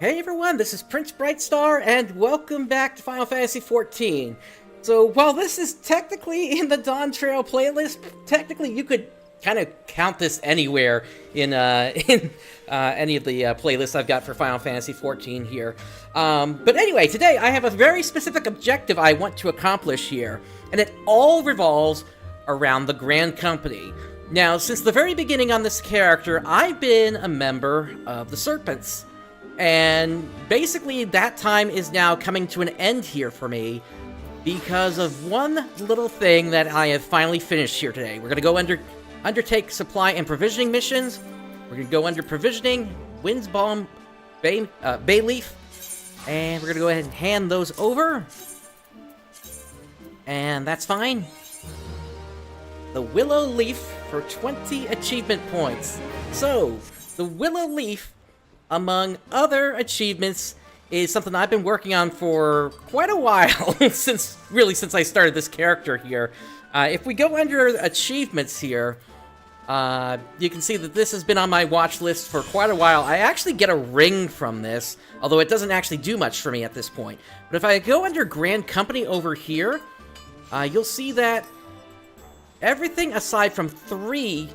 Hey everyone, this is PrinceBrightstar, and welcome back to Final Fantasy XIV. So, while this is technically in the Dawn Trail playlist, technically you could kind of count this anywhere in any of the playlists I've got for Final Fantasy XIV here. But anyway, today I have a very specific objective I want to accomplish here, and it all revolves around the Grand Company. Now, since the very beginning on this character, I've been a member of the Serpents. And basically that time is now coming to an end here for me because of one little thing that I have finally finished here today. We're going to go undertake supply and provisioning missions. We're going to go under provisioning, Wind's Balm, Bayleaf, and we're going to go ahead and hand those over. And that's fine. The Willow Leaf for 20 achievement points. So, the Willow Leaf, among other achievements, is something I've been working on for quite a while, since I started this character here. If we go under achievements here, you can see that this has been on my watch list for quite a while. I actually get a ring from this, although it doesn't actually do much for me at this point. But if I go under Grand Company over here, you'll see that everything aside from 3,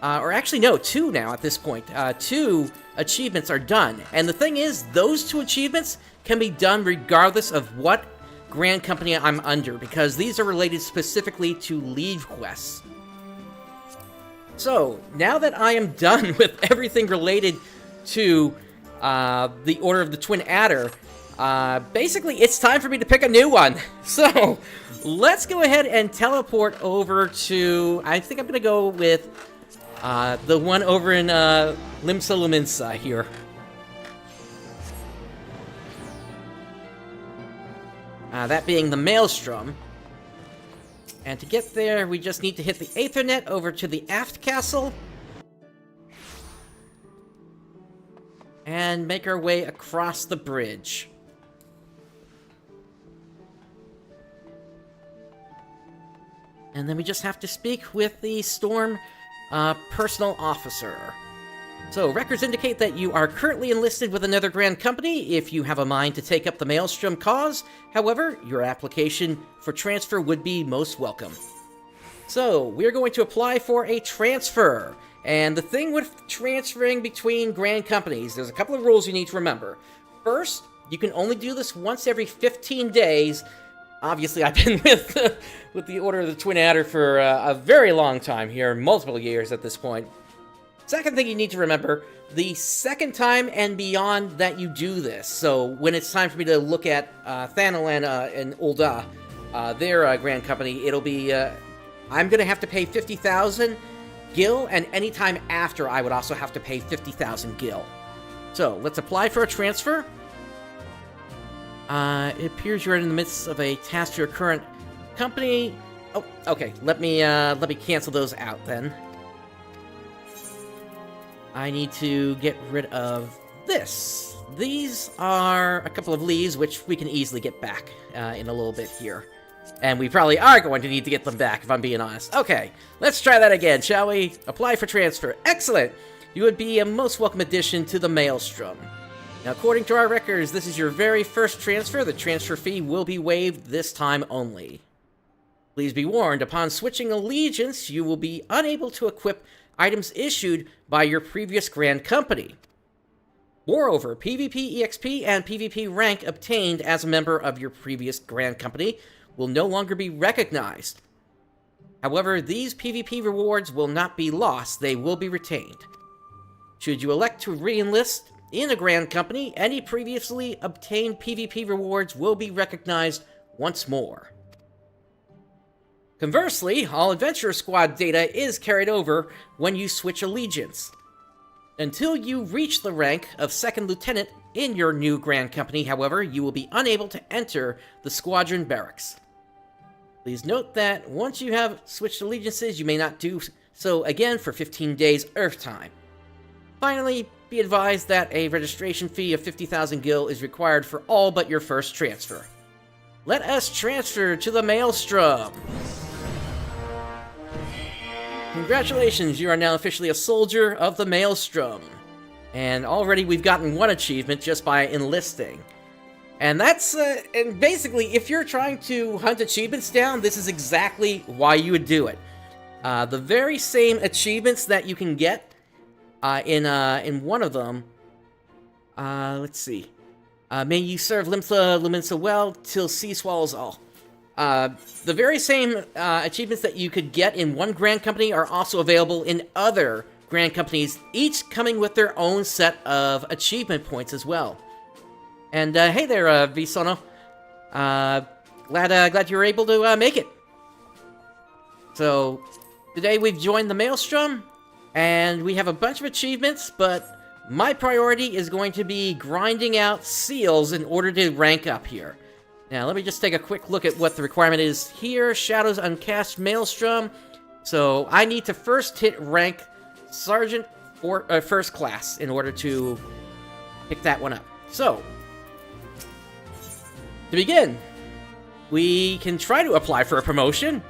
or actually no, 2 now at this point, 2 achievements are done. And the thing is, those 2 achievements can be done regardless of what Grand Company I'm under, because these are related specifically to leave quests. So, now that I am done with everything related to the Order of the Twin Adder, basically it's time for me to pick a new one. So, let's go ahead and teleport over to, I think I'm going to go with the one over in Limsa Luminsa here. That being the Maelstrom. And to get there, we just need to hit the Aethernet over to the Aft Castle. And make our way across the bridge. And then we just have to speak with the Storm personal officer. So, records indicate that you are currently enlisted with another Grand Company if you have a mind to take up the Maelstrom cause. However, your application for transfer would be most welcome. So, we're going to apply for a transfer. And the thing with transferring between Grand Companies, there's a couple of rules you need to remember. First, you can only do this once every 15 days. Obviously, I've been with the Order of the Twin Adder for a very long time here, multiple years at this point. Second thing you need to remember, the second time and beyond that you do this, so when it's time for me to look at Thanel and Ul'dah, their Grand Company, it'll be, I'm going to have to pay 50,000 gil, and anytime after I would also have to pay 50,000 gil. So, let's apply for a transfer. It appears you're in the midst of a task to your current company. Oh, okay. Let me cancel those out then. I need to get rid of this. These are a couple of leaves, which we can easily get back in a little bit here. And we probably are going to need to get them back, if I'm being honest. Okay, let's try that again, shall we? Apply for transfer. Excellent! You would be a most welcome addition to the Maelstrom. Now, according to our records, this is your very first transfer. The transfer fee will be waived this time only. Please be warned, upon switching allegiance, you will be unable to equip items issued by your previous Grand Company. Moreover, PvP EXP and PvP rank obtained as a member of your previous Grand Company will no longer be recognized. However, these PvP rewards will not be lost, they will be retained. Should you elect to re-enlist in a Grand Company, any previously obtained PvP rewards will be recognized once more. Conversely, all Adventurer Squad data is carried over when you switch allegiance. Until you reach the rank of Second Lieutenant in your new Grand Company, however, you will be unable to enter the Squadron Barracks. Please note that once you have switched allegiances, you may not do so again for 15 days Earth time. Finally, be advised that a registration fee of 50,000 gil is required for all but your first transfer. Let us transfer to the Maelstrom! Congratulations, you are now officially a soldier of the Maelstrom. And already we've gotten one achievement just by enlisting. And that's, and basically, if you're trying to hunt achievements down, this is exactly why you would do it. The very same achievements that you can get in one of them, let's see. May you serve Luminsa well till sea swallows all. The very same achievements that you could get in one Grand Company are also available in other Grand Companies, each coming with their own set of achievement points as well. And hey there, Visono. Glad you were able to make it. So today we've joined the Maelstrom, and we have a bunch of achievements, but my priority is going to be grinding out seals in order to rank up here. Now, let me just take a quick look at what the requirement is here. Shadows Uncast Maelstrom. So, I need to first hit rank Sergeant or First Class in order to pick that one up. So, to begin, we can try to apply for a promotion.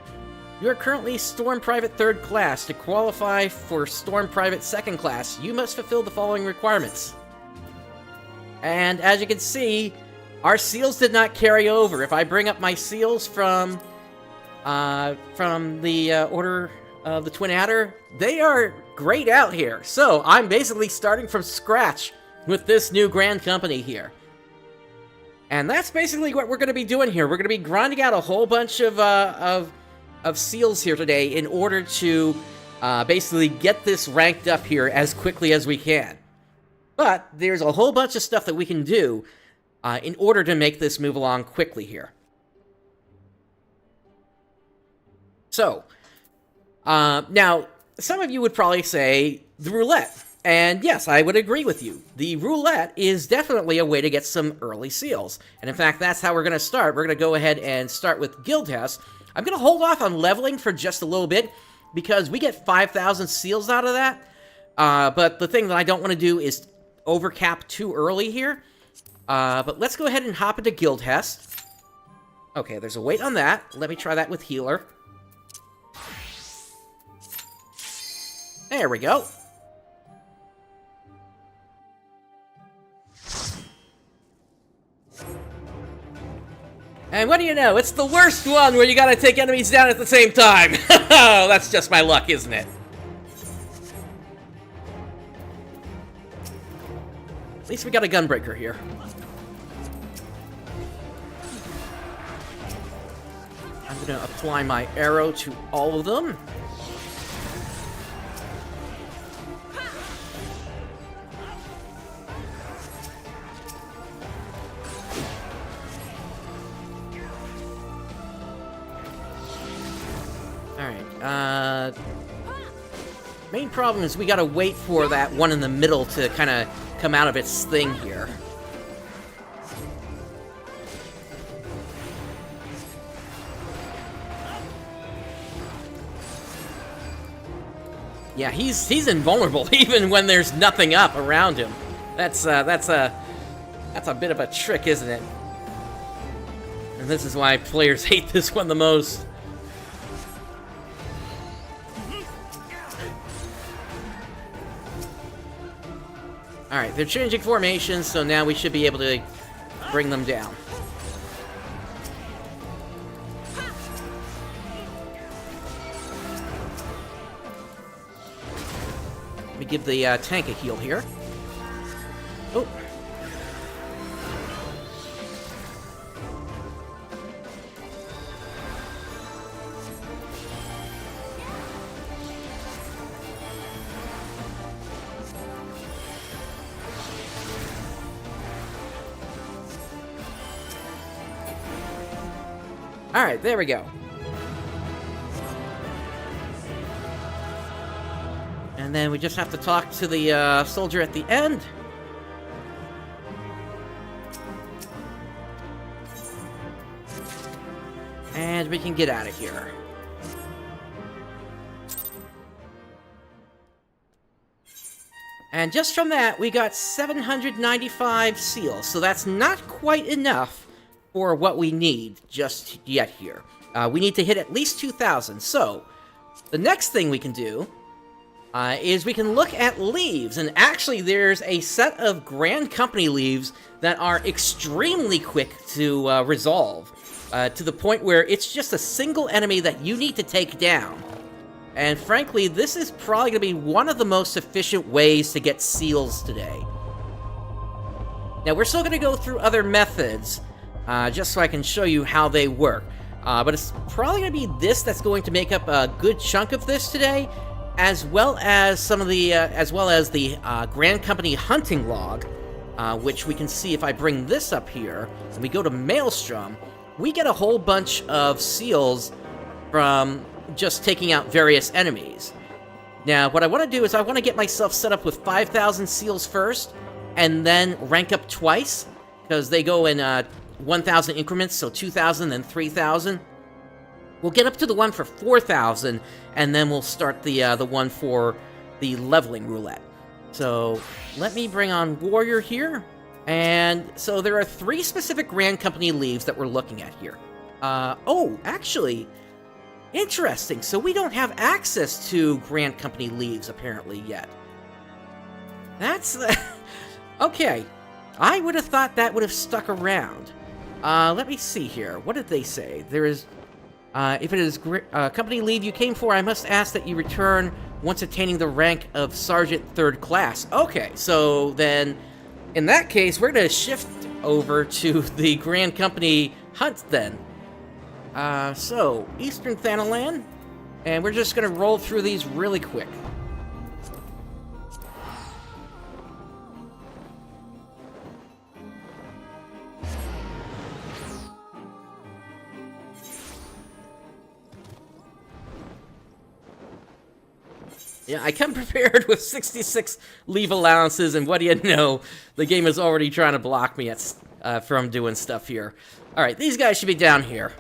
You are currently Storm Private 3rd Class. To qualify for Storm Private 2nd Class, you must fulfill the following requirements. And as you can see, our seals did not carry over. If I bring up my seals from the Order of the Twin Adder, they are grayed out here. So I'm basically starting from scratch with this new Grand Company here. And that's basically what we're going to be doing here. We're going to be grinding out a whole bunch of seals here today in order to basically get this ranked up here as quickly as we can. But there's a whole bunch of stuff that we can do in order to make this move along quickly here. So, now, some of you would probably say the roulette. And yes, I would agree with you. The roulette is definitely a way to get some early seals. And in fact, that's how we're going to start. We're going to go ahead and start with Guildhouse. I'm going to hold off on leveling for just a little bit, because we get 5,000 seals out of that. But the thing that I don't want to do is overcap too early here. But let's go ahead and hop into Guildhest. Okay, there's a wait on that. Let me try that with Healer. There we go. And what do you know? It's the worst one where you gotta take enemies down at the same time. Oh, that's just my luck, isn't it? At least we got a Gunbreaker here. I'm gonna apply my arrow to all of them. Alright, main problem is we gotta wait for that one in the middle to kind of come out of its thing here. Yeah, he's invulnerable even when there's nothing up around him. That's a bit of a trick, isn't it? And this is why players hate this one the most. Alright, they're changing formations, so now we should be able to bring them down. Let me give the tank a heal here. Oh. Alright, there we go. And then we just have to talk to the soldier at the end. And we can get out of here. And just from that, we got 795 seals, so that's not quite enough for what we need just yet here. We need to hit at least 2,000, so the next thing we can do is we can look at leaves, and actually there's a set of Grand Company leaves that are extremely quick to resolve, to the point where it's just a single enemy that you need to take down. And frankly, this is probably going to be one of the most efficient ways to get seals today. Now, we're still going to go through other methods, just so I can show you how they work. But it's probably going to be this that's going to make up a good chunk of this today, as well as some of the, Grand Company hunting log, which we can see if I bring this up here, and we go to Maelstrom, we get a whole bunch of seals from just taking out various enemies. Now, what I want to do is I want to get myself set up with 5,000 seals first, and then rank up twice, because they go in 1,000 increments, so 2,000, then 3,000. We'll get up to the one for 4,000, and then we'll start the one for the leveling roulette. So, let me bring on Warrior here. And so there are 3 specific Grand Company leaves that we're looking at here. Oh, actually, interesting. So we don't have access to Grand Company leaves, apparently, yet. That's... okay. I would have thought that would have stuck around. Let me see here. What did they say? There is... if it is company leave you came for, I must ask that you return once attaining the rank of Sergeant 3rd Class. Okay, so then, in that case, we're going to shift over to the Grand Company hunt then. So, Eastern Thanalan, and we're just going to roll through these really quick. Yeah, I come prepared with 66 leave allowances, and what do you know? The game is already trying to block me from doing stuff here. Alright, these guys should be down here.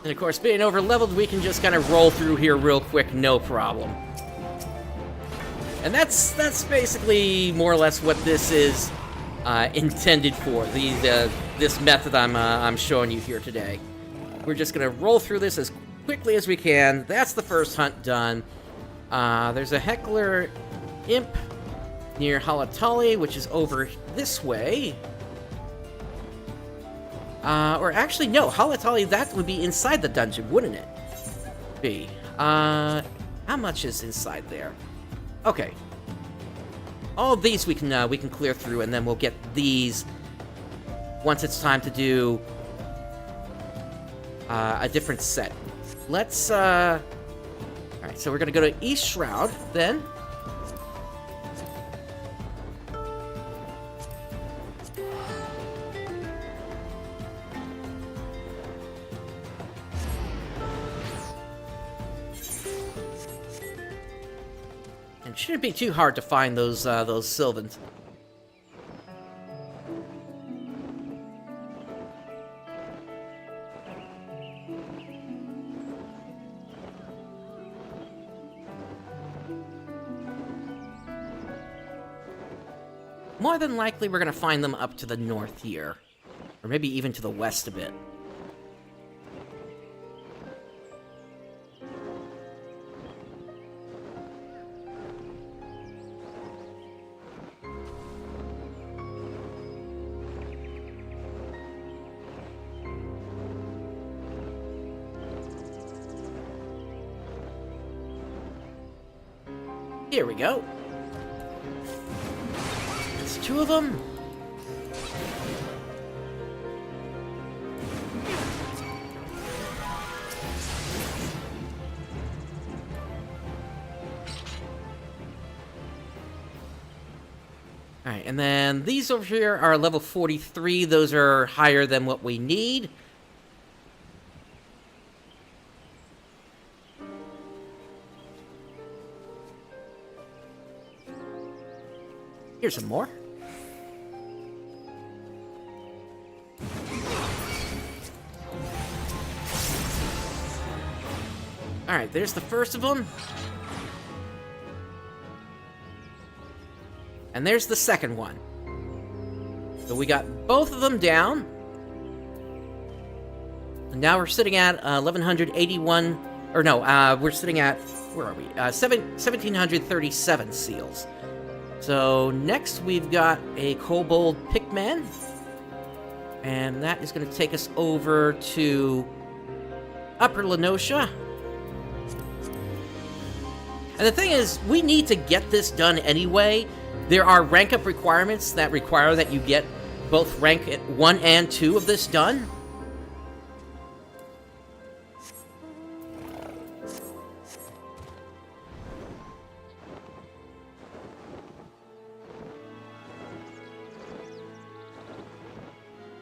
And of course, being over-leveled, we can just kind of roll through here real quick, no problem. And that's basically more or less what this is intended for. This method I'm showing you here today. We're just gonna roll through this as quickly as we can. That's the first hunt done. There's a Heckler Imp near Halatali, which is over this way. Or actually, no, Halatali, that would be inside the dungeon, wouldn't it? Be. How much is inside there? Okay. All of these we can clear through, and then we'll get these once it's time to do a different set. Let's alright, so we're gonna go to East Shroud then. It shouldn't be too hard to find those Sylvans. More than likely, we're gonna find them up to the north here, or maybe even to the west a bit. Here we go. There's 2 of them. Alright, and then these over here are level 43. Those are higher than what we need. Here's some more. Alright, there's the first of them. And there's the second one. So we got both of them down. And now we're sitting at 1,181... Or no, we're sitting at... Where are we? 1,737 seals. So next we've got a kobold pickman. And that is going to take us over to Upper Lenosha. And the thing is, we need to get this done anyway. There are rank up requirements that require that you get both rank 1 and 2 of this done.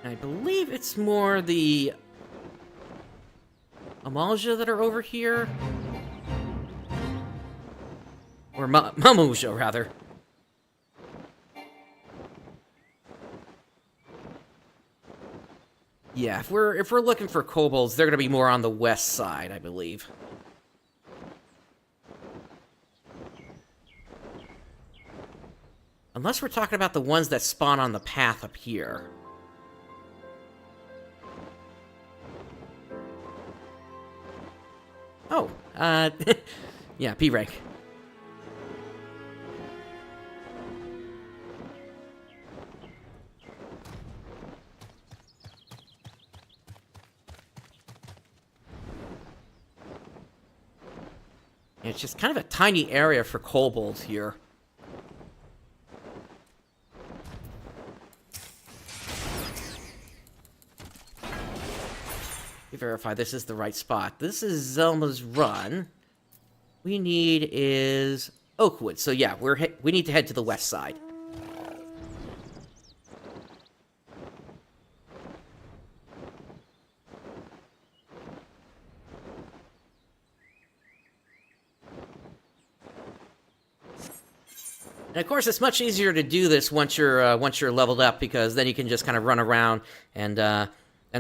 I believe it's more the Amalja that are over here. Or Mamuja, rather. Yeah, if we're looking for kobolds, they're gonna be more on the west side, I believe. Unless we're talking about the ones that spawn on the path up here. Oh, yeah, P rank. It's just kind of a tiny area for kobolds here. Verify this is the right spot. This is Zelma's Run. We need is Oakwood. So yeah, we need to head to the west side. And of course, it's much easier to do this once you're leveled up, because then you can just kind of run around and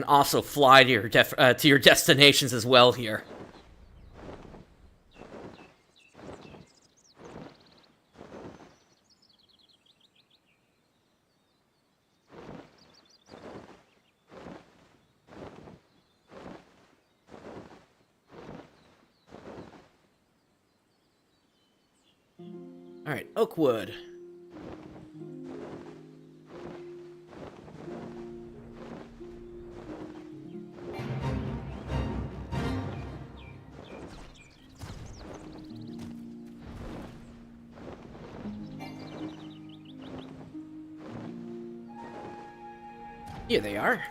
also fly to your destinations as well here. All right, Oakwood. Here they are.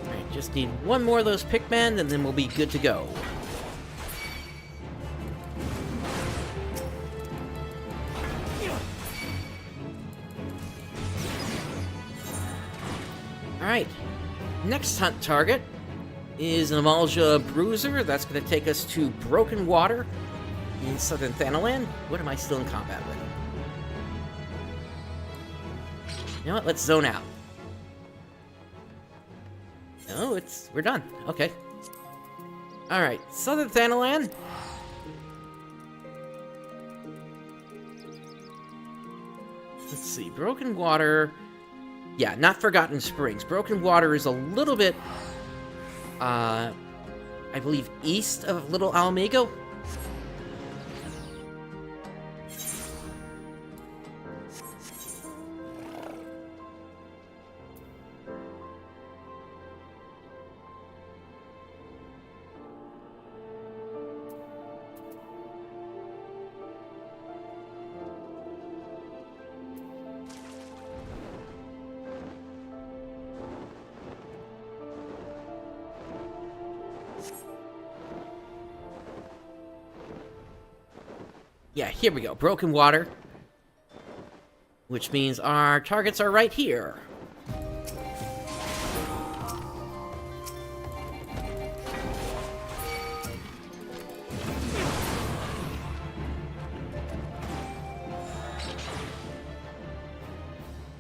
Alright, just need one more of those pickmen, and then we'll be good to go. Alright, next hunt target is an Amalja Bruiser. That's going to take us to Broken Water in southern Thanalan. What am I still in combat with? You know what? Let's zone out. No, we're done. Okay. Alright, southern Thanalan. Let's see, Broken Water. Yeah, not Forgotten Springs. Broken Water is a little bit, I believe, east of Little Alamigo. Yeah, here we go. Broken Water. Which means our targets are right here.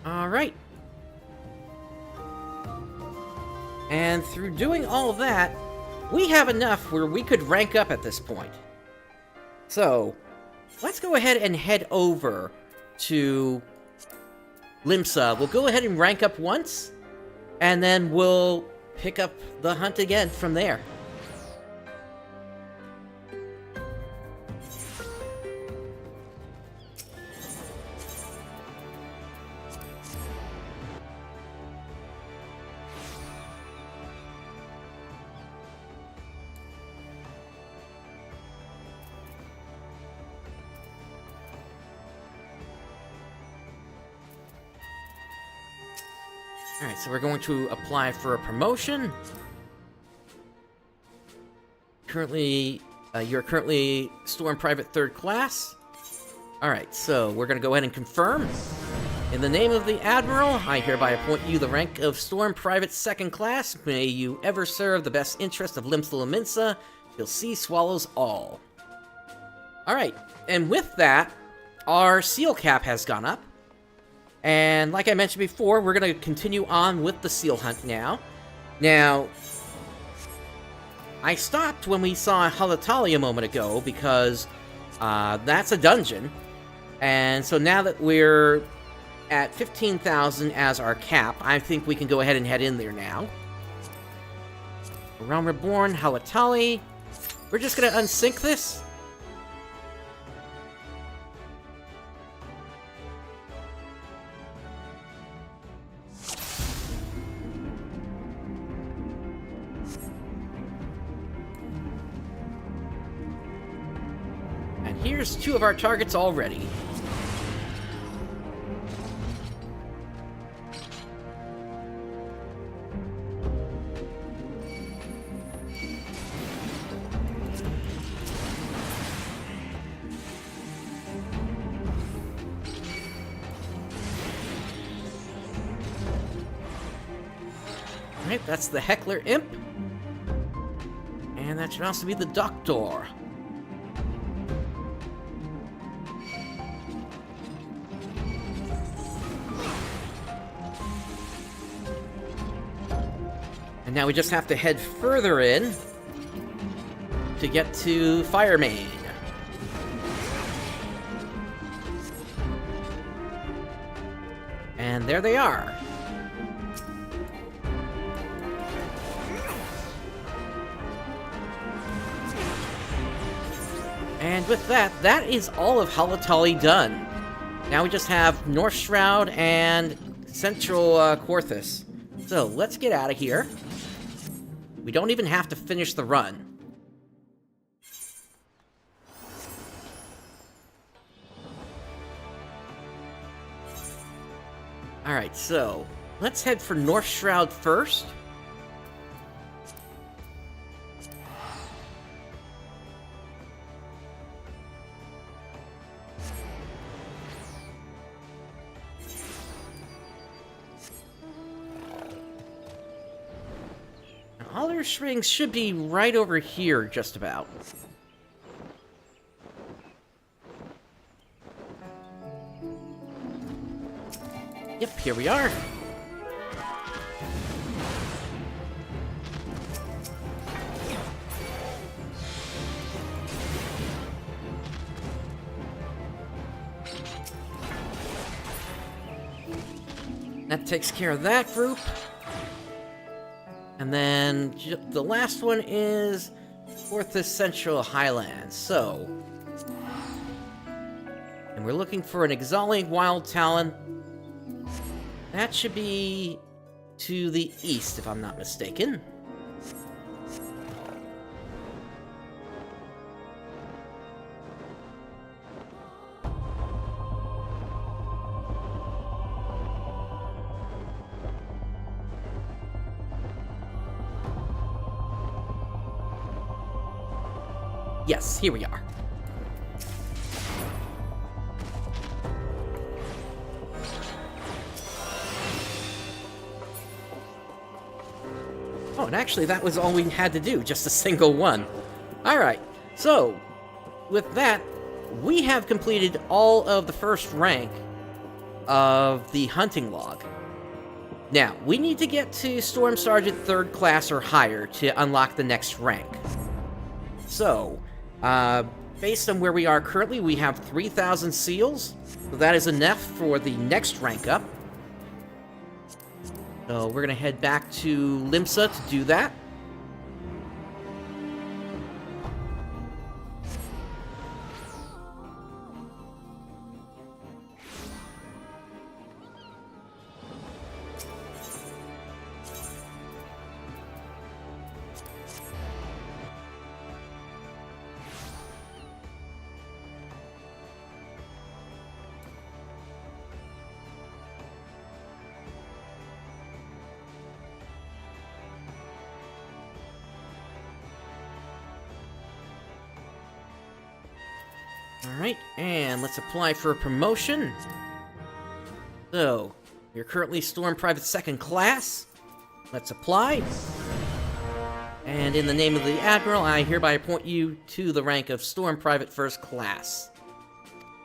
Alright. And through doing all of that, we have enough where we could rank up at this point. So, let's go ahead and head over to Limsa. We'll go ahead and rank up once, and then we'll pick up the hunt again from there. Alright, so we're going to apply for a promotion. You're currently Storm Private 3rd Class. Alright, so we're going to go ahead and confirm. In the name of the Admiral, I hereby appoint you the rank of Storm Private 2nd Class. May you ever serve the best interest of Limsa Lominsa, till sea swallows all. Alright, and with that, our seal cap has gone up. And like I mentioned before, we're going to continue on with the seal hunt now. Now, I stopped when we saw Halatali a moment ago because that's a dungeon. And so now that we're at 15,000 as our cap, I think we can go ahead and head in there now. Realm Reborn, Halatali. We're just going to unsync this. Here's 2 of our targets already. Alright, that's the Heckler Imp. And that should also be the Doctor. Now we just have to head further in to get to Firemane. And there they are. And with that, that is all of Halatali done. Now we just have North Shroud and Central Quarthus. So let's get out of here. We don't even have to finish the run. Alright, so let's head for North Shroud first. Other strings should be right over here, just about. Yep, here we are. That takes care of that group. And then the last one is Quarthus Central Highlands. So, and we're looking for an Exhaling Wild Talon. That should be to the east, if I'm not mistaken. Yes, here we are. Oh, and actually that was all we had to do, just a single one. Alright, so, with that, we have completed all of the first rank of the hunting log. Now, we need to get to Storm Sergeant 3rd class or higher to unlock the next rank. So, based on where we are currently, we have 3,000 seals. So that is enough for the next rank up. So we're going to head back to Limsa to do that. Alright, and let's apply for a promotion. So, you're currently Storm Private 2nd class. Let's apply. And in the name of the Admiral, I hereby appoint you to the rank of Storm Private 1st class.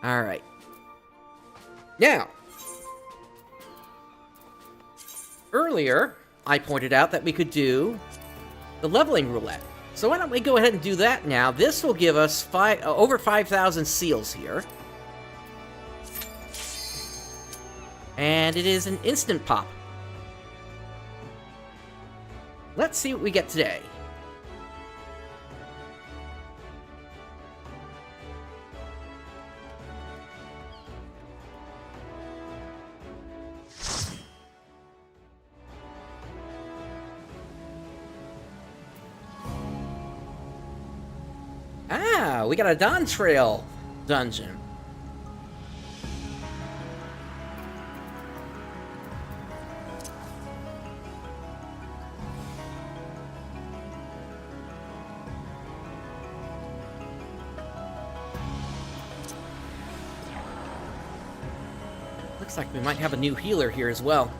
Alright. Now, earlier, I pointed out that we could do the leveling roulette. So why don't we go ahead and do that now? This will give us over 5,000 seals here. And it is an instant pop. Let's see what we get today. Ah, we got a Dawn Trail dungeon. Looks like we might have a new healer here as well.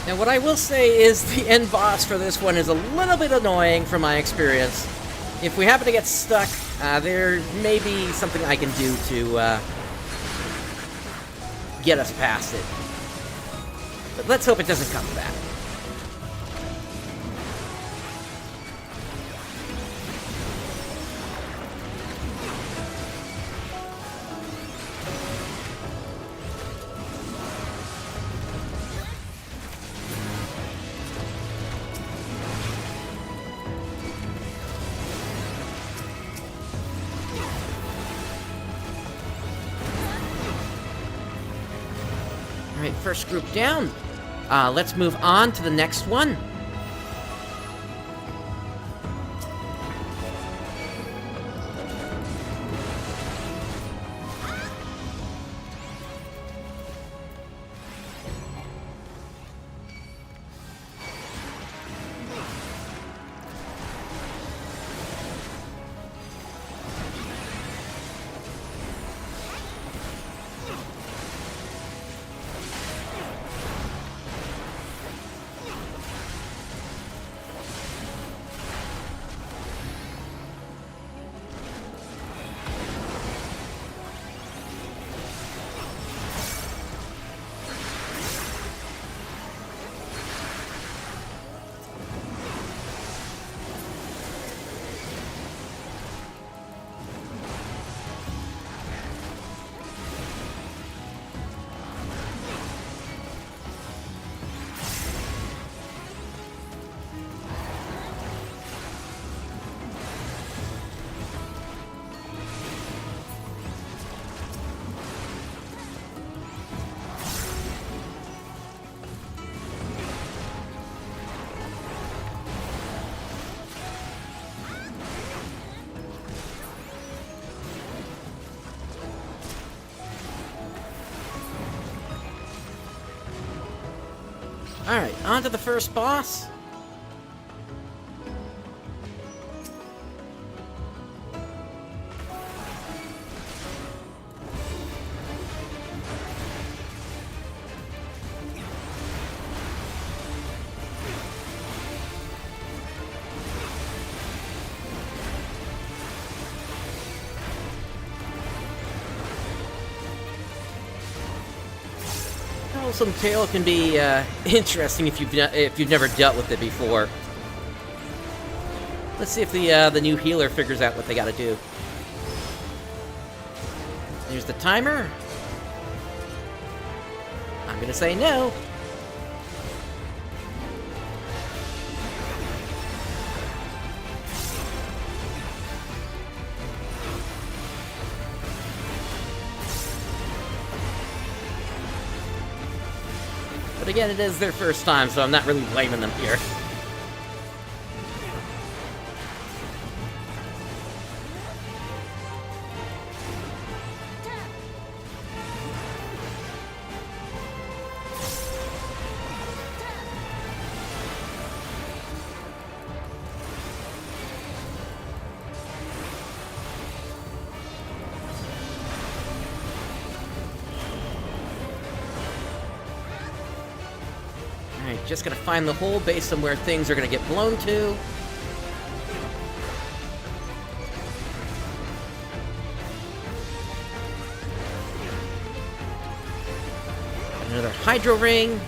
Now, what I will say is the end boss for this one is a little bit annoying from my experience. If we happen to get stuck, there may be something I can do to get us past it. But let's hope it doesn't come to that. Alright, first group down. Let's move on to the next one. Alright, on to the first boss. Some tail can be interesting if you've never dealt with it before. Let's see if the new healer figures out what they got to do. Here's the timer. I'm gonna say no. But again, it is their first time, so I'm not really blaming them here. Just gonna find the hole based on where things are gonna get blown to. Another Hydro Ring.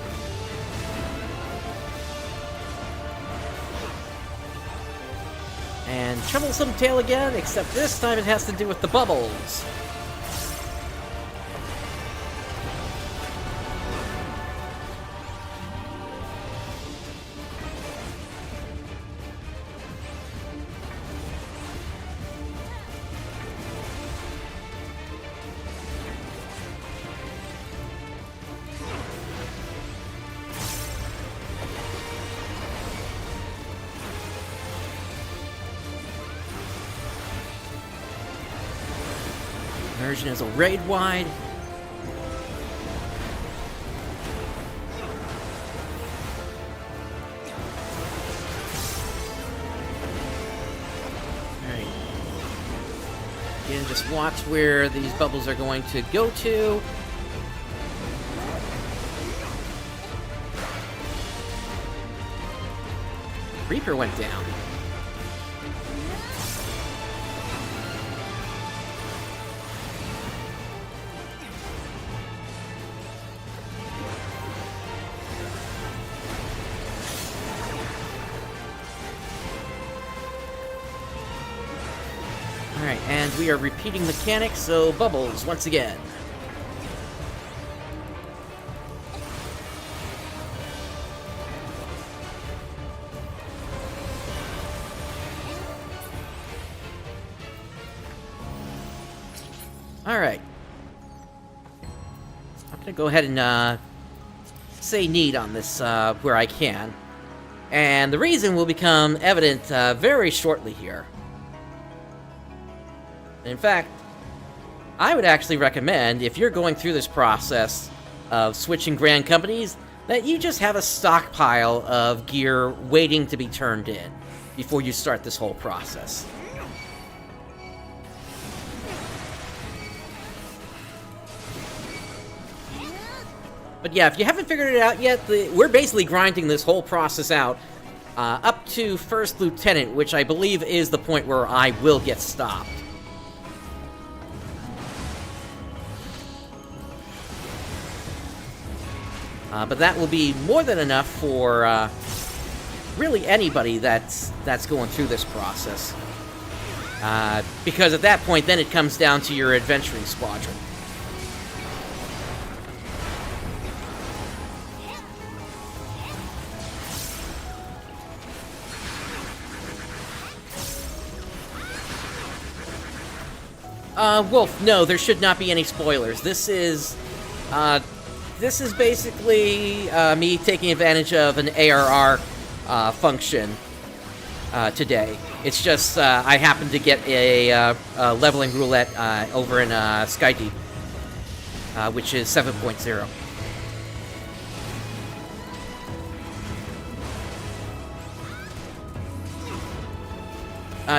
And Troublesome Tail again, except this time it has to do with the bubbles. Version is a raid wide. Alright. Again, just watch where these bubbles are going to go to. Reaper went down. Alright, and we are repeating mechanics, so bubbles once again. Alright. I'm gonna go ahead and say need on this where I can. And the reason will become evident very shortly here. In fact, I would actually recommend, if you're going through this process of switching grand companies, that you just have a stockpile of gear waiting to be turned in before you start this whole process. But yeah, if you haven't figured it out yet, we're basically grinding this whole process out up to First Lieutenant, which I believe is the point where I will get stopped. But that will be more than enough for really anybody that's going through this process. Because at that point, then it comes down to your adventuring squadron. Wolf, no, there should not be any spoilers. This is basically me taking advantage of an ARR function today. It's just I happened to get a leveling roulette over in Skydeep, which is 7.0.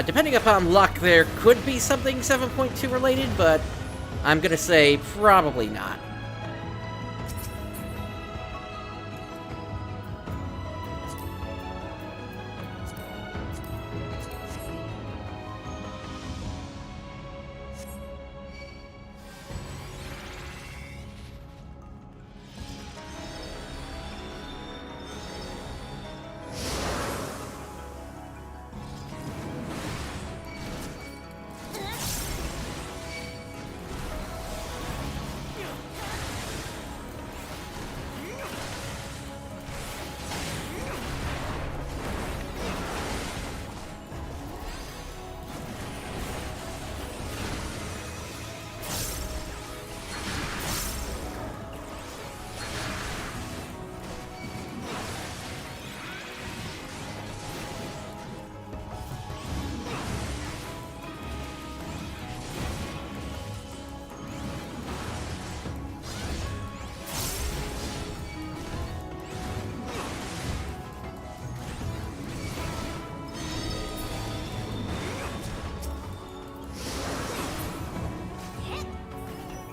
Depending upon luck, there could be something 7.2 related, but I'm gonna say probably not.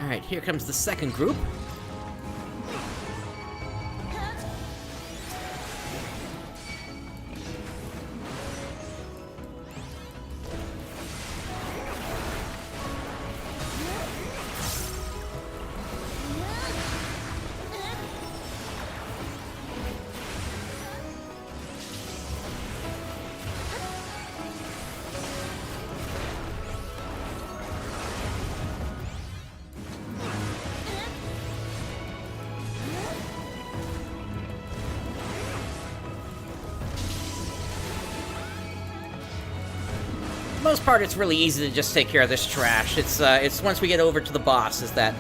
Alright, here comes the second group. For the most part, it's really easy to just take care of this trash. It's once we get over to the bosses that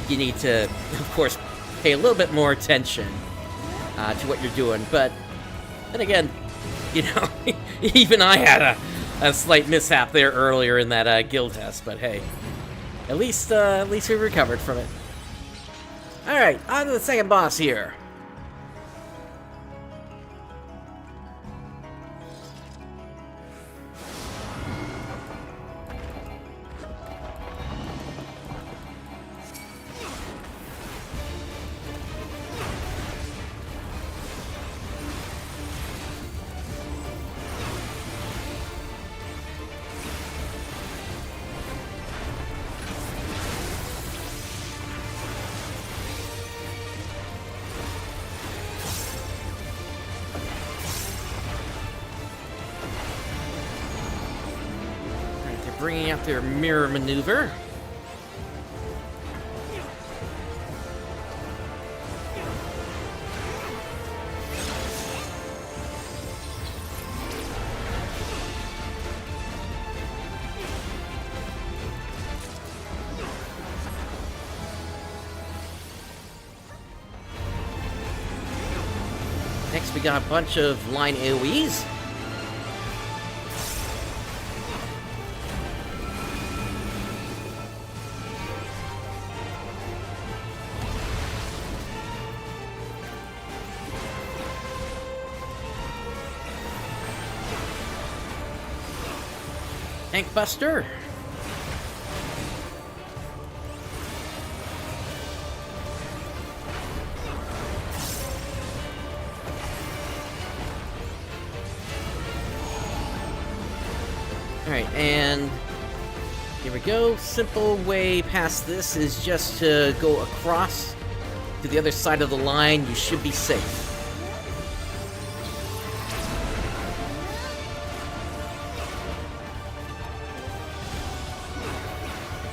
you need to, of course, pay a little bit more attention to what you're doing. But then again, you know, even I had a slight mishap there earlier in that guild test. But hey, at least we recovered from it. All right, on to the second boss here. Bringing out their mirror maneuver. Next, we got a bunch of line AoEs. Tank Buster. Alright, and here we go. Simple way past this is just to go across to the other side of the line. You should be safe.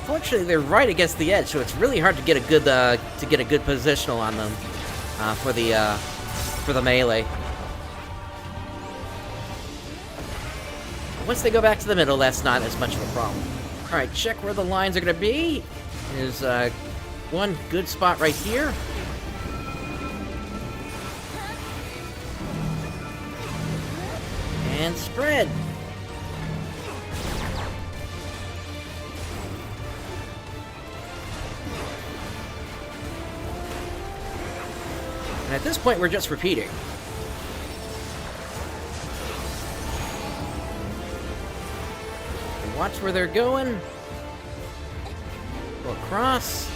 Fortunately, they're right against the edge, so it's really hard to get a good positional on them for the melee. Once they go back to the middle, that's not as much of a problem. All right, check where the lines are going to be. There's one good spot right here. And spread. And at this point, we're just repeating. watch where they're going. Go across.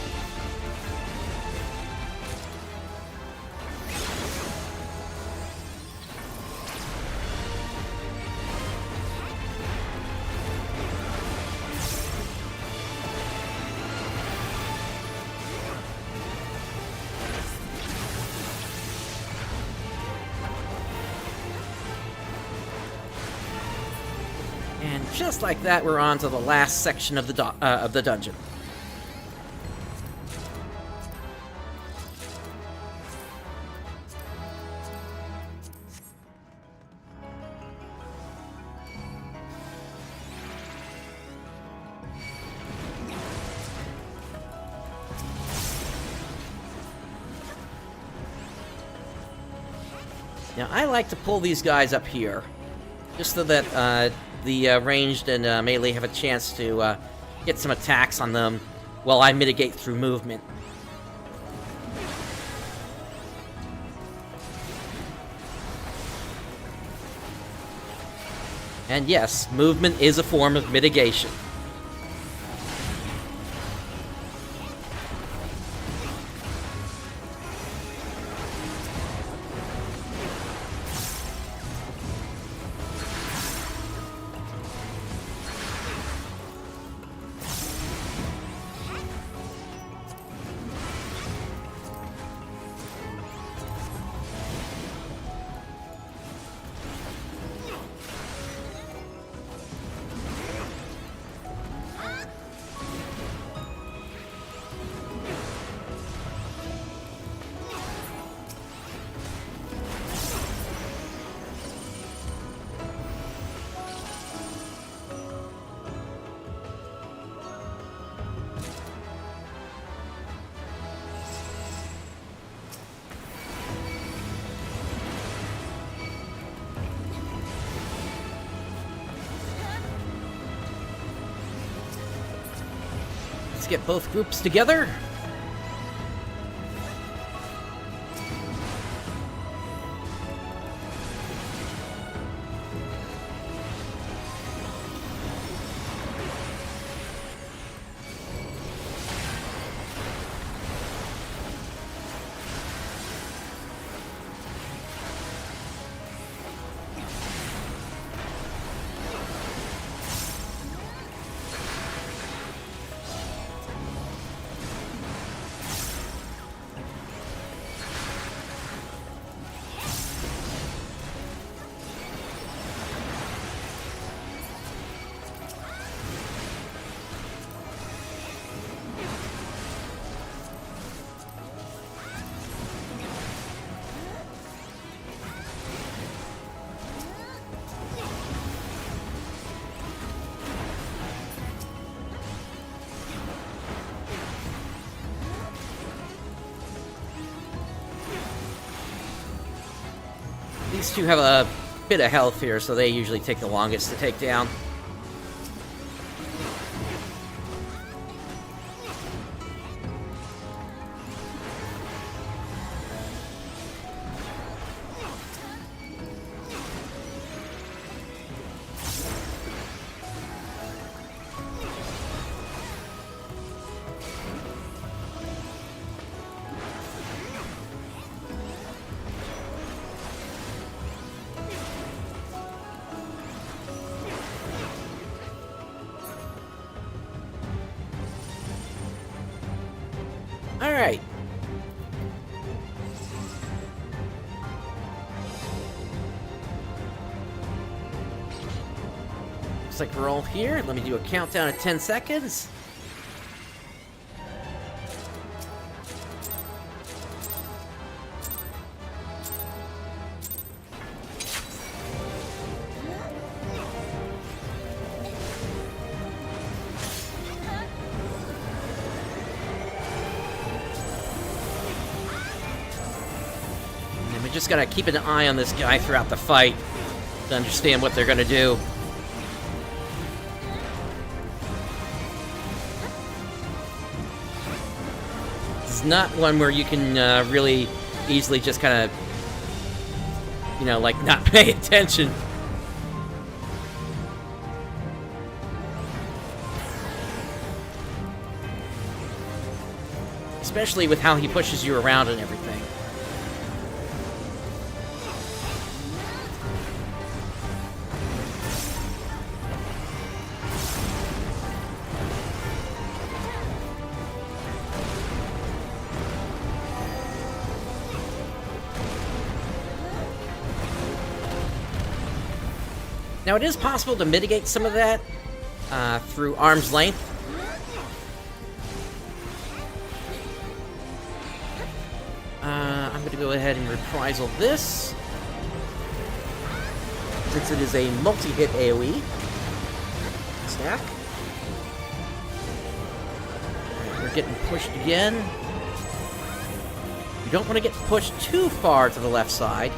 And just like that, we're on to the last section of the dungeon. Now, I like to pull these guys up here, just so that the ranged and melee have a chance to get some attacks on them while I mitigate through movement. And yes, movement is a form of mitigation. Let's get both groups together. These two have a bit of health here, so they usually take the longest to take down. Alright. Looks like we're all here. Let me do a countdown of 10 seconds. Just gotta keep an eye on this guy throughout the fight to understand what they're gonna do. It's not one where you can really easily just kind of, you know, like not pay attention. Especially with how he pushes you around and everything. Now, it is possible to mitigate some of that through arm's length. I'm going to go ahead and reprisal this, since it is a multi-hit AoE. Stack. Alright, we're getting pushed again. You don't want to get pushed too far to the left side.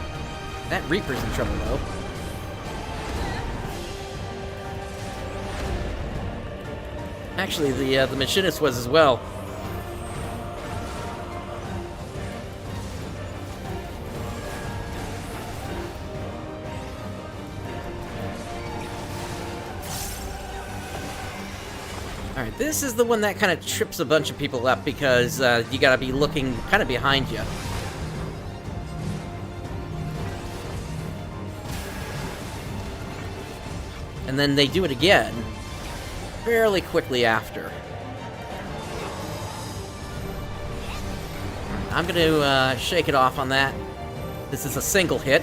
That Reaper's in trouble, though. Actually, the machinist was as well. Alright, this is the one that kind of trips a bunch of people up because you gotta be looking kind of behind you. And then they do it again fairly quickly after. I'm going to shake it off on that. This is a single hit.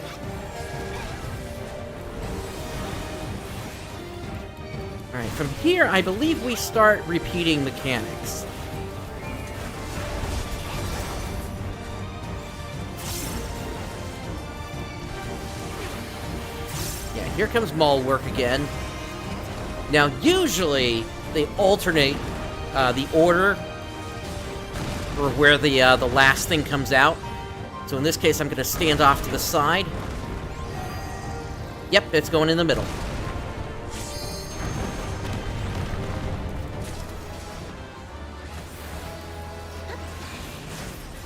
Alright, from here, I believe we start repeating mechanics. Yeah, here comes Maul work again. Now, usually, they alternate the order for where the last thing comes out. So in this case, I'm going to stand off to the side. Yep, it's going in the middle.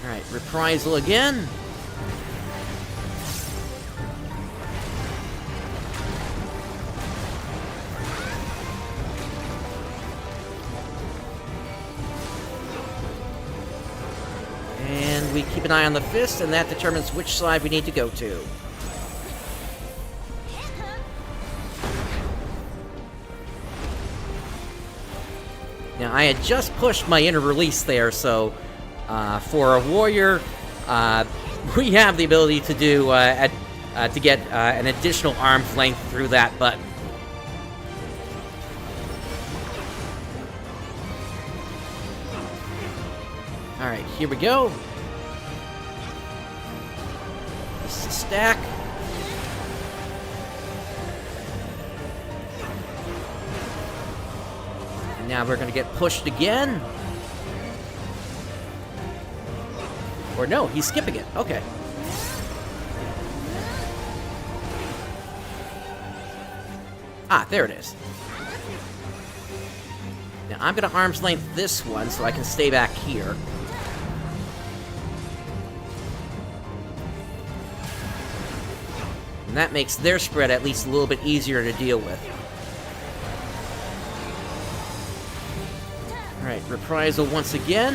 Alright, reprisal again. We keep an eye on the fist, and that determines which side we need to go to. Now, I had just pushed my inner release there, so for a warrior, we have the ability to do to get an additional arm's length through that button. All right, here we go. Stack. And now we're going to get pushed again. Or no, he's skipping it. Okay. Ah, there it is. Now I'm going to arm's length this one so I can stay back here. And that makes their spread at least a little bit easier to deal with. Alright, reprisal once again.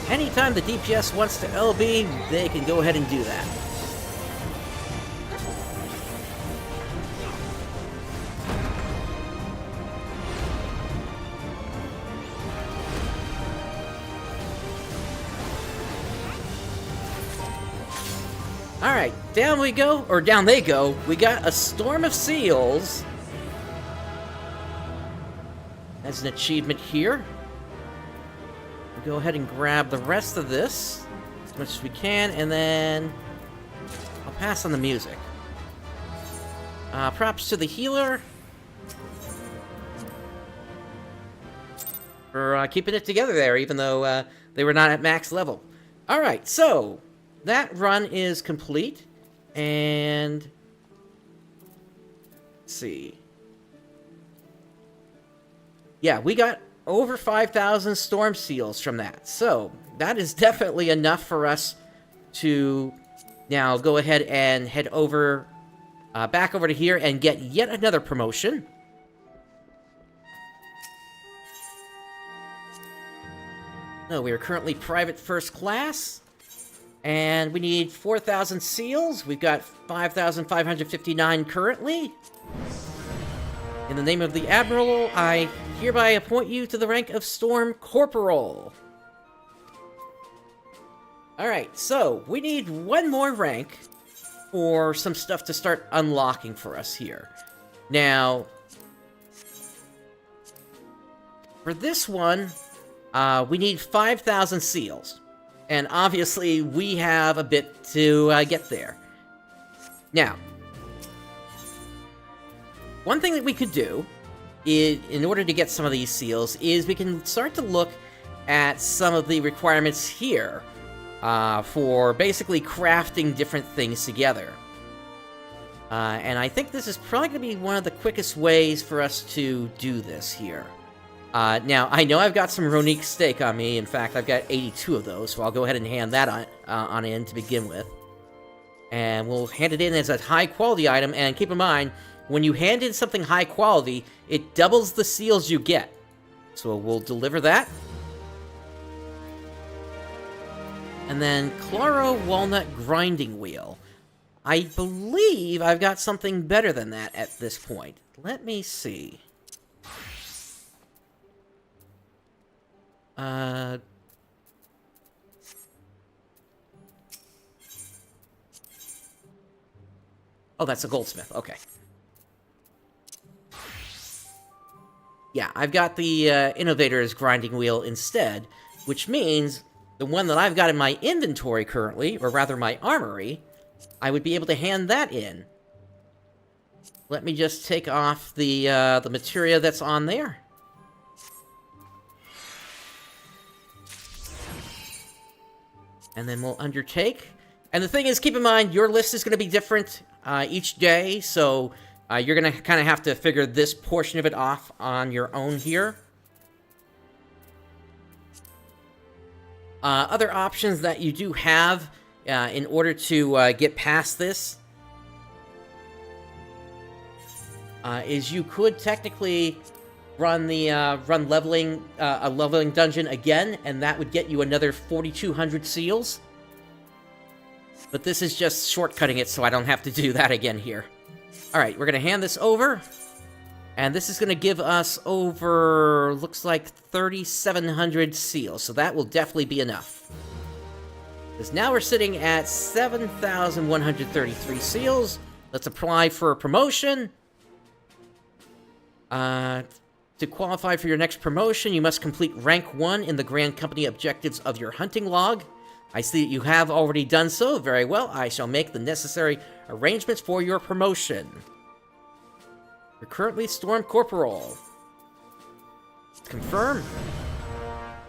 Anytime the DPS wants to LB, they can go ahead and do that. Alright, down we go, or down they go. We got a Storm of Seals. That's an achievement here. We'll go ahead and grab the rest of this as much as we can, and then I'll pass on the music. Props to the healer for keeping it together there, even though they were not at max level. Alright, so that run is complete, and let's see. Yeah, we got over 5,000 Storm Seals from that, so that is definitely enough for us to Now go ahead and head over, back over to here and get yet another promotion. No, we are currently private first class. And we need 4,000 seals. We've got 5,559 currently. In the name of the Admiral, I hereby appoint you to the rank of Storm Corporal. Alright, so we need one more rank for some stuff to start unlocking for us here. Now, for this one, we need 5,000 seals. And obviously, we have a bit to get there. Now, one thing that we could do, in order to get some of these seals, is we can start to look at some of the requirements here for basically crafting different things together. And I think this is probably going to be one of the quickest ways for us to do this here. Now, I know I've got some Ronique steak on me. In fact, I've got 82 of those, so I'll go ahead and hand that on in to begin with. And we'll hand it in as a high-quality item, and keep in mind, when you hand in something high-quality, it doubles the seals you get. So we'll deliver that. And then, Claro Walnut Grinding Wheel. I believe I've got something better than that at this point. Let me see. Oh, that's a goldsmith. Okay. Yeah, I've got the Innovator's Grinding Wheel instead, which means the one that I've got in my inventory currently, or rather my armory, I would be able to hand that in. Let me just take off the materia that's on there. And then we'll undertake. And the thing is, keep in mind, your list is going to be different each day, so you're going to kind of have to figure this portion of it off on your own here. Other options that you do have in order to get past this is you could technically run the leveling a leveling dungeon again, and that would get you another 4,200 seals. But this is just shortcutting it, so I don't have to do that again here. All right, we're gonna hand this over, and this is gonna give us over, looks like 3,700 seals. So that will definitely be enough. Because now we're sitting at 7,133 seals. Let's apply for a promotion. To qualify for your next promotion, you must complete rank 1 in the Grand Company objectives of your hunting log. I see that you have already done so. Very well, I shall make the necessary arrangements for your promotion. You're currently Storm Corporal. Confirm.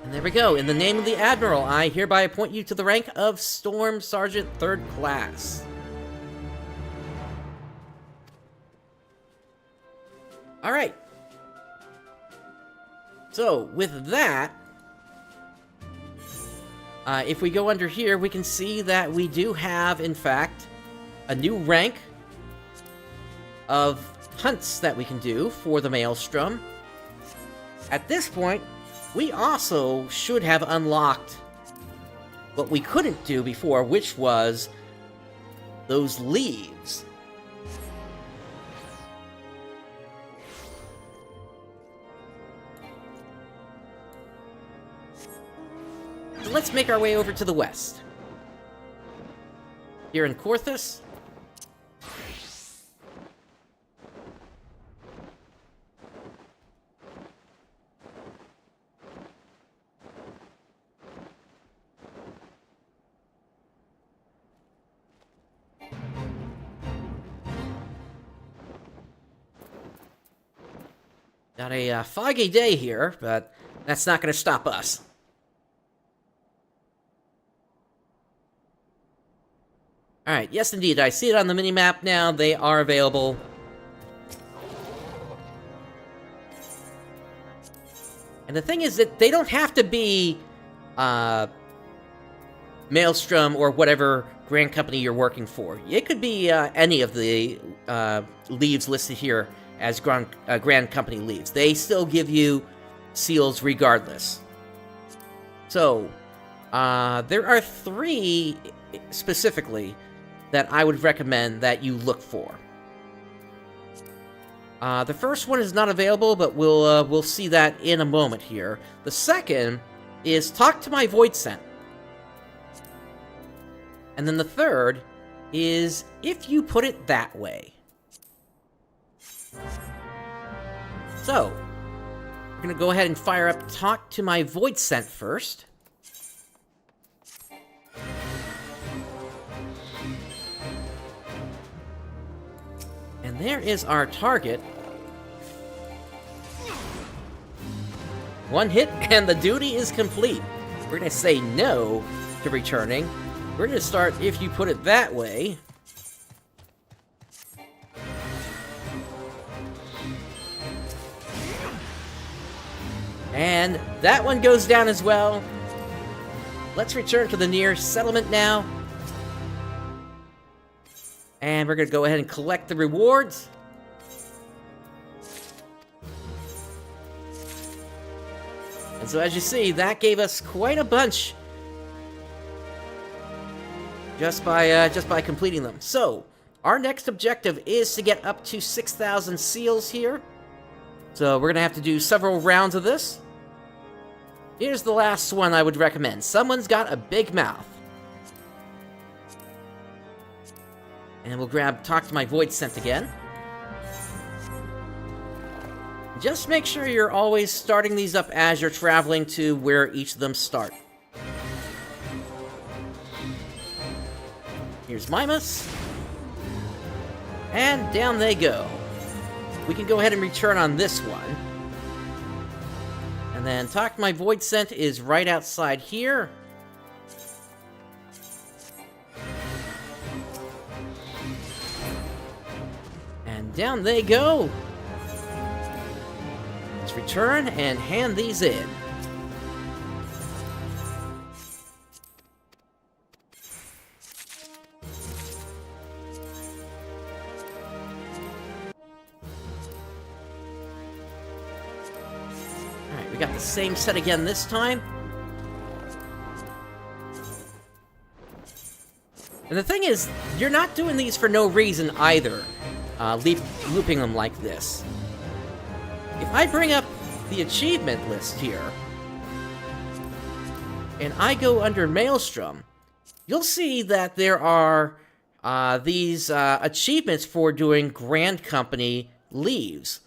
And there we go. In the name of the Admiral, I hereby appoint you to the rank of Storm Sergeant 3rd Class. Alright. So, with that, if we go under here, we can see that we do have, in fact, a new rank of hunts that we can do for the Maelstrom. At this point, we also should have unlocked what we couldn't do before, which was those leaves. So let's make our way over to the west. Here in Korthus. Got a foggy day here, but that's not going to stop us. Alright, yes indeed, I see it on the minimap now. They are available. And the thing is that they don't have to be Maelstrom or whatever Grand Company you're working for. It could be any of the leaves listed here as Grand Company leaves. They still give you seals regardless. So, there are 3 specifically that I would recommend that you look for. The first one is not available, but we'll see that in a moment here. The second is Talk to My Void Scent. And then the third is If You Put It That Way. So, we're going to go ahead and fire up Talk to My Void Scent first. And there is our target. 1 hit, and the duty is complete. We're going to say no to returning. We're going to start If You Put It That Way. And that one goes down as well. Let's return to the nearest settlement now. And we're going to go ahead and collect the rewards. And so as you see, that gave us quite a bunch just by completing them. So, our next objective is to get up to 6,000 seals here. So we're going to have to do several rounds of this. Here's the last one I would recommend. Someone's Got a Big Mouth. And we'll grab Talk to My Void Scent again. Just make sure you're always starting these up as you're traveling to where each of them start. Here's Mimas. And down they go. We can go ahead and return on this one. And then Talk to My Void Scent is right outside here. And down they go. Let's return and hand these in. Alright, we got the same set again this time. And the thing is, you're not doing these for no reason either, looping them like this. If I bring up the achievement list here, and I go under Maelstrom, you'll see that there are these achievements for doing Grand Company leaves.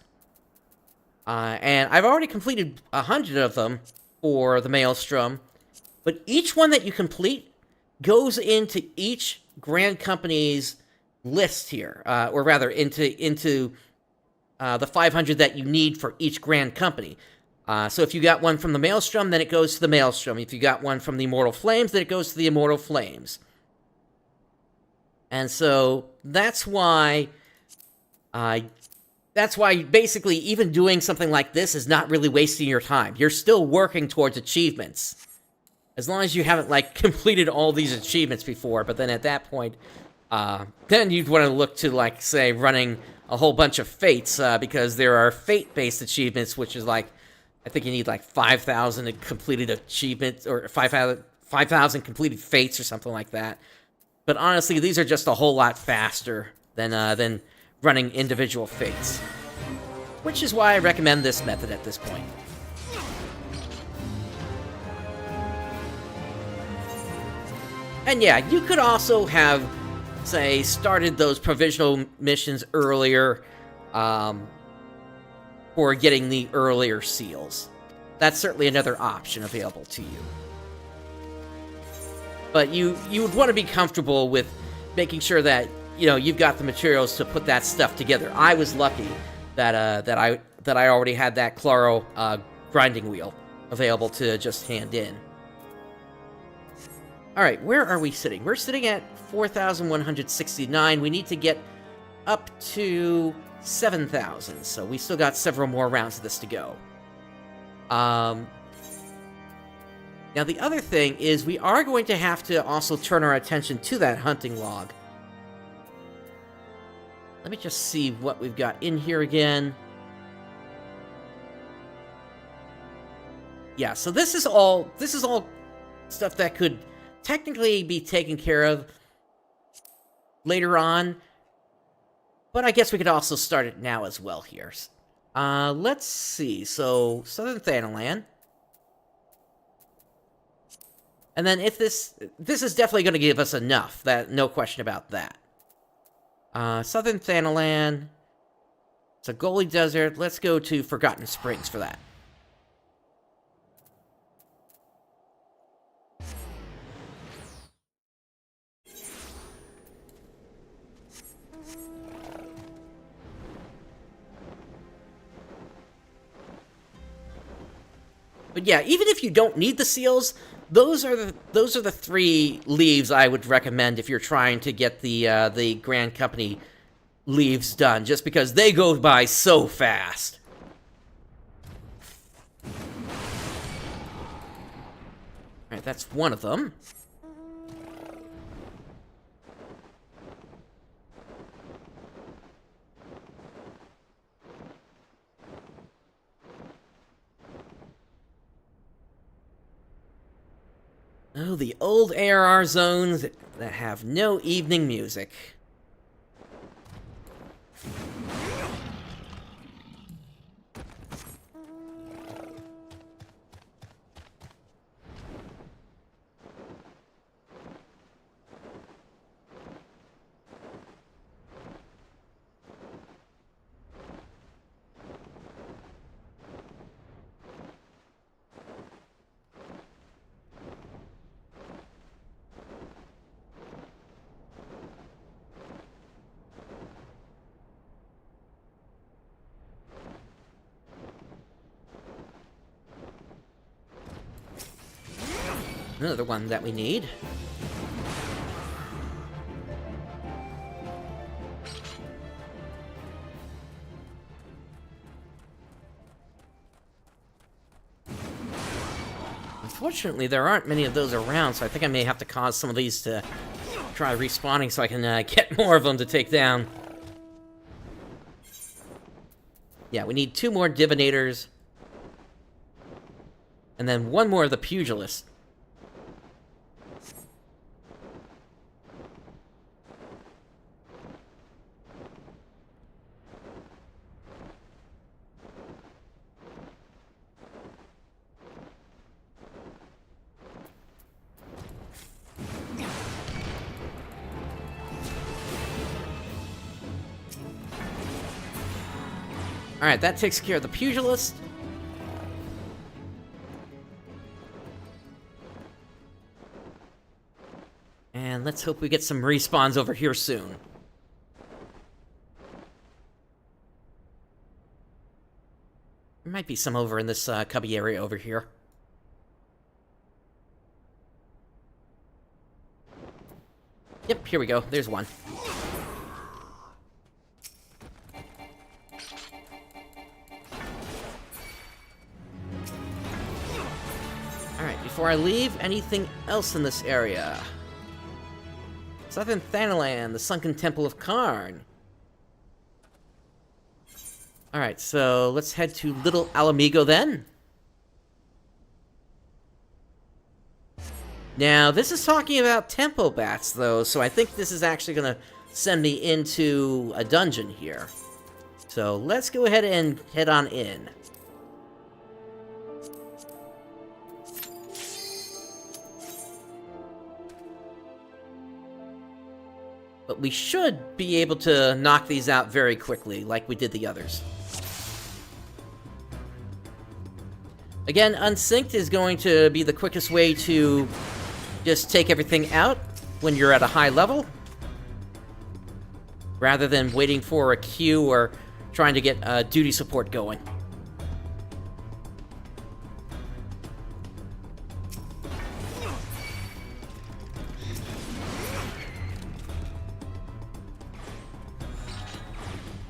And I've already completed 100 of them for the Maelstrom, but each one that you complete goes into each Grand Company's list here, or rather into the 500 that you need for each Grand Company. So if you got one from the Maelstrom, then it goes to the Maelstrom. If you got one from the Immortal Flames, then it goes to the Immortal Flames. And so that's why basically even doing something like this is not really wasting your time. You're still working towards achievements. As long as you haven't, like, completed all these achievements before, but then at that point, then you'd want to look to, like, say, running a whole bunch of fates, because there are fate-based achievements, which is, like, I think you need, like, 5,000 completed achievements, or 5,000 completed fates, or something like that. But honestly, these are just a whole lot faster than running individual fates. Which is why I recommend this method at this point. And yeah, you could also have, say, started those provisional missions earlier, for getting the earlier seals. That's certainly another option available to you. But you would want to be comfortable with making sure that, you know, you've got the materials to put that stuff together. I was lucky that I already had that Claro grinding wheel available to just hand in. Alright, where are we sitting? We're sitting at 4,169. We need to get up to 7,000, so we still got several more rounds of this to go. Now, the other thing is we are going to have to also turn our attention to that hunting log. Let me just see what we've got in here again. Yeah, so this is all stuff that could technically be taken care of later on. But I guess we could also start it now as well here. Let's see. So, Southern Thanalan. And then if this is definitely going to give us enough, no question about that. Southern Thanalan. It's a Goli Desert. Let's go to Forgotten Springs for that. But yeah, even if you don't need the seals, those are the 3 leaves I would recommend if you're trying to get the Grand Company leaves done, just because they go by so fast. Alright, that's one of them. Oh, the old ARR zones that have no evening music. Another one that we need. Unfortunately, there aren't many of those around, so I think I may have to cause some of these to try respawning so I can get more of them to take down. Yeah, we need 2 more Divinators. And then 1 more of the Pugilists. Alright, that takes care of the Pugilist. And let's hope we get some respawns over here soon. There might be some over in this cubby area over here. Yep, here we go. There's one. Alright, before I leave, anything else in this area? Southern Thanalan, the Sunken Temple of Karn. Alright, so let's head to Little Alamigo then. Now, this is talking about tempo bats, though, so I think this is actually going to send me into a dungeon here. So let's go ahead and head on in. But we should be able to knock these out very quickly, like we did the others. Again, unsynced is going to be the quickest way to just take everything out when you're at a high level, rather than waiting for a queue or trying to get duty support going.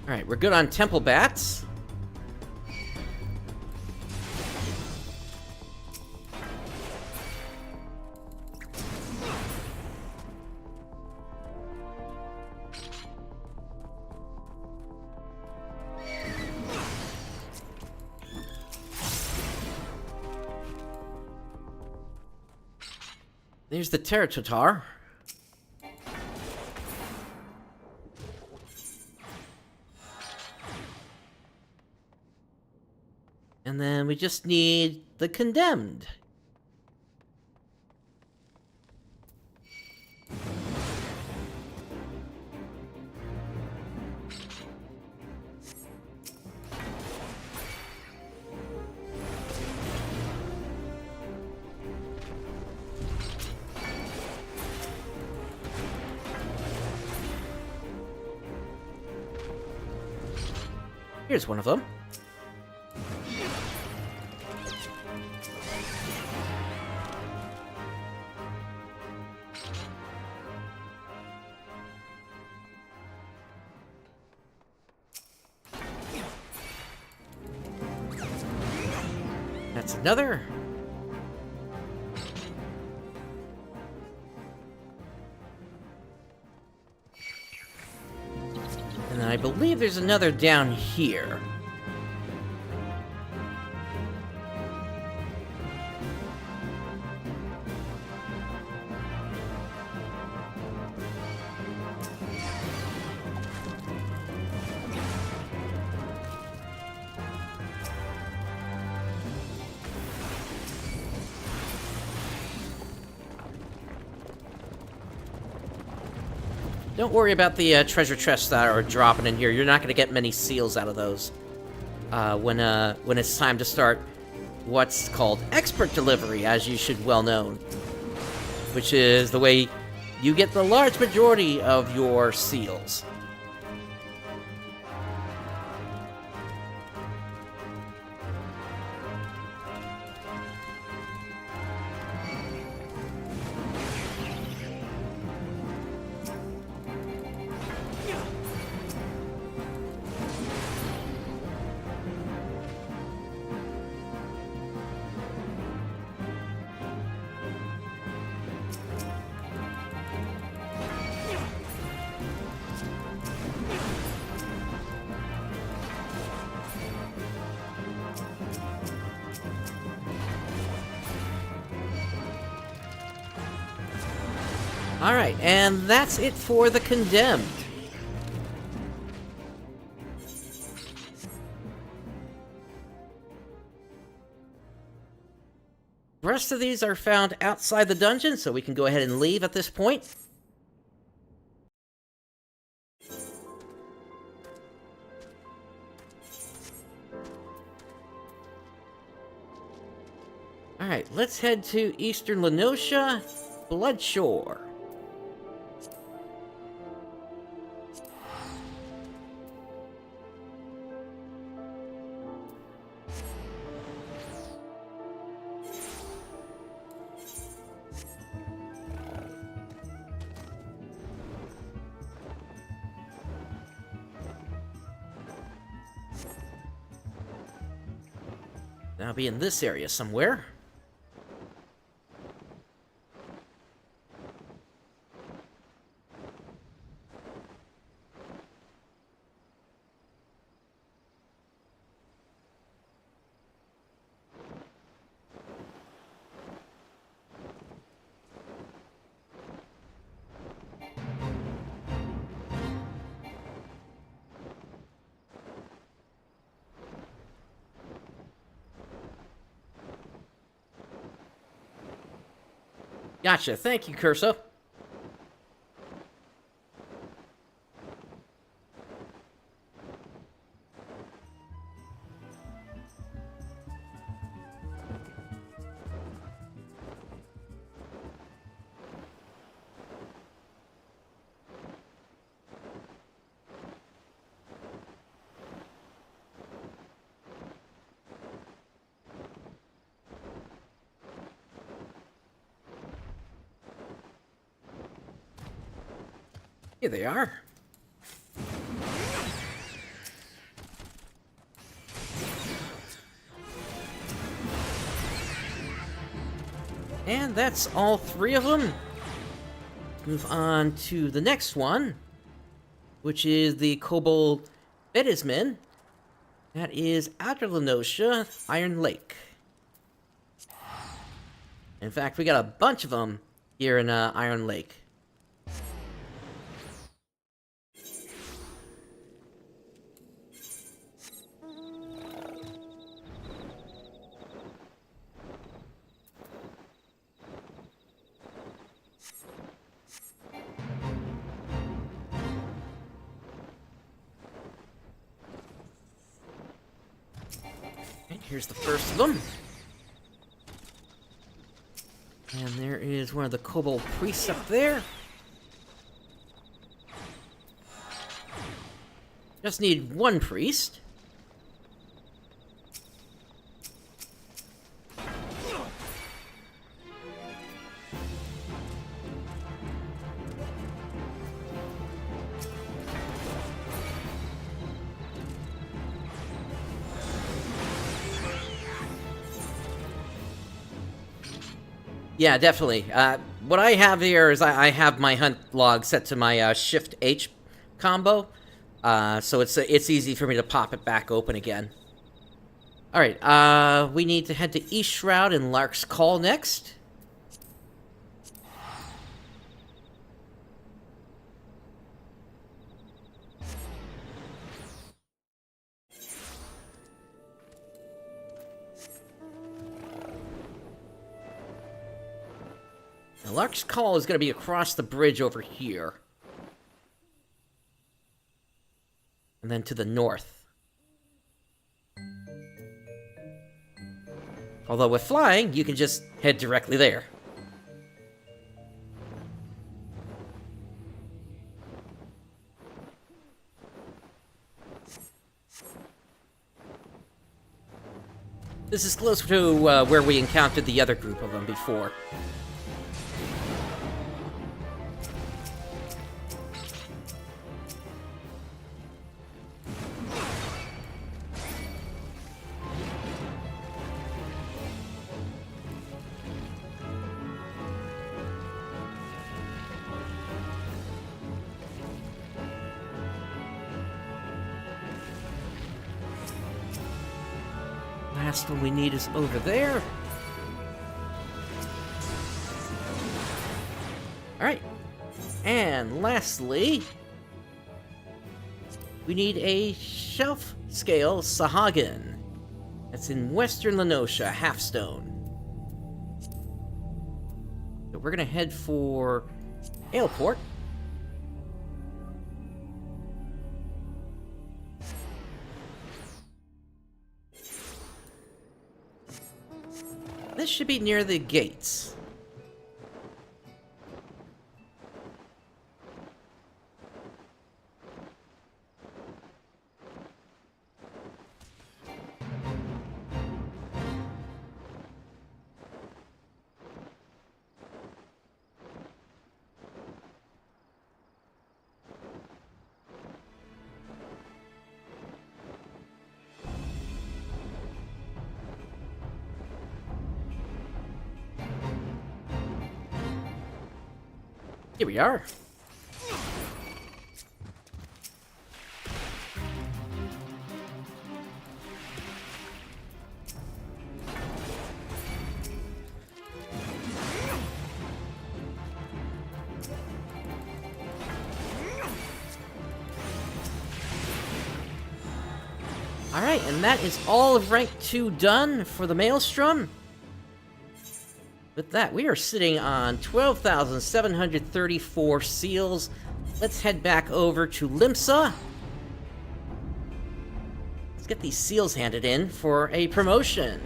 Alright, we're good on Temple Bats. There's the Terratatar. And then we just need the Condemned. Here's one of them. That's another. And I believe there's another down here. Don't worry about the treasure chests that are dropping in here. You're not going to get many seals out of those when it's time to start what's called expert delivery, as you should well know, which is the way you get the large majority of your seals. Alright, and that's it for the Condemned. The rest of these are found outside the dungeon, so we can go ahead and leave at this point. Alright, let's head to Eastern Lenosha, Bloodshore. I'll be in this area somewhere. Gotcha. Thank you, Curso. Here they are. And that's all three of them. Move on to the next one, which is the Kobold Bedisman. That is Outer Lenosha, Iron Lake. In fact, we got a bunch of them here in Iron Lake. Here's the first of them. And there is one of the kobold priests up there. Just need one priest. Yeah, definitely. What I have here is I have my hunt log set to my Shift H combo, so it's easy for me to pop it back open again. All right, we need to head to East Shroud and Lark's Call next. Now, Lark's Call is going to be across the bridge over here. And then to the north. Although with flying, you can just head directly there. This is close to where we encountered the other group of them before. Last one we need is over there. Alright. And lastly, we need a shelf scale Sahagin. That's in western Lenosha, Halfstone. So we're gonna head for Aleport. This should be near the gates. Here we are. Alright, and that is all of rank 2 done for the Maelstrom. With that, we are sitting on 12,734 seals. Let's head back over to Limsa. Let's get these seals handed in for a promotion.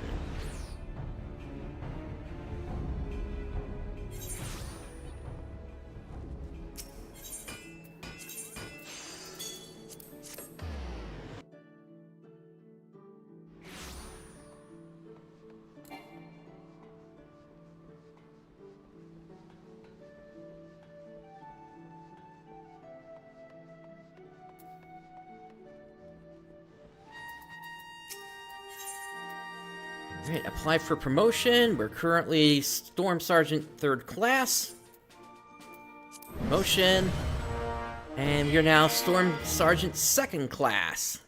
Alright, apply for promotion. We're currently Storm Sergeant 3rd class. Promotion. And you're now Storm Sergeant 2nd class.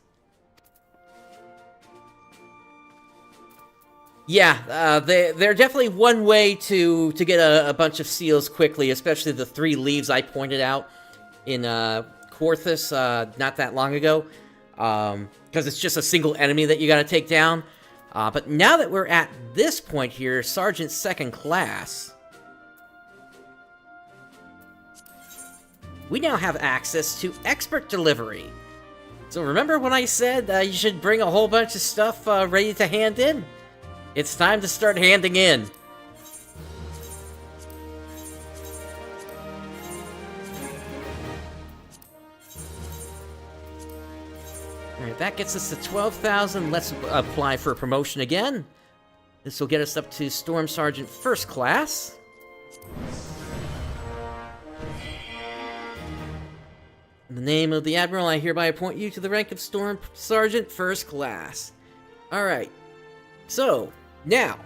Yeah, they're definitely one way to get a bunch of seals quickly, especially the 3 leaves I pointed out in Quarthus not that long ago, because it's just a single enemy that you gotta take down. But now that we're at this point here, Sergeant Second Class, we now have access to expert delivery. So remember when I said you should bring a whole bunch of stuff ready to hand in? It's time to start handing in. Alright, that gets us to 12,000. Let's apply for a promotion again. This will get us up to Storm Sergeant First Class. In the name of the Admiral, I hereby appoint you to the rank of Storm Sergeant First Class. Alright, so, now,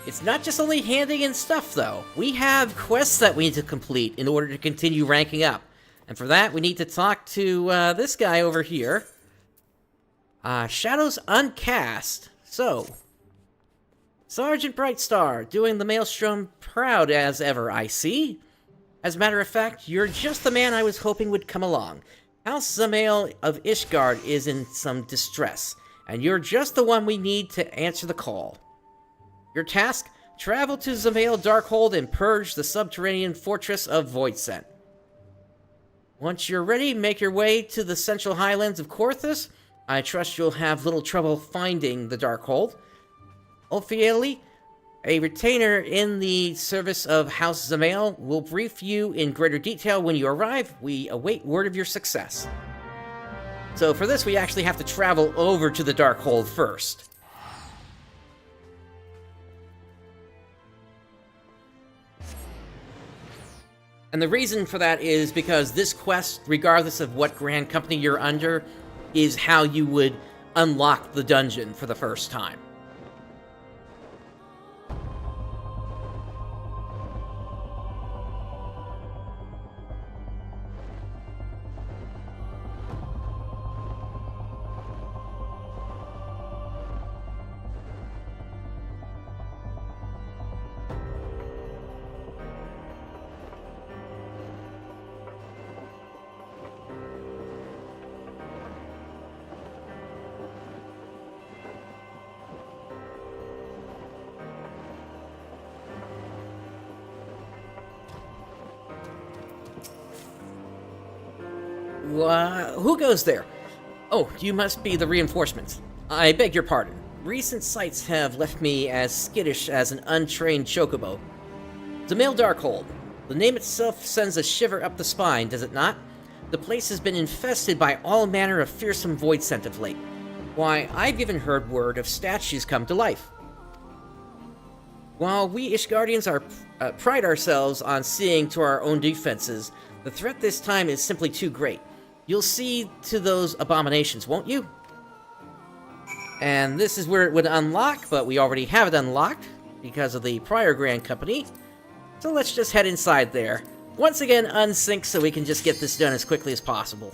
it's not just only handing in stuff, though. We have quests that we need to complete in order to continue ranking up. And for that, we need to talk to this guy over here. Shadows Uncast. So, Sergeant Brightstar, doing the Maelstrom proud as ever, I see. As a matter of fact, you're just the man I was hoping would come along. House Zamael of Ishgard is in some distress, and you're just the one we need to answer the call. Your task? Travel to Zamael Darkhold and purge the subterranean fortress of Voidsent. Once you're ready, make your way to the central highlands of Quarthus. I trust you'll have little trouble finding the Darkhold. Ophieli, a retainer in the service of House Zamael, will brief you in greater detail when you arrive. We await word of your success. So for this, we actually have to travel over to the Darkhold first. And the reason for that is because this quest, regardless of what Grand Company you're under, is how you would unlock the dungeon for the first time. Who goes there? Oh, you must be the reinforcements. I beg your pardon. Recent sights have left me as skittish as an untrained chocobo. Zamael Darkhold. The name itself sends a shiver up the spine, does it not? The place has been infested by all manner of fearsome Voidsent of late. Why, I've even heard word of statues come to life. While we Ishgardians pride ourselves on seeing to our own defenses, the threat this time is simply too great. You'll see to those abominations, won't you? And this is where it would unlock, but we already have it unlocked because of the prior Grand Company. So let's just head inside there. Once again, unsync so we can just get this done as quickly as possible.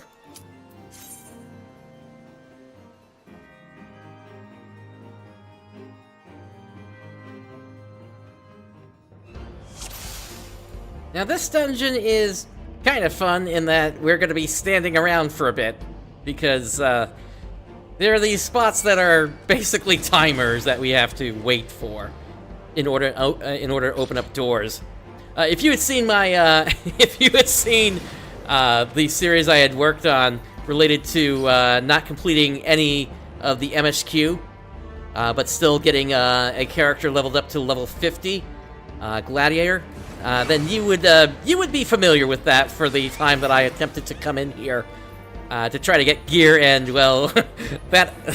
Now this dungeon is kind of fun in that we're going to be standing around for a bit, because there are these spots that are basically timers that we have to wait for in order to open up doors. If you had seen my the series I had worked on related to not completing any of the MSQ, but still getting a character leveled up to level 50, Gladiator, then you would be familiar with that for the time that I attempted to come in here to try to get gear, and well,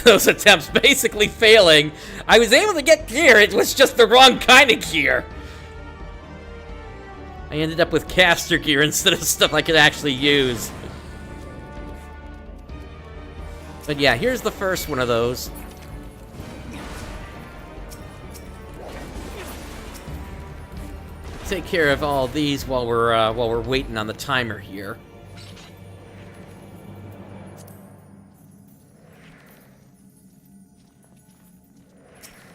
those attempts basically failing. I was able to get gear, it was just the wrong kind of gear. I ended up with caster gear instead of stuff I could actually use. But yeah, here's the first one of those. Take care of all these while we're waiting on the timer here.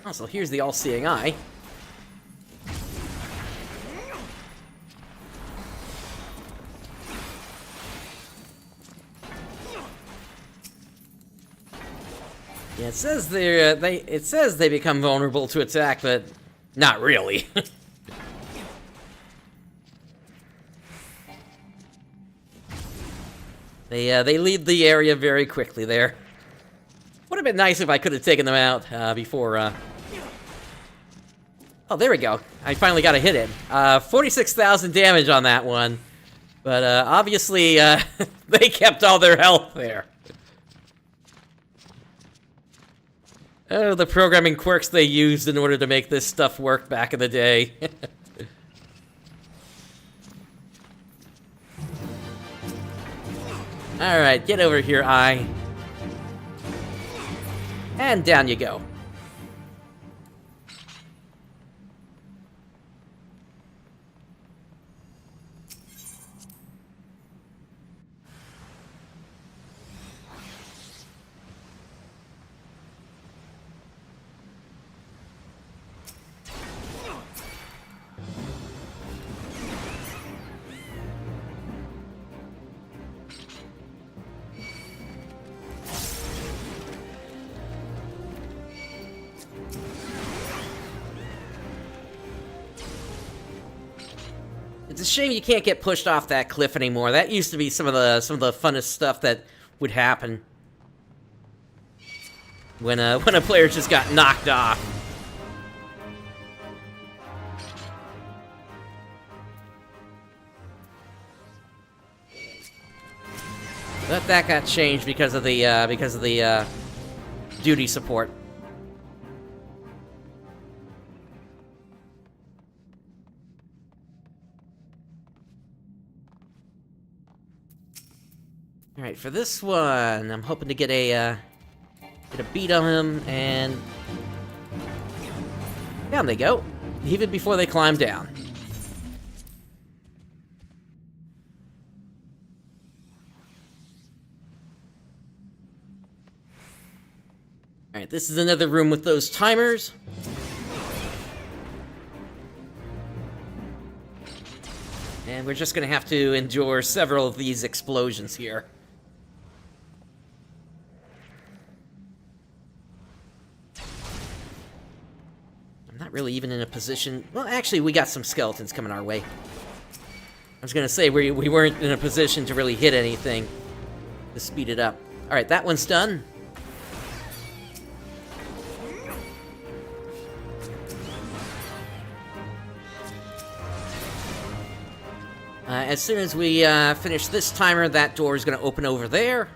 Also, here's the all-seeing eye. Yeah, it says it says they become vulnerable to attack, but not really. They leave the area very quickly there. Would have been nice if I could have taken them out before. Oh, there we go. I finally got a hit in. 46,000 damage on that one, but obviously they kept all their health there. Oh, the programming quirks they used in order to make this stuff work back in the day. Alright, get over here, Eye. And down you go. It's a shame you can't get pushed off that cliff anymore. That used to be some of the funnest stuff that would happen when a player just got knocked off. But that got changed because of the duty support. Alright, for this one, I'm hoping to get a beat on him, and down they go, even before they climb down. Alright, this is another room with those timers. And we're just gonna have to endure several of these explosions here. Not really even in a position... Well, actually, we got some skeletons coming our way. I was gonna say, we weren't in a position to really hit anything to speed it up. Alright, that one's done. As soon as we finish this timer, that door is gonna open over there.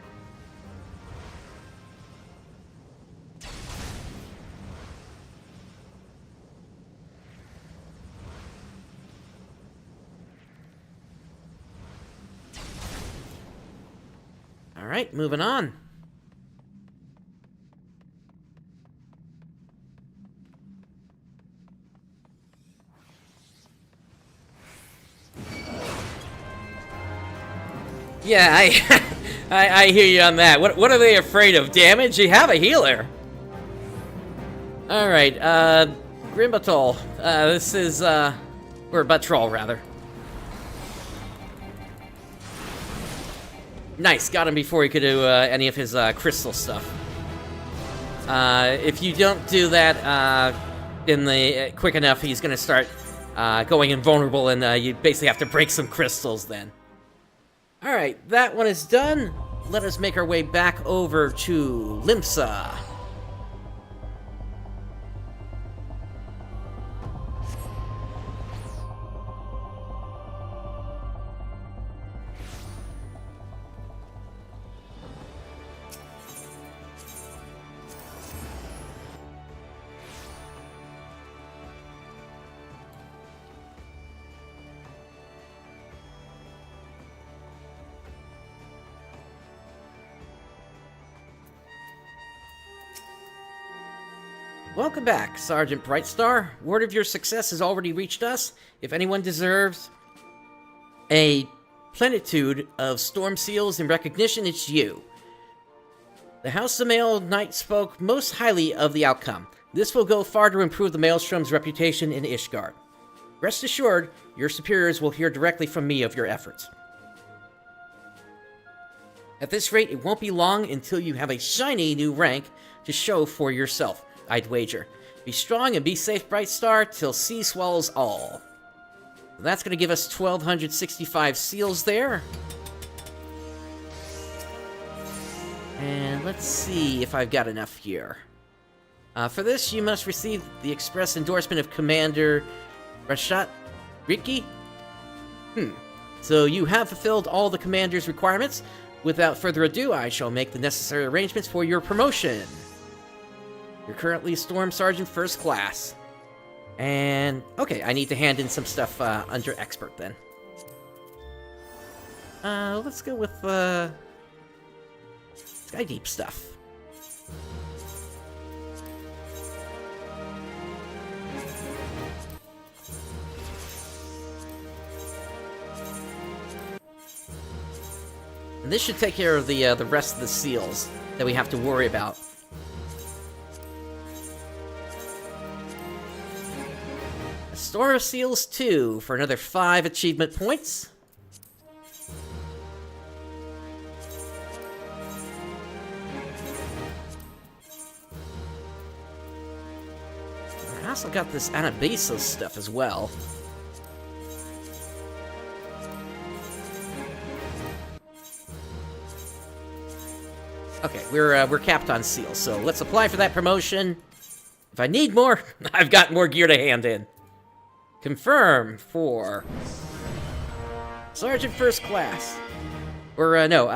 Alright, moving on. Yeah, I hear you on that. What are they afraid of? Damage? You have a healer. Alright, Grimbatol. This is, or Batrol, rather. Nice, got him before he could do any of his crystal stuff. If you don't do that in the quick enough, he's gonna start going invulnerable, and you basically have to break some crystals then. Alright, that one is done. Let us make our way back over to Limsa. Welcome back, Sergeant Brightstar. Word of your success has already reached us. If anyone deserves a plenitude of storm seals in recognition, it's you. The House of Mail Knight spoke most highly of the outcome. This will go far to improve the Maelstrom's reputation in Ishgard. Rest assured, your superiors will hear directly from me of your efforts. At this rate, it won't be long until you have a shiny new rank to show for yourself, I'd wager. Be strong and be safe, Brightstar, till sea swallows all. That's going to give us 1,265 seals there. And let's see if I've got enough here. For this, you must receive the express endorsement of Commander Rashat Riki. So you have fulfilled all the Commander's requirements. Without further ado, I shall make the necessary arrangements for your promotion. You're currently Storm Sergeant First Class. And, okay, I need to hand in some stuff under Expert then. Let's go with Sky Deep stuff. And this should take care of the rest of the seals that we have to worry about. A Storm of Seals 2 for another 5 achievement points. I also got this Anabasis stuff as well. Okay, we're capped on seals, so let's apply for that promotion. If I need more, I've got more gear to hand in. Confirm for Sergeant First Class. Or, no,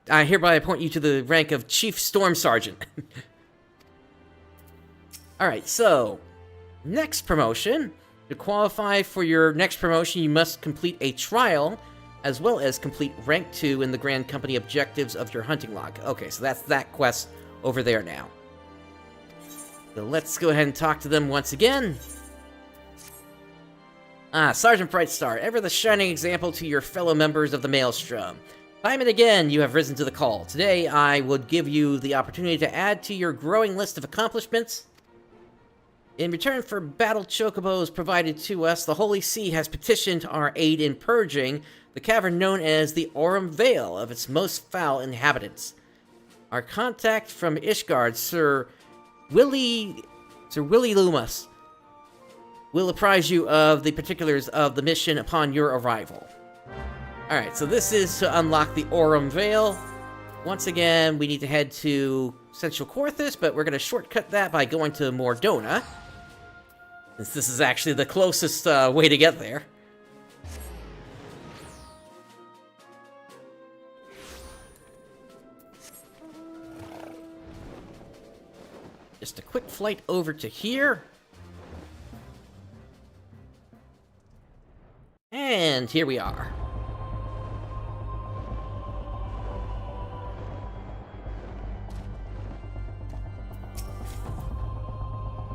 I hereby appoint you to the rank of Chief Storm Sergeant. Alright, so, next promotion. To qualify for your next promotion, you must complete a trial, as well as complete rank 2 in the Grand Company objectives of your hunting log. Okay, so that's that quest over there now. So let's go ahead and talk to them once again. Sergeant Brightstar, ever the shining example to your fellow members of the Maelstrom. Time and again, you have risen to the call. Today, I would give you the opportunity to add to your growing list of accomplishments. In return for battle chocobos provided to us, the Holy See has petitioned our aid in purging the cavern known as the Aurum Vale of its most foul inhabitants. Our contact from Ishgard, Sir Willie Loomis, will apprise you of the particulars of the mission upon your arrival. Alright, so this is to unlock the Aurum Vale. Once again, we need to head to Central Corthus, but we're going to shortcut that by going to Mordona, since this is actually the closest way to get there. Just a quick flight over to here. And here we are.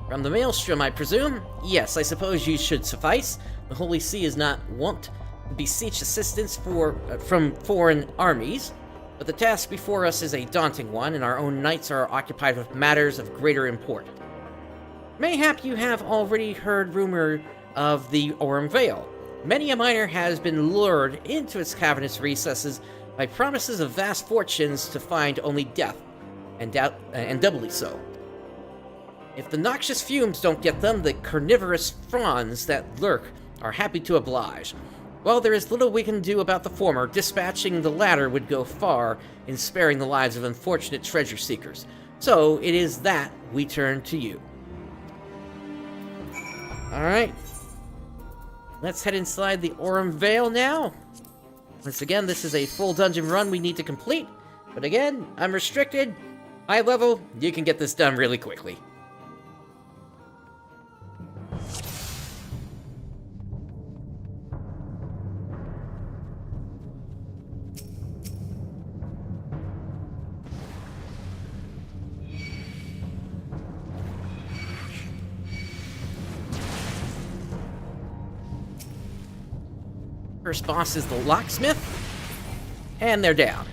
From the Maelstrom, I presume? Yes, I suppose you should suffice. The Holy See is not wont to beseech assistance from foreign armies, but the task before us is a daunting one, and our own knights are occupied with matters of greater import. Mayhap you have already heard rumor of the Aurum Vale. Many a miner has been lured into its cavernous recesses by promises of vast fortunes to find only death, and doubly so. If the noxious fumes don't get them, the carnivorous fronds that lurk are happy to oblige. While there is little we can do about the former, dispatching the latter would go far in sparing the lives of unfortunate treasure seekers. So it is that we turn to you. Alright. Let's head inside the Aurum Vale now. Once again, this is a full dungeon run we need to complete. But again, I'm restricted. High level, you can get this done really quickly. First boss is the locksmith, and they're down.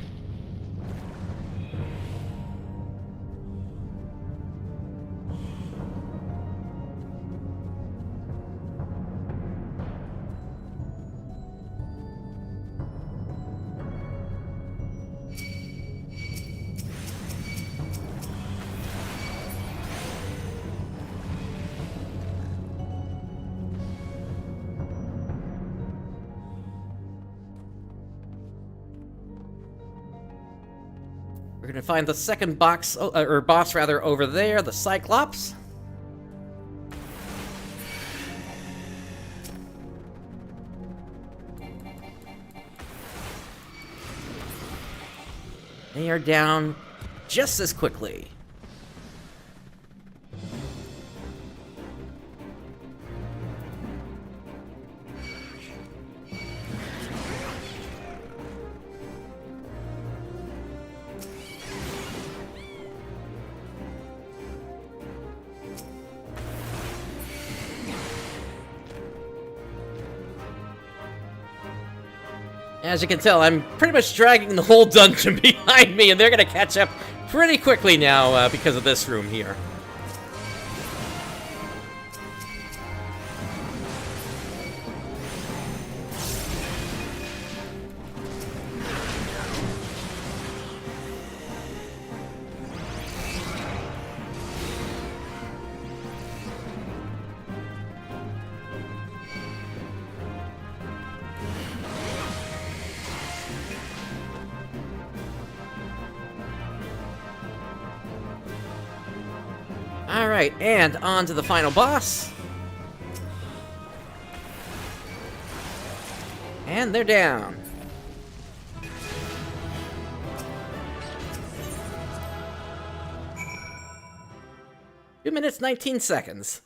gonna find the second boss rather, over there, the Cyclops. They are down just as quickly. As you can tell, I'm pretty much dragging the whole dungeon behind me, and they're gonna catch up pretty quickly now because of this room here. Alright, and on to the final boss. And they're down. Two minutes, 19 seconds.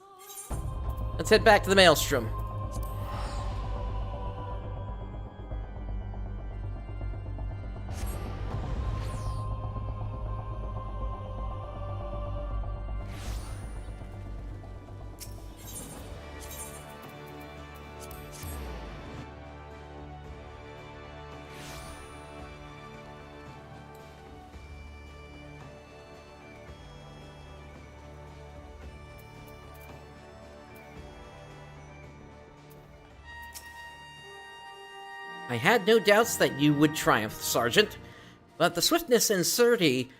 Let's head back to the Maelstrom. I had no doubts that you would triumph, Sergeant, but the swiftness and certainty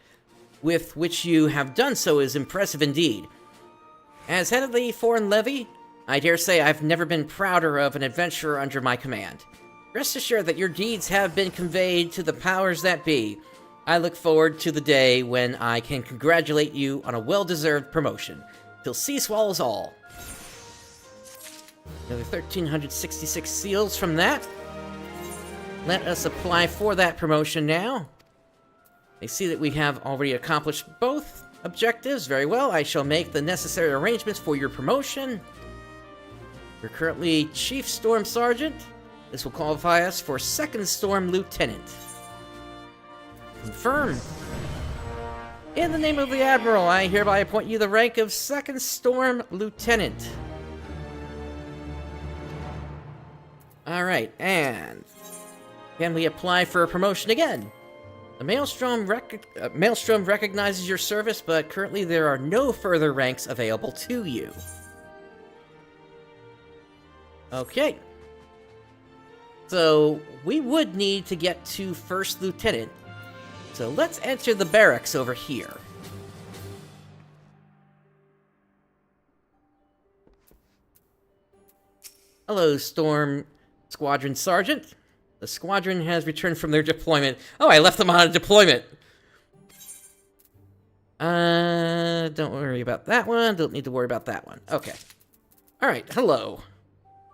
with which you have done so is impressive indeed. As head of the Foreign Levy, I dare say I've never been prouder of an adventurer under my command. Rest assured that your deeds have been conveyed to the powers that be. I look forward to the day when I can congratulate you on a well-deserved promotion. Till sea swallows all. Another 1,366 seals from that. Let us apply for that promotion now. I see that we have already accomplished both objectives. Very well, I shall make the necessary arrangements for your promotion. You're currently Chief Storm Sergeant. This will qualify us for Second Storm Lieutenant. Confirmed. In the name of the Admiral, I hereby appoint you the rank of Second Storm Lieutenant. Alright, and can we apply for a promotion again? The Maelstrom recognizes your service, but currently there are no further ranks available to you. Okay. So, we would need to get to First Lieutenant. So let's enter the barracks over here. Hello, Storm Squadron Sergeant. The squadron has returned from their deployment. Oh, I left them on a deployment. Don't worry about that one. Don't need to worry about that one. Okay. Alright, hello.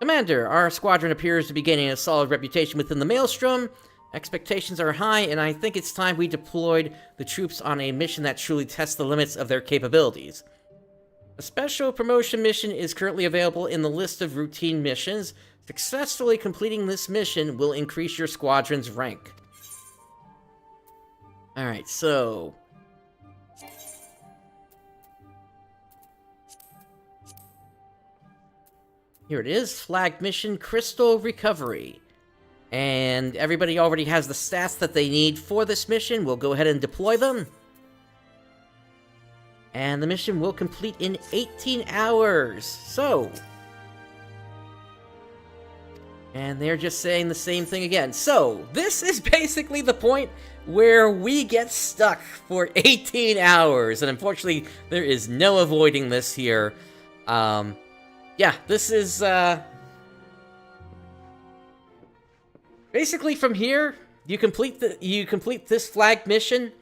Commander, our squadron appears to be gaining a solid reputation within the Maelstrom. Expectations are high, and I think it's time we deployed the troops on a mission that truly tests the limits of their capabilities. A special promotion mission is currently available in the list of routine missions. Successfully completing this mission will increase your squadron's rank. Alright, so here it is, flagged mission, Crystal Recovery. And everybody already has the stats that they need for this mission. We'll go ahead and deploy them. And the mission will complete in 18 hours. So, and they're just saying the same thing again. So, this is basically the point where we get stuck for 18 hours. And unfortunately, there is no avoiding this here. Yeah, this is, basically from here, you complete this flagged mission,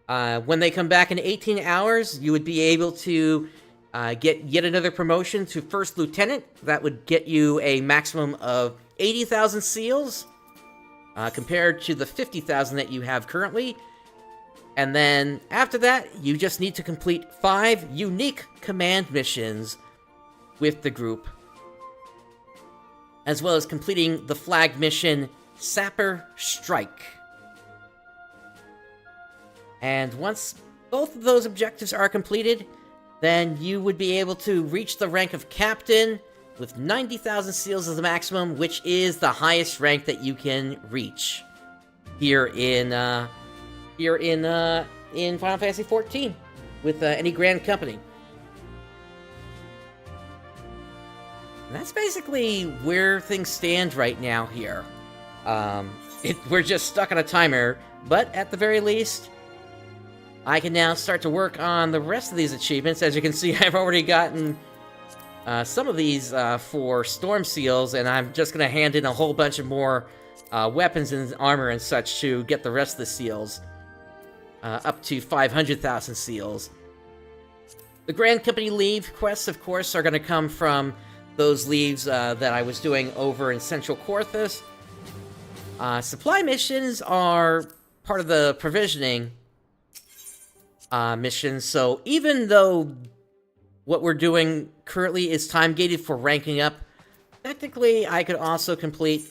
When they come back in 18 hours, you would be able to get yet another promotion to First Lieutenant. That would get you a maximum of 80,000 seals, compared to the 50,000 that you have currently. And then, after that, you just need to complete 5 unique command missions with the group, as well as completing the flag mission, Sapper Strike. And once both of those objectives are completed, then you would be able to reach the rank of Captain with 90,000 seals as the maximum, which is the highest rank that you can reach here in Final Fantasy XIV with any Grand Company. And that's basically where things stand right now here. We're just stuck on a timer, but at the very least, I can now start to work on the rest of these achievements. As you can see, I've already gotten some of these for Storm Seals, and I'm just going to hand in a whole bunch of more weapons and armor and such to get the rest of the seals. Up to 500,000 seals. The Grand Company Leave quests, of course, are going to come from those leaves that I was doing over in Central Corthus. Supply missions are part of the provisioning missions, so even though what we're doing currently is time-gated for ranking up, technically I could also complete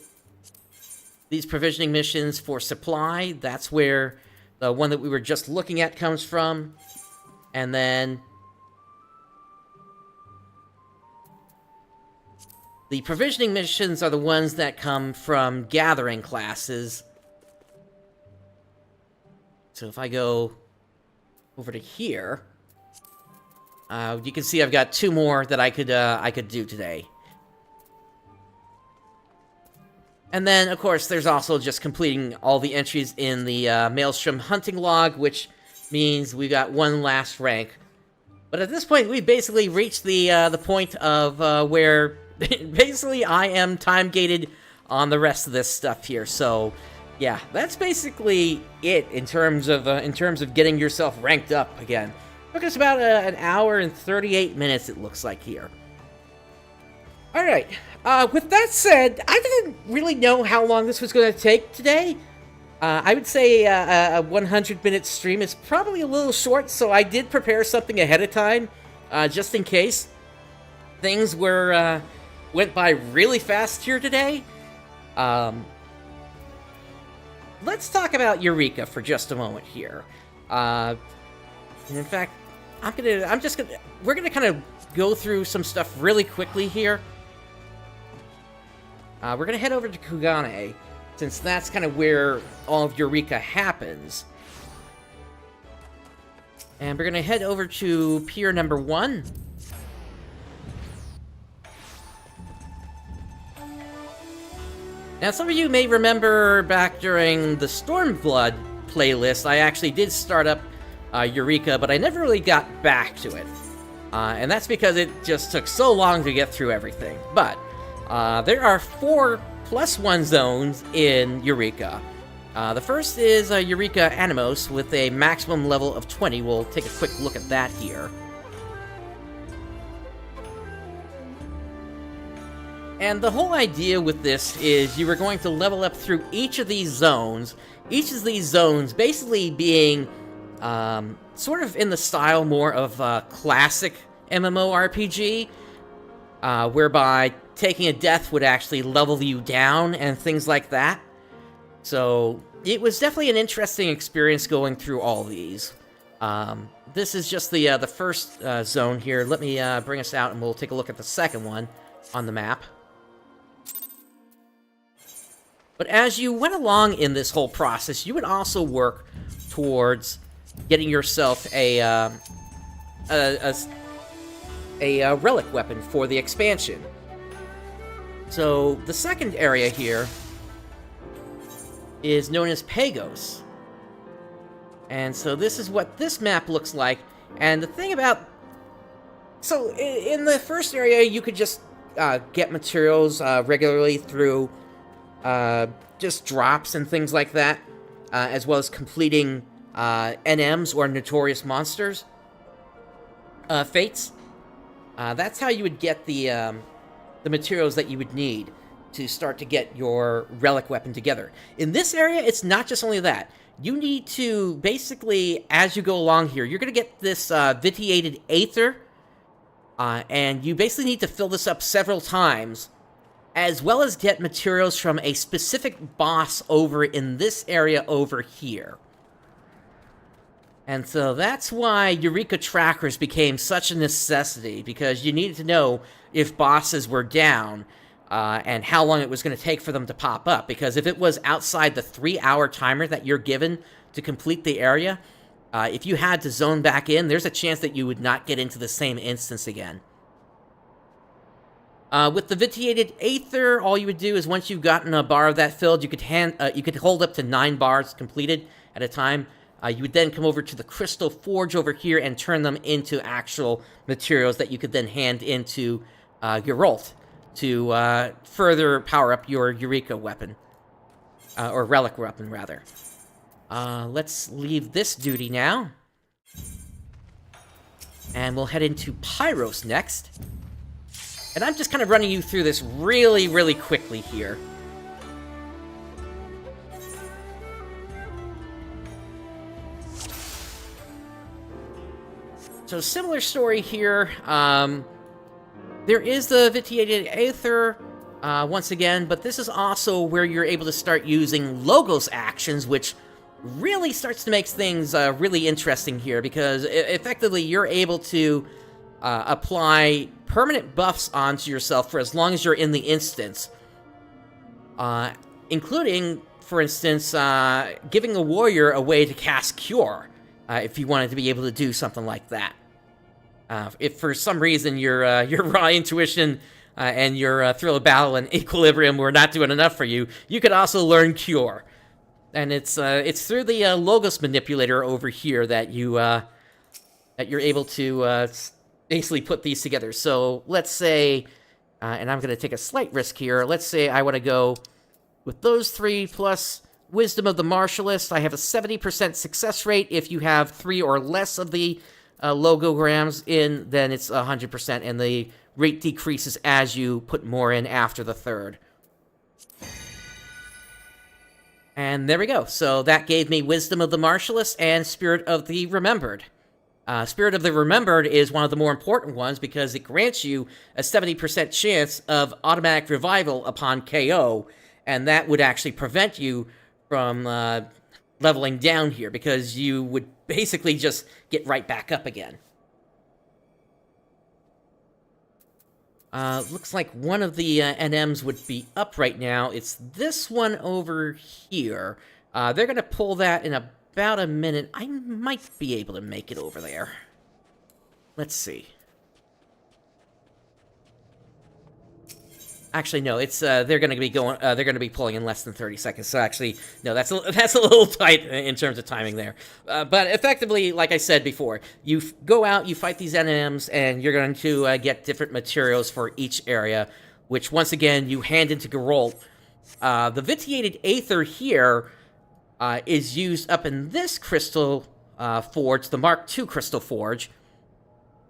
these provisioning missions for supply. That's where the one that we were just looking at comes from. And then the provisioning missions are the ones that come from gathering classes. So if I go over to here, you can see I've got 2 more that I could do today. And then, of course, there's also just completing all the entries in the Maelstrom hunting log, which means we got 1 last rank. But at this point, we've basically reached the point of where basically I am time-gated on the rest of this stuff here. So, yeah, that's basically it in terms of getting yourself ranked up again. Took us about an hour and 38 minutes, it looks like here. All right. With that said, I didn't really know how long this was going to take today. I would say a 100-minute stream is probably a little short, so I did prepare something ahead of time, just in case things went by really fast here today. Let's talk about Eureka for just a moment here. And in fact, we're gonna kind of go through some stuff really quickly here. We're going to head over to Kugane, since that's kind of where all of Eureka happens. And we're going to head over to Pier number 1. Now, some of you may remember back during the Stormblood playlist, I actually did start up Eureka, but I never really got back to it. And that's because it just took so long to get through everything. But there are 4 +1 zones in Eureka. The first is Eureka Animos with a maximum level of 20. We'll take a quick look at that here. And the whole idea with this is you are going to level up through each of these zones. Each of these zones basically being sort of in the style more of a classic MMORPG, whereby taking a death would actually level you down and things like that. So it was definitely an interesting experience going through all these. This is just the first zone here. Let me bring us out and we'll take a look at the second one on the map. But as you went along in this whole process, you would also work towards getting yourself a relic weapon for the expansion. So the second area here is known as Pagos. And so this is what this map looks like. And the thing about... So in the first area, you could just get materials regularly through just drops and things like that, as well as completing NMs, or Notorious Monsters fates. That's how you would get the materials that you would need to start to get your relic weapon together. In this area, it's not just only that. You need to, basically, as you go along here, you're going to get this vitiated aether, and you basically need to fill this up several times, as well as get materials from a specific boss over in this area over here. And so that's why Eureka trackers became such a necessity, because you needed to know if bosses were down, and how long it was going to take for them to pop up. Because if it was outside the 3-hour timer that you're given to complete the area, if you had to zone back in, there's a chance that you would not get into the same instance again. With the vitiated aether, all you would do is once you've gotten a bar of that filled, you could hold up to 9 bars completed at a time. You would then come over to the crystal forge over here and turn them into actual materials that you could then hand into Geralt to further power up your Eureka weapon. Or relic weapon, rather. Let's leave this duty now. And we'll head into Pyros next. And I'm just kind of running you through this really, really quickly here. So, similar story here. There is the vitiated aether, once again, but this is also where you're able to start using Logos actions, which really starts to make things really interesting here, because effectively you're able to apply permanent buffs onto yourself for as long as you're in the instance, including, for instance, giving a warrior a way to cast Cure, if you wanted to be able to do something like that. If for some reason your raw intuition and your thrill of battle and equilibrium were not doing enough for you, you could also learn Cure, and it's through the Logos manipulator over here that you're able to basically put these together. So let's say, and I'm going to take a slight risk here. Let's say I want to go with those 3 plus Wisdom of the Martialist. I have a 70% success rate. If you have 3 or less of the logograms in, then it's 100%, and the rate decreases as you put more in after the 3rd. And there we go. So that gave me Wisdom of the Martialist and Spirit of the Remembered. Spirit of the Remembered is one of the more important ones because it grants you a 70% chance of automatic revival upon KO, and that would actually prevent you from leveling down here, because you would basically just get right back up again. Looks like one of the NMs would be up right now. It's this one over here. They're going to pull that in about a minute. I might be able to make it over there. Let's see. Actually, no. It's they're going to be going. They're going to be pulling in less than 30 seconds. So actually, no. That's a little tight in terms of timing there. But effectively, like I said before, you go out, you fight these NMs, and you're going to get different materials for each area, which once again you hand into Geralt. The vitiated aether here is used up in this crystal forge, the Mark II crystal forge.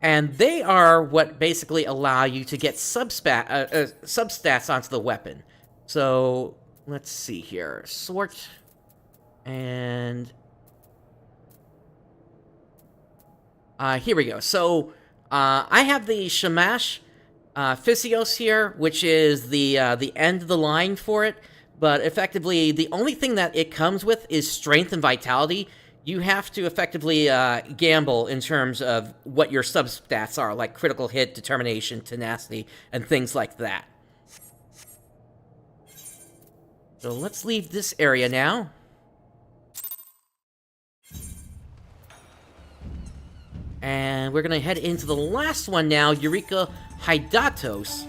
And they are what basically allow you to get substats onto the weapon. So, let's see here. Sort. And here we go. So, I have the Shamash Physios here, which is the end of the line for it. But effectively, the only thing that it comes with is strength and vitality. You have to effectively gamble in terms of what your substats are, like critical hit, determination, tenacity, and things like that. So let's leave this area now. And we're going to head into the last one now, Eureka Hydatos.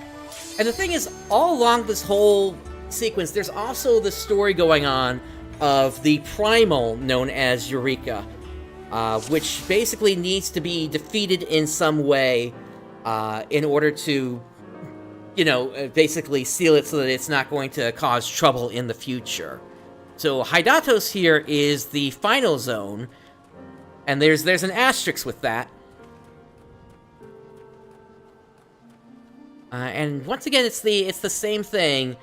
And the thing is, all along this whole sequence, there's also the story going on of the primal known as Eureka, which basically needs to be defeated in some way in order to, basically seal it so that it's not going to cause trouble in the future. So Hydatos here is the final zone, And there's an asterisk with that. And once again, it's the same thing.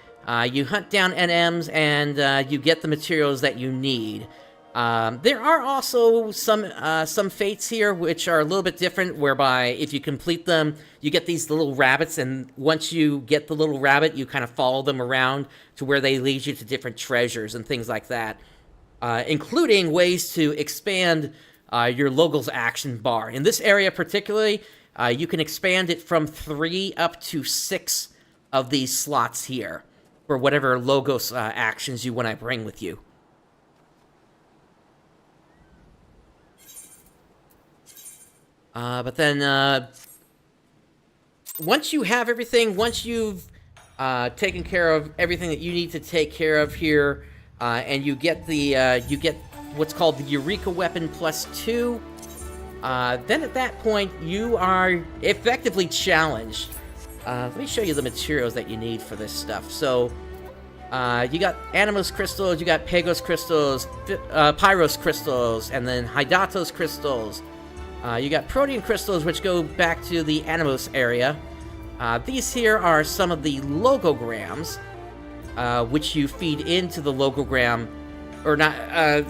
You hunt down NMs and you get the materials that you need. There are also some fates here which are a little bit different, whereby if you complete them, you get these little rabbits, and once you get the little rabbit, you kind of follow them around to where they lead you to different treasures and things like that, including ways to expand your Logos action bar. In this area particularly, you can expand it from 3 up to 6 of these slots here for whatever Logos actions you want to bring with you. But then, once you have everything, once you've taken care of everything that you need to take care of here, and you get what's called the Eureka Weapon +2, then at that point, you are effectively challenged. Let me show you the materials that you need for this stuff. So, you got Animos crystals, you got Pagos crystals, Pyros crystals, and then Hydatos crystals. You got Protean crystals, which go back to the Animos area. These here are some of the logograms, which you feed into the logogram, or not,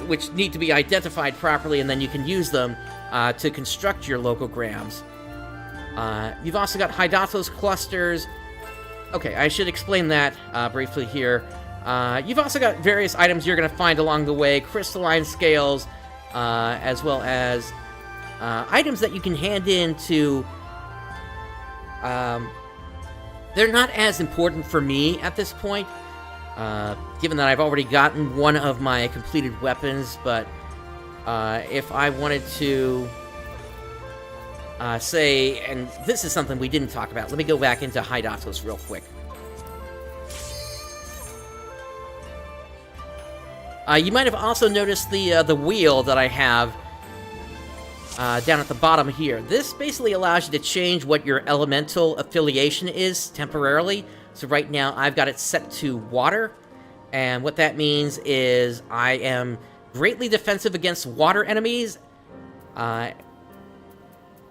which need to be identified properly, and then you can use them to construct your logograms. You've also got Hydatos clusters. Okay, I should explain that briefly here. You've also got various items you're going to find along the way, crystalline scales, as well as items that you can hand in to... they're not as important for me at this point, given that I've already gotten one of my completed weapons, but if I wanted to say, and this is something we didn't talk about, let me go back into Hydatos real quick. You might have also noticed the wheel that I have down at the bottom here. This basically allows you to change what your elemental affiliation is temporarily. So right now I've got it set to water, and what that means is I am greatly defensive against water enemies, and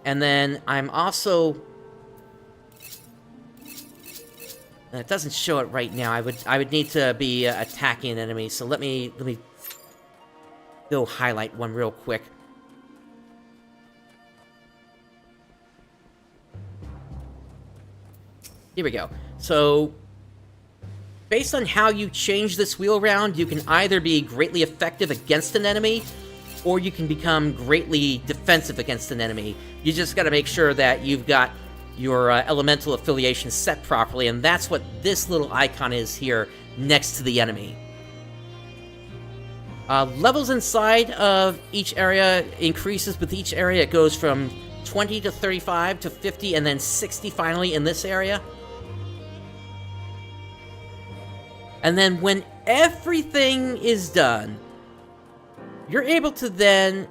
then I'm also... It doesn't show it right now. I would need to be attacking an enemy, so let me go highlight one real quick. Here we go. So, based on how you change this wheel around, you can either be greatly effective against an enemy, or you can become greatly defensive against an enemy. You just gotta make sure that you've got your elemental affiliation set properly, and that's what this little icon is here next to the enemy. Levels inside of each area increases with each area. It goes from 20 to 35 to 50, and then 60 finally in this area. And then when everything is done, you're able to then,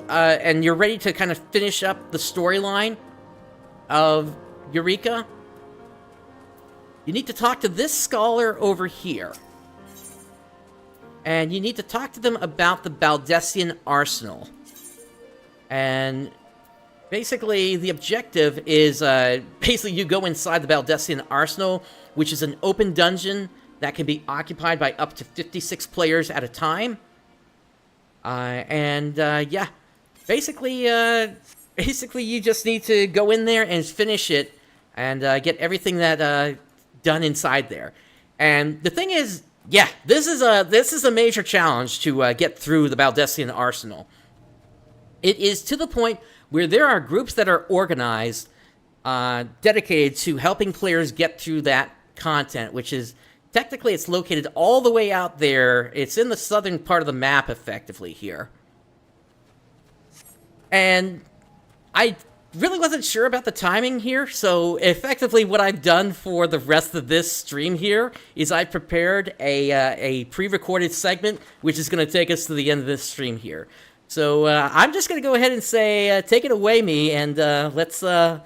and you're ready to kind of finish up the storyline of Eureka, you need to talk to this scholar over here. And you need to talk to them about the Baldesion Arsenal. And basically, the objective is, basically you go inside the Baldesion Arsenal, which is an open dungeon that can be occupied by up to 56 players at a time. Yeah, basically you just need to go in there and finish it, and get everything that done inside there. And the thing is, yeah, this is a major challenge to get through the Baldesion Arsenal. It is to the point where there are groups that are organized, dedicated to helping players get through that content, which is... Technically, it's located all the way out there. It's in the southern part of the map, effectively, here. And I really wasn't sure about the timing here, so effectively what I've done for the rest of this stream here is I prepared a pre-recorded segment, which is going to take us to the end of this stream here. So I'm just going to go ahead and say, take it away, me, and let's go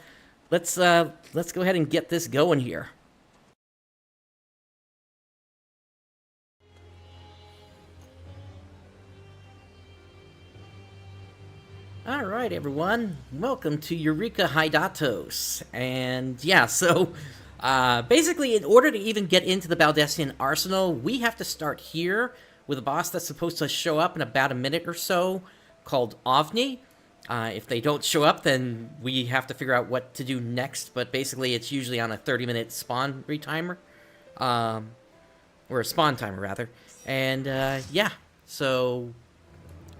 ahead and get this going here. Alright, everyone. Welcome to Eureka Hidatos. And yeah, so basically, in order to even get into the Baldesion Arsenal, we have to start here with a boss that's supposed to show up in about a minute or so, called Ovni. If they don't show up, then we have to figure out what to do next, but basically it's usually on a 30-minute spawn retimer. Or a spawn timer, rather. And yeah, so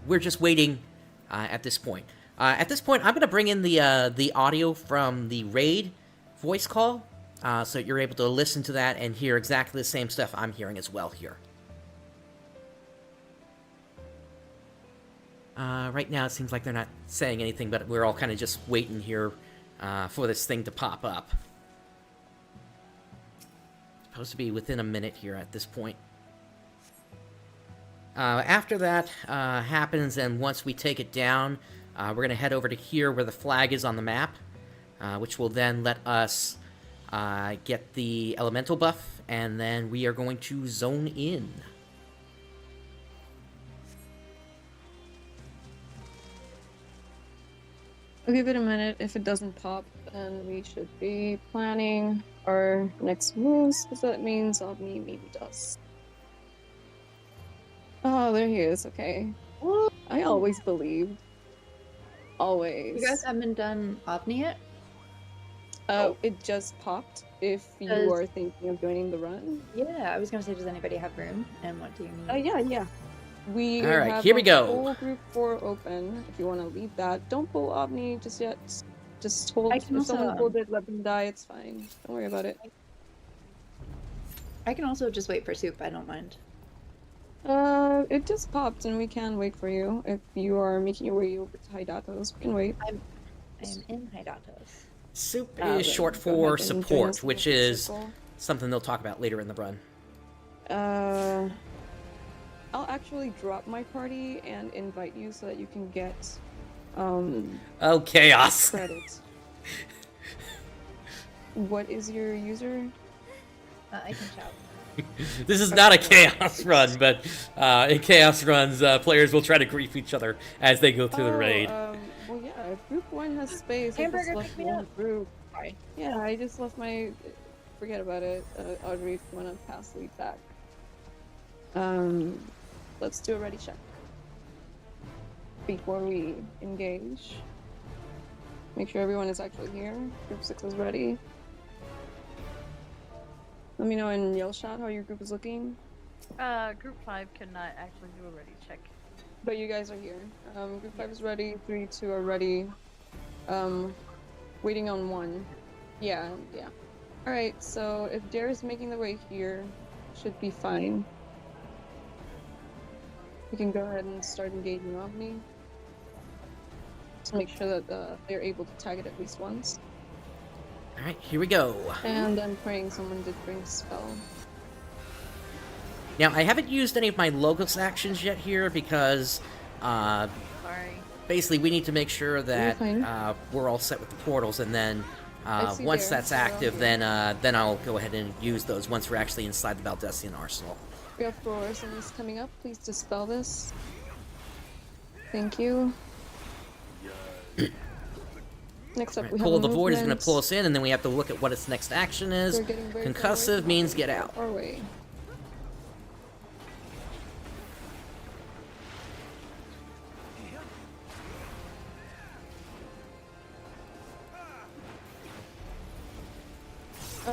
we're just waiting at this point. At this point, I'm going to bring in the audio from the raid voice call, so you're able to listen to that and hear exactly the same stuff I'm hearing as well here. Right now, it seems like they're not saying anything, but we're all kind of just waiting here for this thing to pop up. Supposed to be within a minute here at this point. After that happens, and once we take it down, we're going to head over to here where the flag is on the map, which will then let us get the elemental buff, and then we are going to zone in. I'll give it a minute. If it doesn't pop, then we should be planning our next moves, because that means Ovni maybe does. Oh, there he is. Okay. What? I always believed. Always. You guys haven't done Ovni yet? It just popped. If you are thinking of joining the run. Yeah, I was gonna say, does anybody have room? And what do you need? Yeah. We All right, have here we go. Full group 4 open. If you want to lead that, don't pull Ovni just yet. Just hold. If someone pulled it, let them die. It's fine. Don't worry about it. I can also just wait for soup. I don't mind. It just popped, and we can wait for you if you are making your way over to Hidatos. We can wait. I am in Hidatos. Soup is short for support, which is something they'll talk about later in the run. I'll actually drop my party and invite you so that you can get, Oh, chaos! credit. What is your user? I can shout. This is not a chaos run, but in chaos runs, players will try to grief each other as they go through the raid. Well, yeah, if group 1 has space, Hamburger, I just left pick me one up. group. Sorry. Yeah, I just left my... Forget about it. Audrey, if you want to pass lead back. Let's do a ready check. Before we engage. Make sure everyone is actually here. Group 6 is ready. Let me know in yell shot how your group is looking. Group 5 cannot actually do a ready check. But you guys are here. Group 5 is ready, 3, 2 are ready. Waiting on 1. Yeah. Alright, so if Dare is making the way here, should be fine. We can go ahead and start engaging Ovni. To make sure that they're able to tag it at least once. Alright, here we go. And I'm praying someone did bring spell. Now, I haven't used any of my Logos actions yet here because, Sorry. basically we need to make sure that we're all set with the portals, and then once that's active, then I'll go ahead and use those once we're actually inside the Baldesion Arsenal. We have fluorescence coming up. Please dispel this. Thank you. Next up, we have Pull of the Void is movement. going to pull us in, and then we have to look at what its next action is. We're getting very far away Concussive from means us. get out. Our way.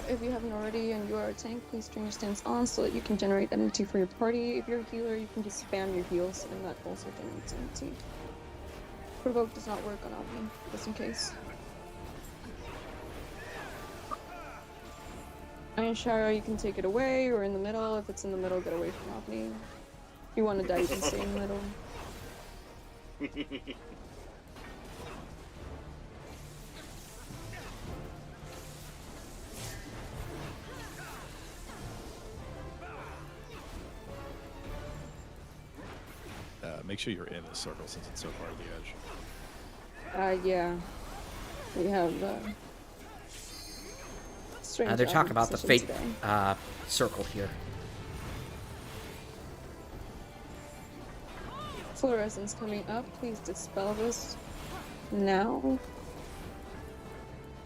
If you haven't already and you are a tank, please turn your stance on so that you can generate energy for your party. If you're a healer, you can just spam your heals, and that also generates energy. Provoke does not work on Omni, just in case. Iron Shower, you can take it away, or in the middle. If it's in the middle, get away from Omni. If you want to die, you can stay in the middle. Make sure you're in the circle since it's so far to the edge. Yeah. We have, strange They're talking about the fate today. circle here. Fluorescence coming up. Please dispel this. now.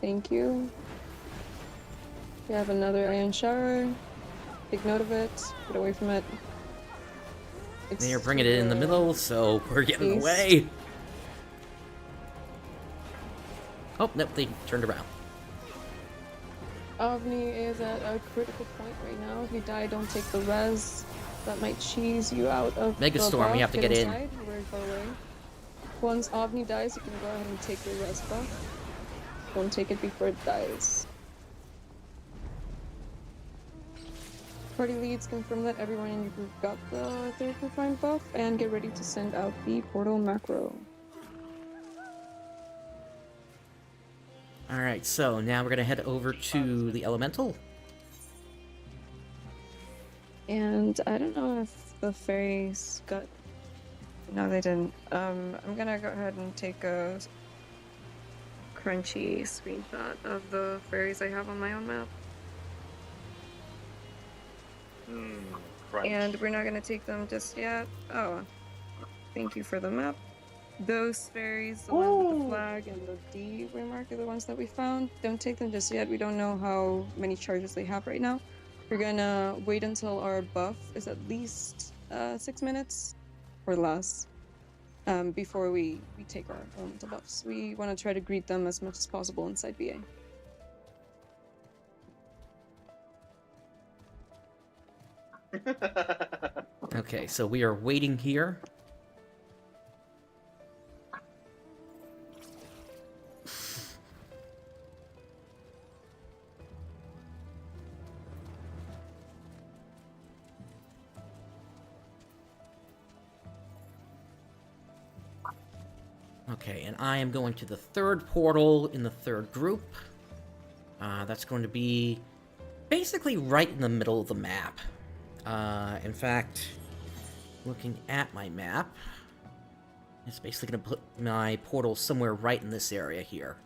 Thank you. We have another iron shower. Take note of it. Get away from it. They're bringing it in the middle, so we're getting in the east. way. Oh, nope, they turned around. Avni is at a critical point right now. If you die, don't take the res. That might cheese you out of the Megastorm, buff. we have to get in. Inside. We're very far away. Once Avni dies, you can go ahead and take your res buff. Don't take it before it dies. Party leads confirm that everyone in your group got the third refined buff, and get ready to send out the portal macro. Alright, so now we're gonna head over to the Elemental. And I don't know if the fairies got... No, they didn't. I'm gonna go ahead and take a crunchy screenshot of the fairies I have on my own map. Crunch. And we're not gonna take them just yet. Oh, thank you for the map. Those fairies, the ones with the flag and the D remark, are the ones that we found. Don't take them just yet. We don't know how many charges they have right now. We're gonna wait until our buff is at least 6 minutes or less before we take our elemental buffs. We want to try to greet them as much as possible inside BA. Okay, so we are waiting here. Okay, and I am going to the third portal in the third group. That's going to be basically right in the middle of the map. In fact, looking at my map, it's basically going to put my portal somewhere right in this area here.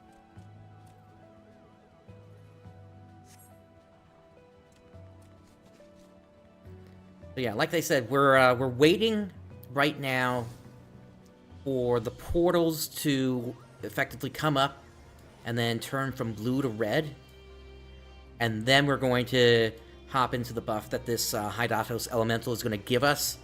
But yeah, like I said, we're waiting right now for the portals to effectively come up and then turn from blue to red. And then we're going to hop into the buff that this Hydatos Elemental is going to give us.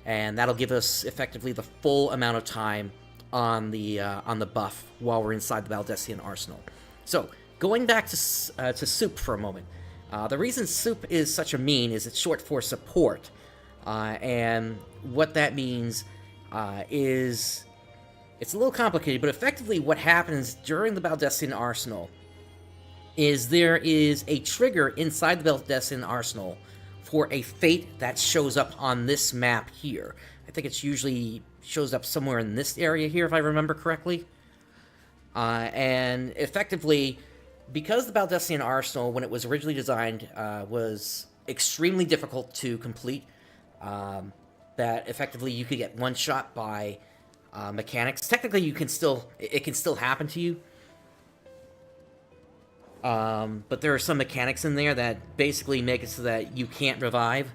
And that'll give us effectively the full amount of time on the buff while we're inside the Baldesion Arsenal. So, going back to Soup for a moment. The reason Soup is such a meme is it's short for support. And what that means is... It's a little complicated, but effectively what happens during the Baldesion Arsenal is there is a trigger inside the Baldesion Arsenal for a fate that shows up on this map here. I think it's usually shows up somewhere in this area here, if I remember correctly. And effectively, because the Baldesion Arsenal, when it was originally designed, was extremely difficult to complete, that effectively you could get one-shot by mechanics. Technically, it can still happen to you. But there are some mechanics in there that basically make it so that you can't revive,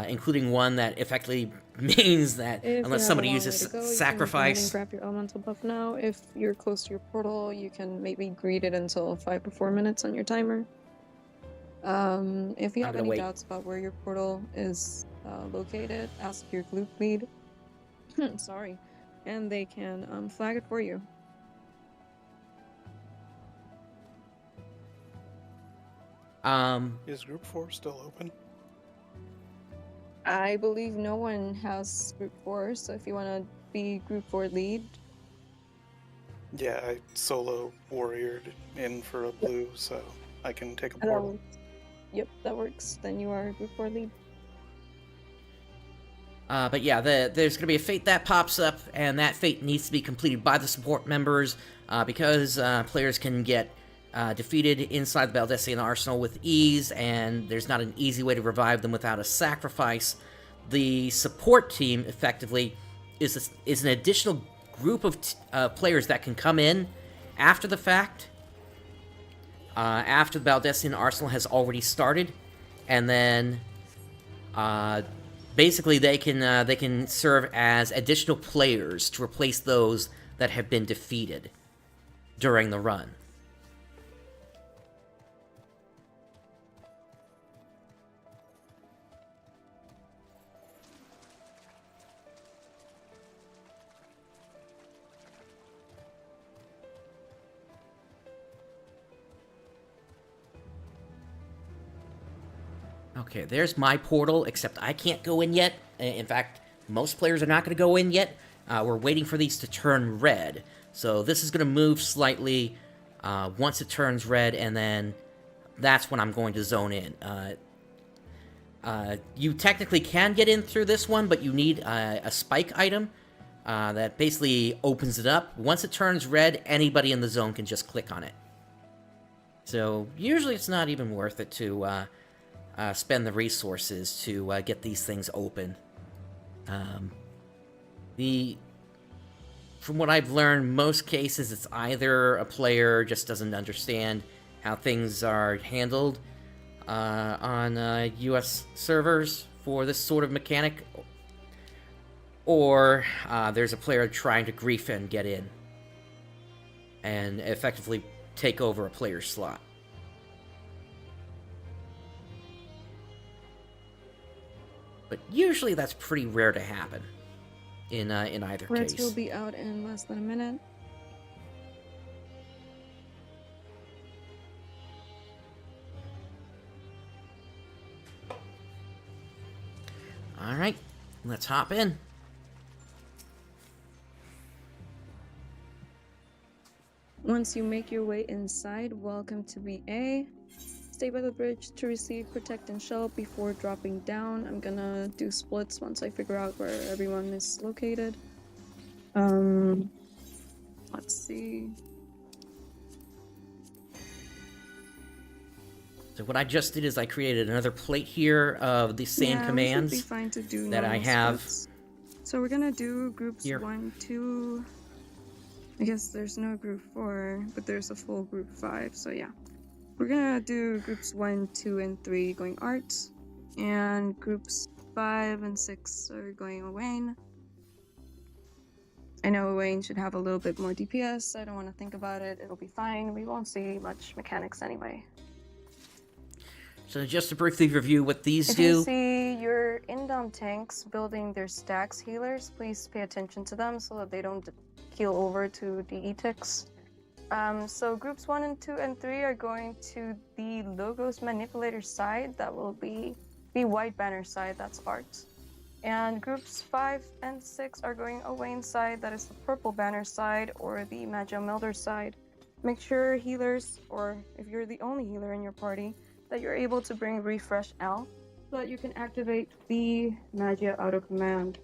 including one that effectively means that unless somebody uses sacrifice... You can grab your elemental buff now. If you're close to your portal, you can maybe greet it until 5 to 4 minutes on your timer. If you have any doubts about where your portal is located, ask your group lead. Sorry. And they can flag it for you. Is Group 4 still open? I believe no one has Group 4, so if you want to be Group 4 lead. Yeah, I solo warriored in for a blue, so I can take a portal. Yep, that works. Then you are Group 4 lead. But yeah, there's going to be a fate that pops up, and that fate needs to be completed by the support members, because players can get defeated inside the Baldesion Arsenal with ease, and there's not an easy way to revive them without a sacrifice. The support team, effectively, is an additional group of players that can come in after the fact, after the Baldesion Arsenal has already started, and then basically they can serve as additional players to replace those that have been defeated during the run. Okay, there's my portal, except I can't go in yet. In fact, most players are not going to go in yet. We're waiting for these to turn red. So this is going to move slightly once it turns red, and then that's when I'm going to zone in. You technically can get in through this one, but you need a spike item that basically opens it up. Once it turns red, anybody in the zone can just click on it. So usually it's not even worth it to spend the resources to get these things open. From what I've learned, most cases it's either a player just doesn't understand how things are handled on US servers for this sort of mechanic, or there's a player trying to grief and get in and effectively take over a player's slot. But usually that's pretty rare to happen in either Reds case. will be out in less than a minute. All right, let's hop in. Once you make your way inside, welcome to BA. Stay by the bridge to receive protect and shell before dropping down. I'm gonna do splits once I figure out where everyone is located. Let's see. So what I just did is I created another plate here of the same commands we should be fine to do that I normal have splits. So we're gonna do groups here. 1, 2. I guess there's no group 4, but there's a full group 5. So yeah. We're gonna do groups 1, 2, and 3 going arts, and groups 5 and 6 are going Owain. I know Owain should have a little bit more DPS. I don't want to think about it. It'll be fine. We won't see much mechanics anyway. So just to briefly review what these If do. you see your in-down tanks building their stacks healers, please pay attention to them so that they don't heal over to the E-ticks. So groups 1 and 2 and 3 are going to the logos manipulator side. That will be the white banner side, that's art. And groups 5 and 6 are going Owain side, that is the purple banner side, or the Magia Melder side. Make sure healers, or if you're the only healer in your party, that you're able to bring refresh L so that you can activate the Magia auto command.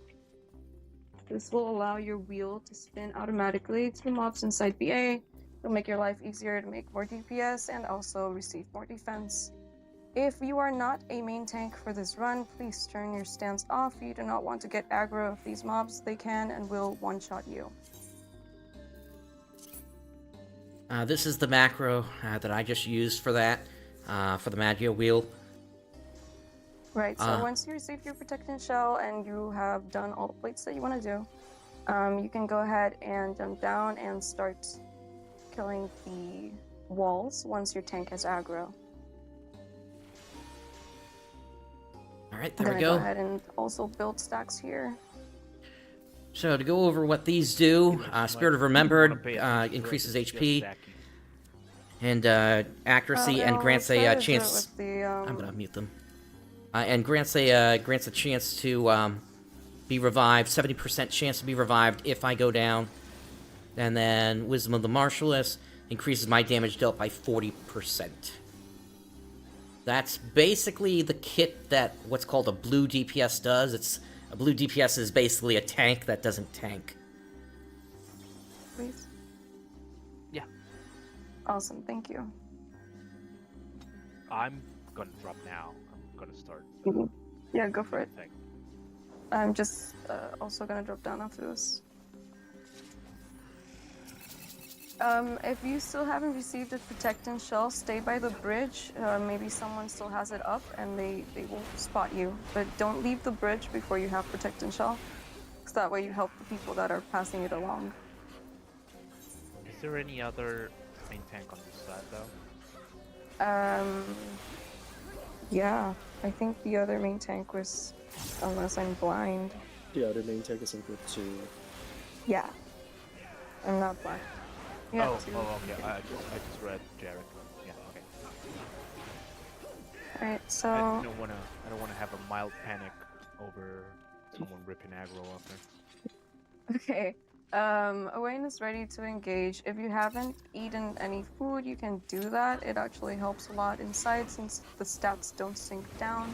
This will allow your wheel to spin automatically to the mobs inside BA. It'll make your life easier to make more DPS and also receive more defense. If you are not a main tank for this run, please turn your stance off. You do not want to get aggro of these mobs. They can and will one-shot you. This is the macro that I just used for that, for the Magia wheel. Right, so once you receive your protection shell and you have done all the plates that you want to do, you can go ahead and jump down and start killing the walls once your tank has aggro. Alright, I'm there we gonna go. go ahead and also build stacks here. So to go over what these do, Spirit of Remembered increases HP and accuracy and grants a chance. I'm gonna mute them. And grants a chance to be revived. 70% chance to be revived if I go down. And then Wisdom of the Martialist increases my damage dealt by 40%. That's basically the kit that what's called a blue DPS does. A blue DPS is basically a tank that doesn't tank. Please. Yeah. Awesome, thank you. I'm gonna drop now. I'm gonna start. Yeah, go for it. Thing. I'm just also gonna drop down after this. If you still haven't received a protect and shell, stay by the bridge. Maybe someone still has it up and they will spot you. But don't leave the bridge before you have protect and shell, because that way you help the people that are passing it along. there any other main tank on this side though? Yeah, I think the other main tank was, unless I'm blind. The other main tank is in group 2. Yeah, I'm not blind. Yeah, oh, two. Okay. I just read Jarek. Yeah, okay. Alright, so I don't wanna have a mild panic over someone ripping aggro after. okay. Owain is ready to engage. If you haven't eaten any food, you can do that. It actually helps a lot inside since the stats don't sink down.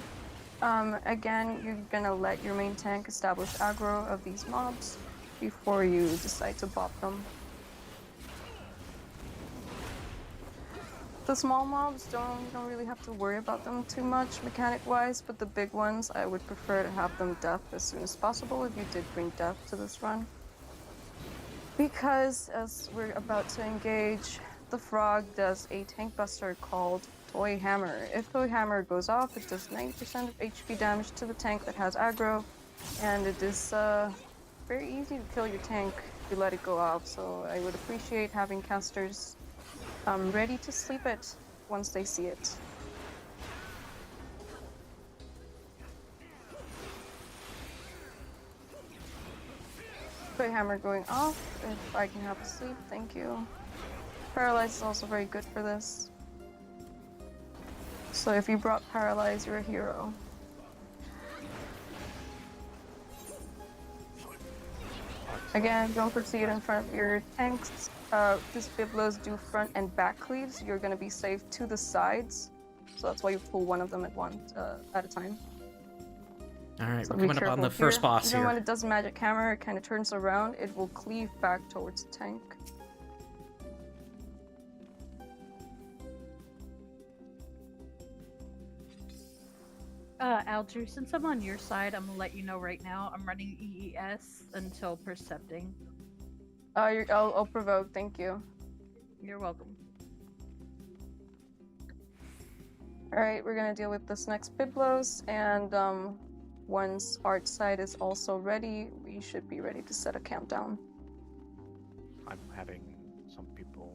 Again, you're gonna let your main tank establish aggro of these mobs before you decide to bop them. The small mobs, you don't really have to worry about them too much mechanic-wise, but the big ones, I would prefer to have them death as soon as possible if you did bring death to this run. Because, as we're about to engage, the frog does a tank buster called Toy Hammer. If Toy Hammer goes off, it does 90% of HP damage to the tank that has aggro, and it is very easy to kill your tank if you let it go off, so I would appreciate having casters ready to sleep it once they see it. Toy Hammer going off, if I can have a sleep, thank you. Paralyze is also very good for this. So if you brought Paralyze, you're a hero. Again, don't proceed in front of your tanks. These Biblos do front and back cleaves. You're going to be safe to the sides. So that's why you pull one of them at a time. Alright, So we're be coming up on careful the first here. boss Even here. when it does Magic Hammer, it kind of turns around. It will cleave back towards the tank. Alger, since I'm on your side, I'm gonna let you know right now. I'm running EES until Percepting. I'll provoke, thank you. You're welcome. Alright, we're gonna deal with this next Biblos, and once Art's side is also ready, we should be ready to set a countdown. I'm having some people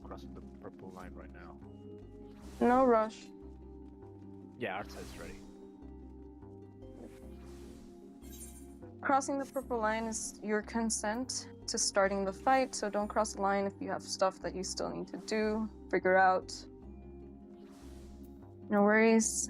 crossing the purple line right now. No rush. Yeah, our side's ready. Crossing the purple line is your consent to starting the fight, so don't cross the line if you have stuff that you still need to do, figure out. No worries.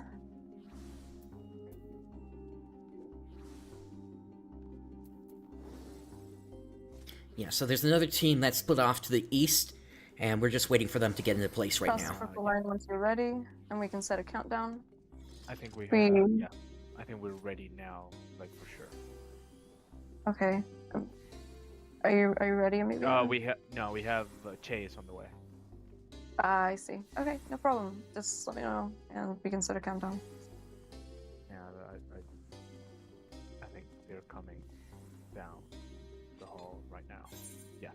Yeah, so there's another team that's split off to the east, and we're just waiting for them to get into place right Cross now. the purple line once you're ready, and we can set a countdown. I think we We- have, yeah. I think we're ready now, like for sure. Okay. Are you ready, Amelia? We have Chase on the way. I see. Okay, no problem. Just let me know, and we can set a countdown. Yeah, I think they're coming down the hall right now. Yeah.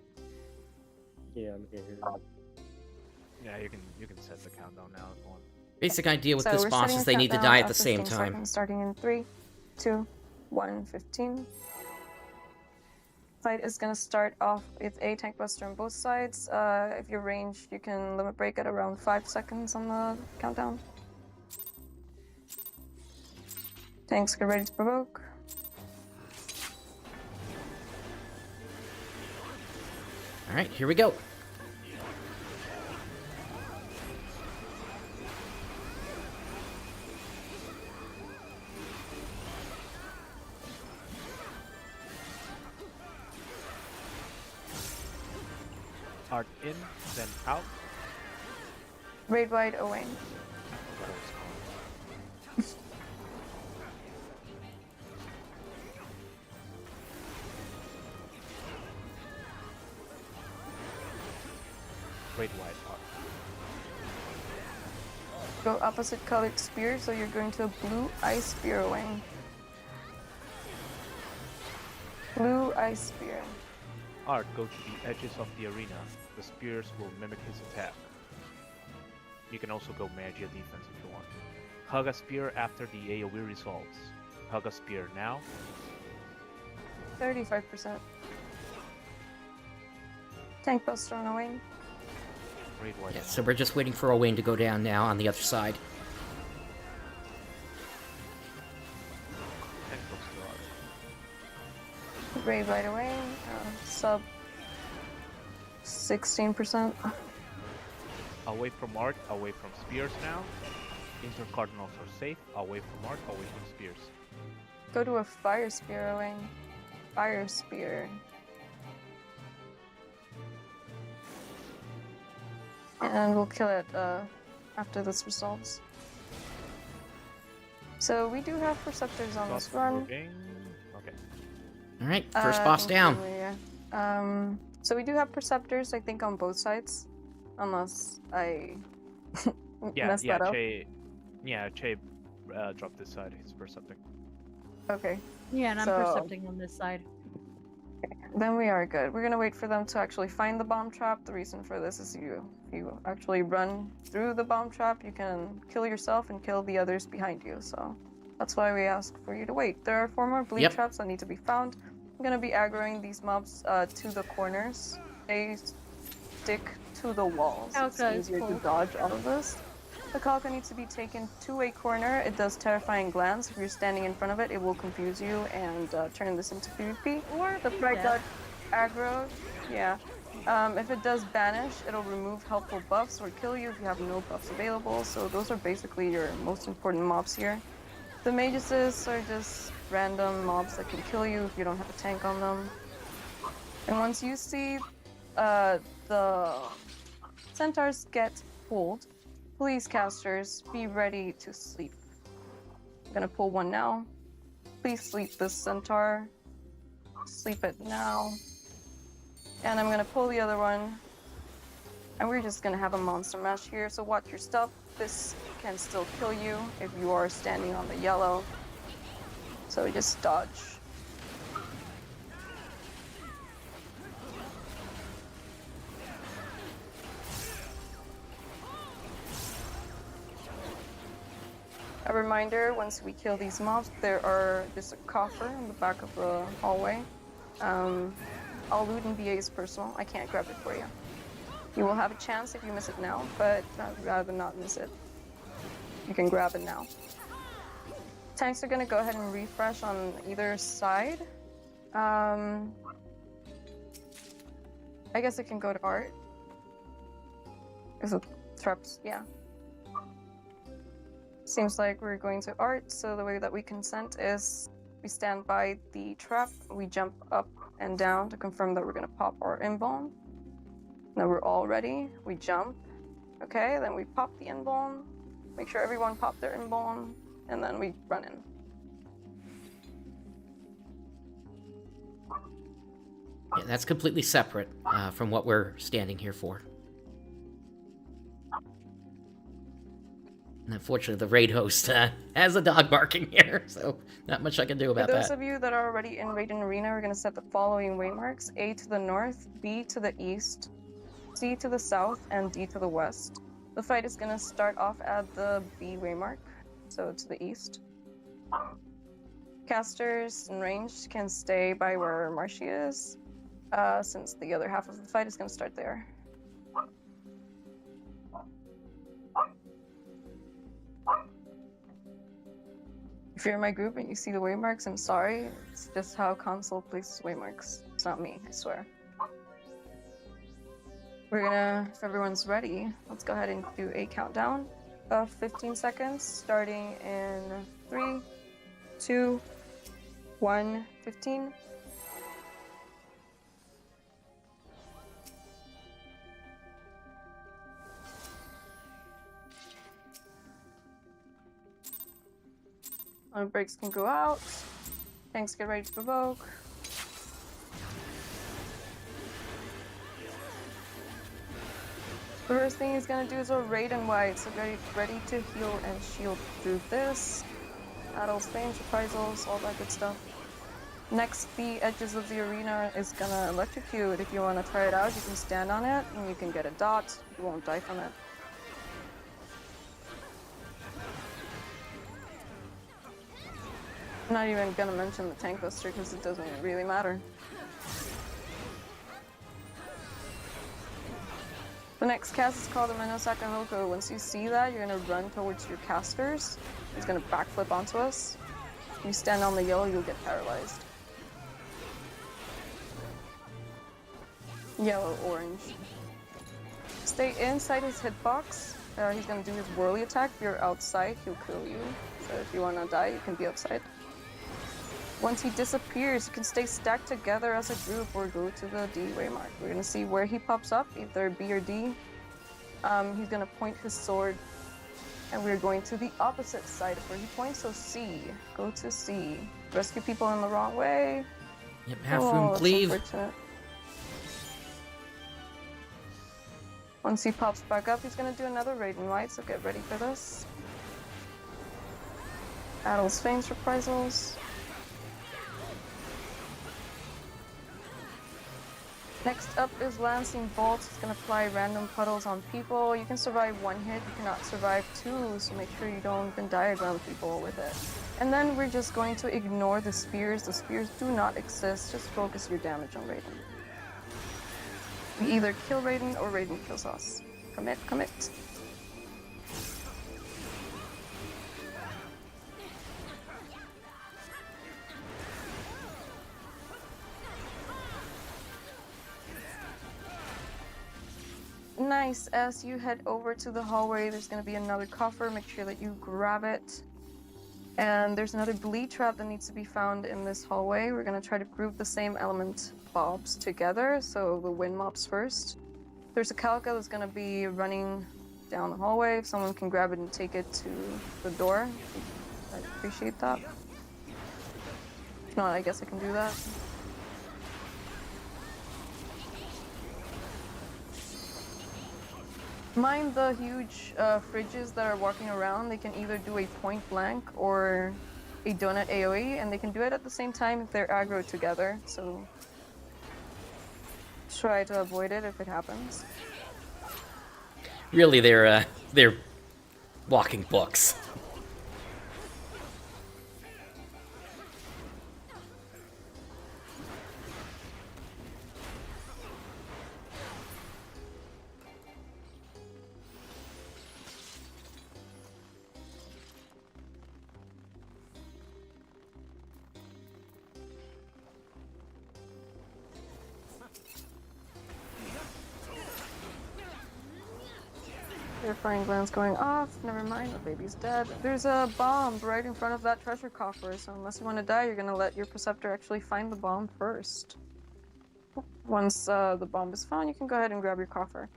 Yeah, I'm here. Yeah, you can set the countdown now if you want. Basic idea with So this we're boss setting is a they need to countdown die at of the same 15 time. seconds, starting in 3, 2, 1, 15. Fight is gonna start off with a tank buster on both sides. If you're ranged, you can limit break at around 5 seconds on the countdown. Tanks get ready to provoke. Alright, here we go. Art in, then out. Raid wide Owain. I forgot what it was called. Great wide art. Go opposite colored spear, so you're going to a blue ice spear Owain. Blue ice spear. Art, go to the edges of the arena. The spears will mimic his attack. You can also go magia defense if you want. Hug a spear after the AoE resolves. Hug a spear now. 35%. Tank buster on Owain. Raid wide. Yeah, so we're just waiting for Owain to go down now on the other side. Tank looks good. Raid right away. Sub 16%. Away from art, away from spears now. Intercardinals are safe. Away from art, away from spears. Go to a fire spear, Owain. Fire spear. And we'll kill it after this resolves. So we do have Perceptors on this run. Okay. Alright, first boss down. Yeah. So we do have Perceptors, I think, on both sides. Unless I messed that up. Che dropped this side. He's percepting. Okay. Yeah, and I'm So- percepting on this side. Then we are good. We're gonna wait for them to actually find the bomb trap. The reason for this is if you actually run through the bomb trap, you can kill yourself and kill the others behind you. So that's why we ask for you to wait. There are 4 more bleed Yep. traps that need to be found. I'm gonna be aggroing these mobs to the corners. They stick to the walls. It's Kalka is easier to full. dodge all of this. The Kalka needs to be taken to a corner. It does terrifying glance. If you're standing in front of it, it will confuse you and turn this into PvP. Or The bright death. dot aggro, yeah. If it does banish, it'll remove helpful buffs or kill you if you have no buffs available. So those are basically your most important mobs here. The mages are just random mobs that can kill you if you don't have a tank on them. And once you see the centaurs get pulled, please casters, be ready to sleep. I'm gonna pull one now. Please sleep this centaur. Sleep it now. And I'm gonna pull the other one. And we're just gonna have a monster mash here, so watch your stuff. This can still kill you if you are standing on the yellow. So just dodge. A reminder, once we kill these mobs, there's a coffer in the back of the hallway. All loot and BA is personal. I can't grab it for you. You will have a chance if you miss it now, but I'd rather not miss it. You can grab it now. Tanks are gonna go ahead and refresh on either side. I guess it can go to art. Is it traps? Yeah. Seems like we're going to art, so the way that we consent is we stand by the trap, we jump up and down to confirm that we're gonna pop our invuln. Now we're all ready, we jump. Okay, then we pop the invuln, make sure everyone pop their invuln, and then we run in. Yeah, that's completely separate from what we're standing here for. And unfortunately, the raid host has a dog barking here, so not much I can do about For those that. of you that are already in Raid and Arena, we're gonna set the following waymarks: A to the north, B to the east, C to the south, and D to the west. The fight is gonna start off at the B waymark, so to the east. Casters in range can stay by where Marshy is, since the other half of the fight is gonna start there. If you're in my group and you see the waymarks, I'm sorry. It's just how console places waymarks. It's not me, I swear. We're gonna, if everyone's ready, let's go ahead and do a countdown of 15 seconds, starting in 3, 2, 1, 15. Breaks can go out. Tanks get ready to provoke. The first thing he's gonna do is a raid and wide, so get ready to heal and shield through this. Battles, flames, reprisals, all that good stuff. Next, the edges of the arena is gonna electrocute. If you wanna try it out, you can stand on it and you can get a dot. You won't die from it. I'm not even gonna mention the tank buster because it doesn't really matter. The next cast is called the Menosaka Hoko. Once you see that, you're gonna run towards your casters. He's gonna backflip onto us. If you stand on the yellow, you'll get paralyzed. Yellow, orange. Stay inside his hitbox. He's gonna do his whirly attack. If you're outside, he'll kill you. So if you wanna die, you can be outside. Once he disappears, you can stay stacked together as a group or go to the D waymark. We're gonna see where he pops up, either B or D. He's gonna point his sword, and we're going to the opposite side of where he points, so C. Go to C. Rescue people in the wrong way. Yep, half room that's cleave. unfortunate. Once he pops back up, he's gonna do another raid and white, so get ready for this. Addles Fame's reprisals. Next up is Lancing Bolts. It's gonna apply random puddles on people. You can survive one hit, you cannot survive two, so make sure you don't Venn diagram people with it. And then we're just going to ignore the spears. The spears do not exist, just focus your damage on Raiden. We either kill Raiden or Raiden kills us. Commit, commit. Nice. As you head over to the hallway, there's going to be another coffer. Make sure that you grab it. And there's another bleed trap that needs to be found in this hallway. We're going to try to group the same element mobs together, so the wind mobs first. There's a Kalka that's going to be running down the hallway. If someone can grab it and take it to the door, I'd appreciate that. If not, I guess I can do that. Mind the huge fridges that are walking around. They can either do a point blank or a donut AoE, and they can do it at the same time if they're aggro together, so try to avoid it if it happens. Really, they're walking books. Terrifying glance going off. Never mind, the baby's dead. There's a bomb right in front of that treasure coffer, so unless you want to die, you're gonna let your preceptor actually find the bomb first. Once the bomb is found, you can go ahead and grab your coffer.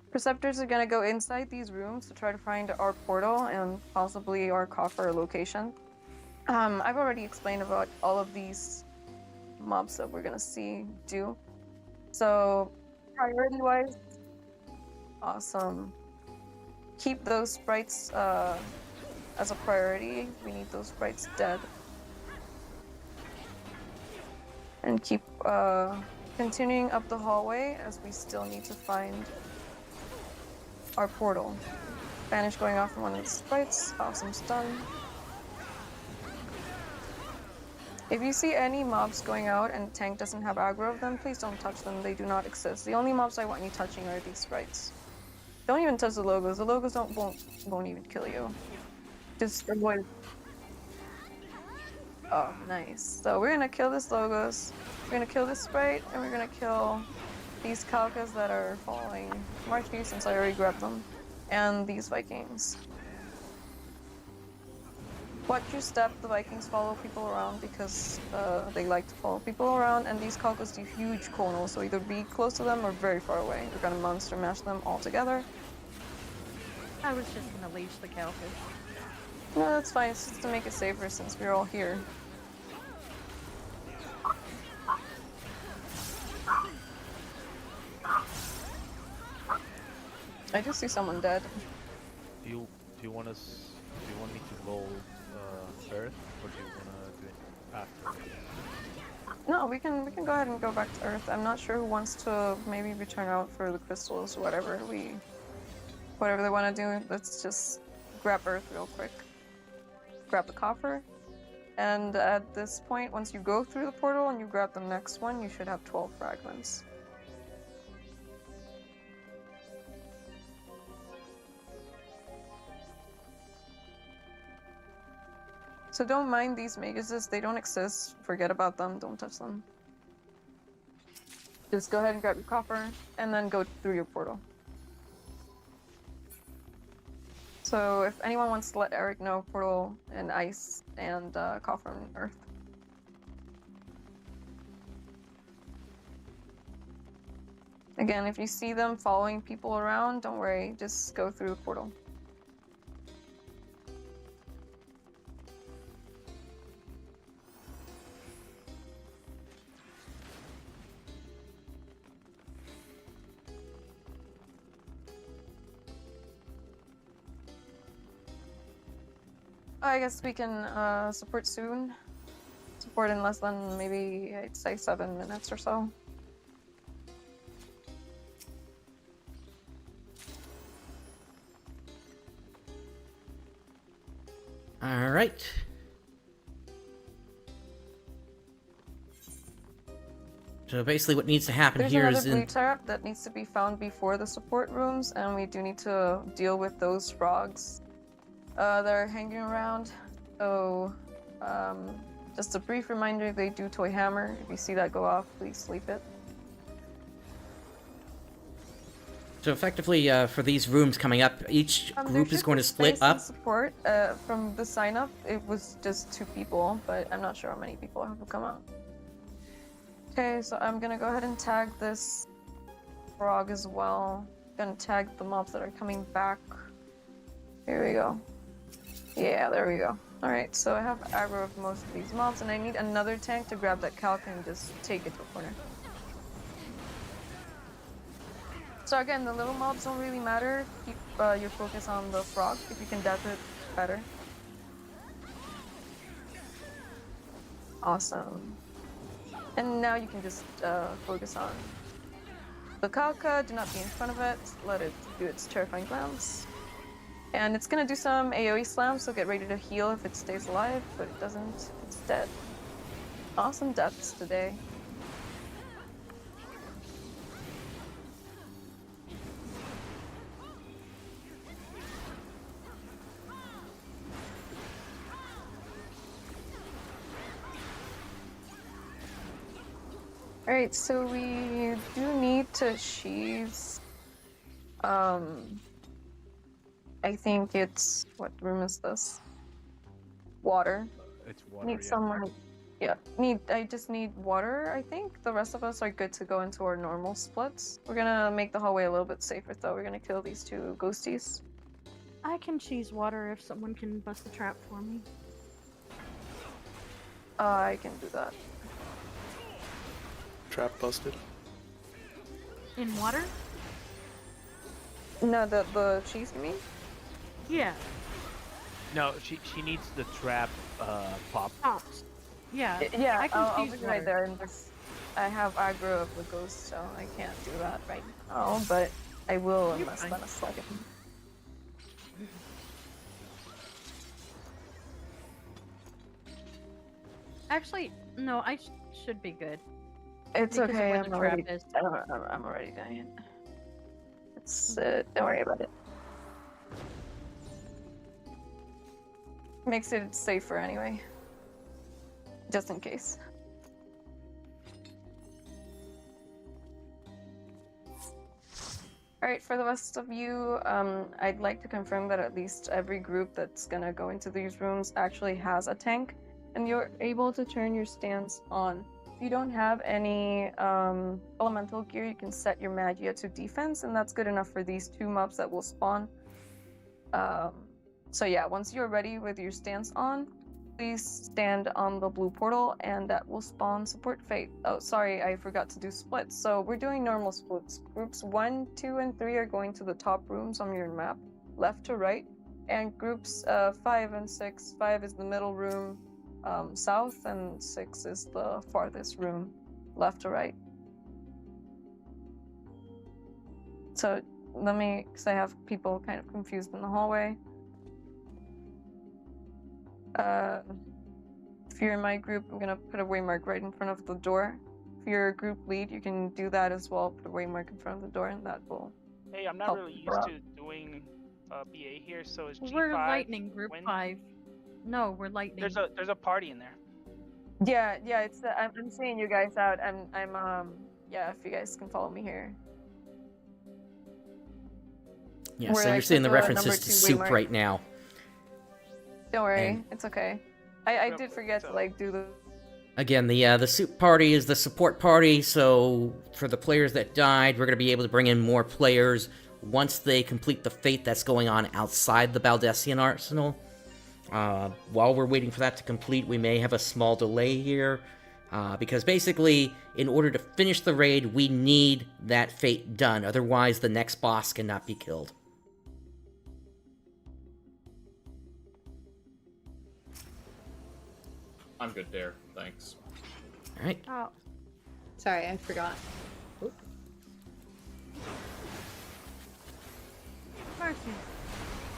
Preceptors are gonna go inside these rooms to try to find our portal and possibly our coffer location. I've already explained about all of these mobs that we're gonna see do. So, priority-wise, awesome. Keep those sprites as a priority. We need those sprites dead. And keep continuing up the hallway as we still need to find our portal. Banish going off from one of the sprites. Awesome stun. If you see any mobs going out and the tank doesn't have aggro of them, please don't touch them. They do not exist. The only mobs I want you touching are these sprites. Don't even touch the logos. The logos won't even kill you. Just avoid. Oh, nice. So we're gonna kill this logos. We're gonna kill this sprite, and we're gonna kill these Kalkas that are following March since I already grabbed them, and these Vikings. Watch your step. The Vikings follow people around because they like to follow people around, and these Kalkas do huge conals, so either be close to them or very far away. We're gonna monster mash them all together. I was just gonna leash the cowfish. No, that's fine. It's just to make it safer since we're all here. I just see someone dead. Do you want me to roll Earth, or do you wanna do it after? No, we can go ahead and go back to Earth. I'm not sure who wants to maybe return out for the crystals or whatever they want to do. Let's just grab Earth real quick. Grab the coffer. And at this point, once you go through the portal and you grab the next one, you should have 12 fragments. So don't mind these maguses, they don't exist. Forget about them, don't touch them. Just go ahead and grab your copper, and then go through your portal. So if anyone wants to let Eric know, portal and ice and copper and earth. Again, if you see them following people around, don't worry, just go through the portal. I guess we can support soon. Support in less than maybe, I'd say 7 minutes or so. All right. So basically what needs to happen There's here another is blue trap that needs to be found before the support rooms, and we do need to deal with those frogs that are hanging around. So, just a brief reminder, they do toy hammer. If you see that go off, please sleep it. So effectively, for these rooms coming up, each There group is should going be to split space and up. support. From the sign up, it was just 2 people, but I'm not sure how many people have come out. Okay, so I'm gonna go ahead and tag this frog as well. Gonna tag the mobs that are coming back. Here we go. Yeah, there we go. Alright, so I have aggro of most of these mobs, and I need another tank to grab that calc and just take it to a corner. So again, the little mobs don't really matter. Keep your focus on the frog. If you can death it, better. Awesome. And now you can just focus on the Kalka. Do not be in front of it. Let it do its terrifying glance. And it's gonna do some AoE slams, so get ready to heal if it stays alive, but it doesn't, it's dead. Awesome deaths today. Alright, so we do need to sheath. I think it's, what room is this? Water. It's water. Need Yeah. someone. Yeah, I just need water, I think. The rest of us are good to go into our normal splits. We're gonna make the hallway a little bit safer though. We're gonna kill these 2 ghosties. I can cheese water if someone can bust the trap for me. I can do that. Trap busted. In water? No, the cheese, you mean? Yeah. No, she needs the trap pop. Pops. Yeah. Yeah, I can I'll cheese be water. right there and just. I have aggro of the ghost, so I can't do that right now, but I will in You're less fine. than a second. Actually, no, I should be good. It's Because of okay, where I'm the already, trap is. I'm already dying. It's, don't worry about it. Makes it safer anyway. Just in case. Alright, for the rest of you, I'd like to confirm that at least every group that's gonna go into these rooms actually has a tank, and you're able to turn your stance on. If you don't have any elemental gear, you can set your magia to defense, and that's good enough for these 2 mobs that will spawn. So yeah, once you're ready with your stance on, please stand on the blue portal, and that will spawn support fate. Oh, sorry, I forgot to do splits. So we're doing normal splits. Groups 1, 2, and 3 are going to the top rooms on your map, left to right, and groups 5 and 6. 5 is the middle room, south, and 6 is the farthest room, left to right. So let me, because I have people kind of confused in the hallway. If you're in my group, I'm gonna put a waymark right in front of the door. If you're a group lead, you can do that as well. Put a waymark in front of the door, and that will. Hey, I'm not help really you used out. to doing BA here, so is G5 We're lightning group win? 5. No, we're lightning. There's a party in there. Yeah, it's I'm seeing you guys out. I'm yeah, if you guys can follow me here. Yeah, We're so you're like seeing with the the references number to 2 soup waymark. right now. Don't worry, And- it's okay. I So- did forget to so- like do the Again, the soup party is the support party, so for the players that died, we're going to be able to bring in more players once they complete the fate that's going on outside the Baldesion Arsenal. While we're waiting for that to complete, we may have a small delay here, because basically, in order to finish the raid, we need that fate done, otherwise the next boss cannot be killed. I'm good there, thanks. Alright. Oh, Sorry, I forgot. Marcy's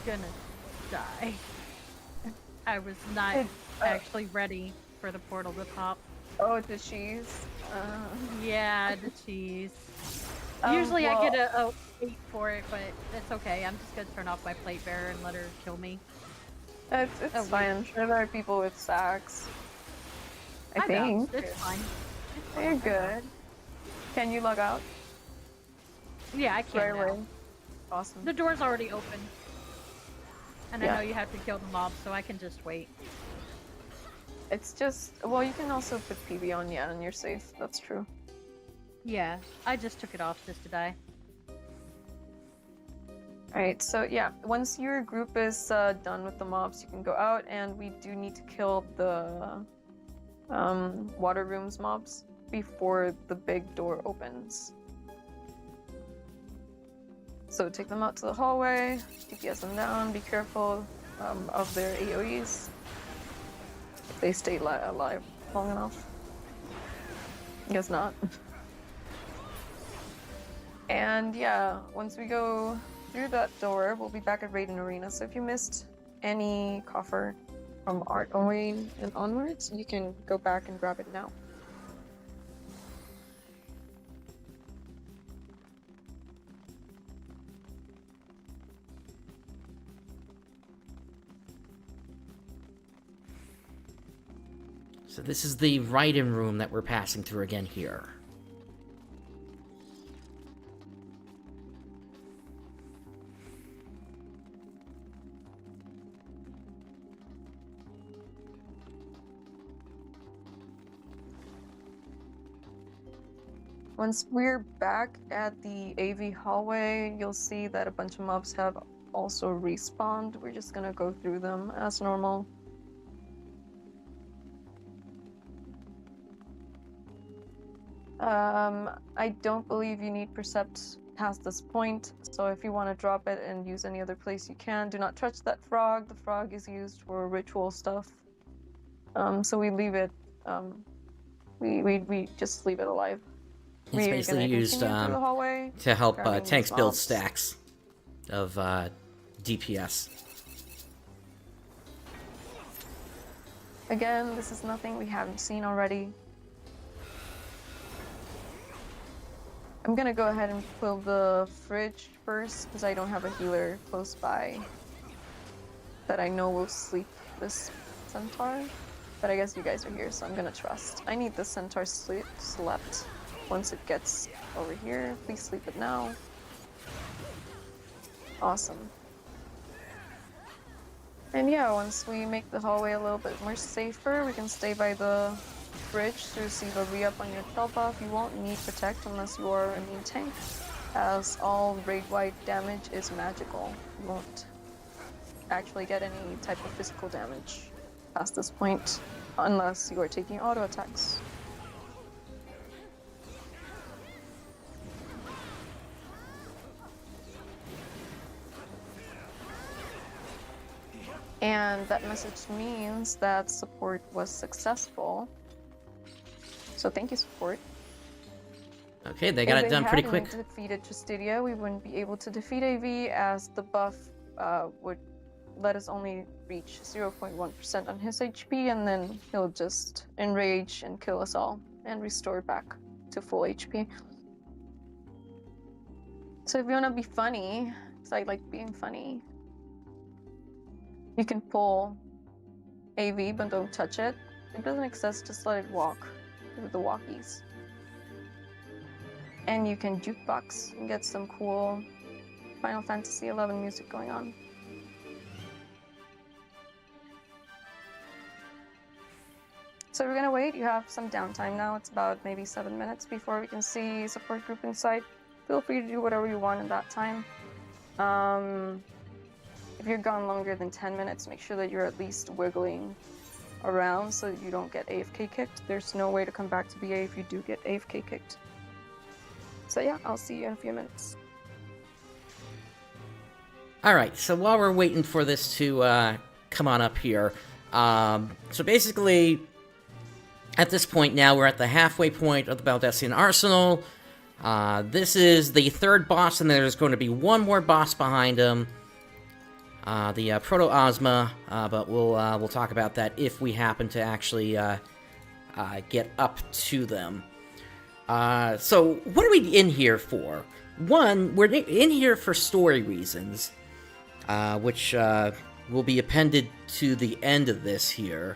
gonna die. I was not It- actually ready for the portal to pop. oh the cheese. Yeah, the cheese. Um, Usually I well- get a 8 for it, but it's okay. I'm just gonna turn off my plate bearer and let her kill me. It's Oh, fine. I'm sure there are people with sacks. I think. It's fine. You're good. Can you log out? Yeah, I can Right now. away. Awesome. The door's already open. And Yeah. I know you have to kill the mob, so I can just wait. It's just well, you can also put PB on, yeah, and you're safe. That's true. Yeah, I just took it off just to die. Alright, so yeah, once your group is done with the mobs, you can go out, and we do need to kill the water rooms mobs before the big door opens. So take them out to the hallway, DPS them down, be careful of their AoEs. If they stay alive long enough. Guess not. And yeah, once we go through that door, we'll be back at Raiden Arena. So if you missed any coffer from Art Owen and onwards, you can go back and grab it now. So this is the write-in room that we're passing through again here. Once we're back at the AV hallway, you'll see that a bunch of mobs have also respawned. We're just gonna go through them as normal. I don't believe you need Percept past this point, so if you want to drop it and use any other place you can. Do not touch that frog. The frog is used for ritual stuff. So we leave it, we just leave it alive. It's We're basically gonna used continue through the hallway, to help grabbing tanks these build mobs. stacks of DPS. Again, this is nothing we haven't seen already. I'm gonna go ahead and fill the fridge first, because I don't have a healer close by that I know will sleep this centaur. But I guess you guys are here, so I'm gonna trust. I need the centaur slept. Once it gets over here, please sleep it now. Awesome. And yeah, once we make the hallway a little bit more safer, we can stay by the bridge to receive a re-up on your spell buff. You won't need Protect unless you are a main tank, as all raid-wide damage is magical. You won't actually get any type of physical damage past this point, unless you are taking auto attacks. And that message means that support was successful. So thank you, support. Okay, they got it done pretty quick. If we hadn't defeated Justidia, we wouldn't be able to defeat AV, as the buff would let us only reach 0.1% on his HP, and then he'll just enrage and kill us all and restore back to full HP. So if you want to be funny, because I like being funny, you can pull AV, but don't touch it. If it doesn't exist, just let it walk with the walkies. And you can jukebox and get some cool Final Fantasy XI music going on. So we're gonna wait. You have some downtime now. It's about maybe 7 minutes before we can see support group inside. Feel free to do whatever you want in that time. If you're gone longer than 10 minutes, make sure that you're at least wiggling around so that you don't get AFK kicked. There's no way to come back to BA if you do get AFK kicked. So yeah, I'll see you in a few minutes. Alright, so while we're waiting for this to come on up here, so basically, at this point now, we're at the halfway point of the Baldesion Arsenal. This is the third boss, and there's going to be one more boss behind him. The Proto-Ozma, but we'll talk about that if we happen to actually get up to them. So, what are we in here for? One, we're in here for story reasons, which will be appended to the end of this here.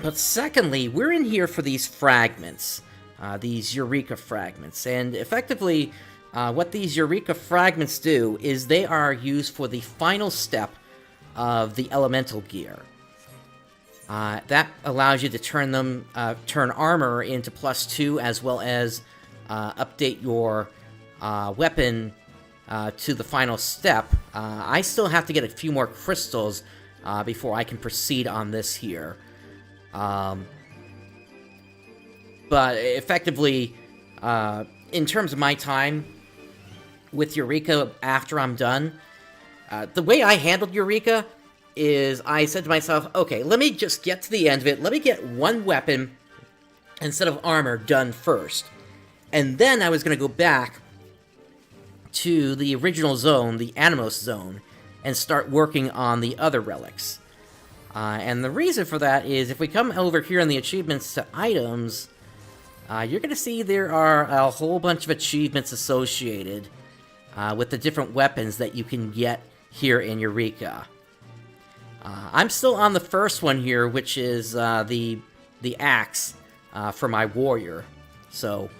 But secondly, we're in here for these fragments, these Eureka fragments, and effectively, what these Eureka fragments do is they are used for the final step of the elemental gear. That allows you to turn armor into +2, as well as update your weapon to the final step. I still have to get a few more crystals before I can proceed on this here. But effectively, in terms of my time with Eureka after I'm done, the way I handled Eureka is I said to myself, okay, let me just get to the end of it, let me get one weapon instead of armor done first. And then I was going to go back to the original zone, the Animos zone, and start working on the other relics. And the reason for that is if we come over here in the achievements to items, you're going to see there are a whole bunch of achievements associated with the different weapons that you can get here in Eureka. I'm still on the first one here, which is the axe for my warrior. So,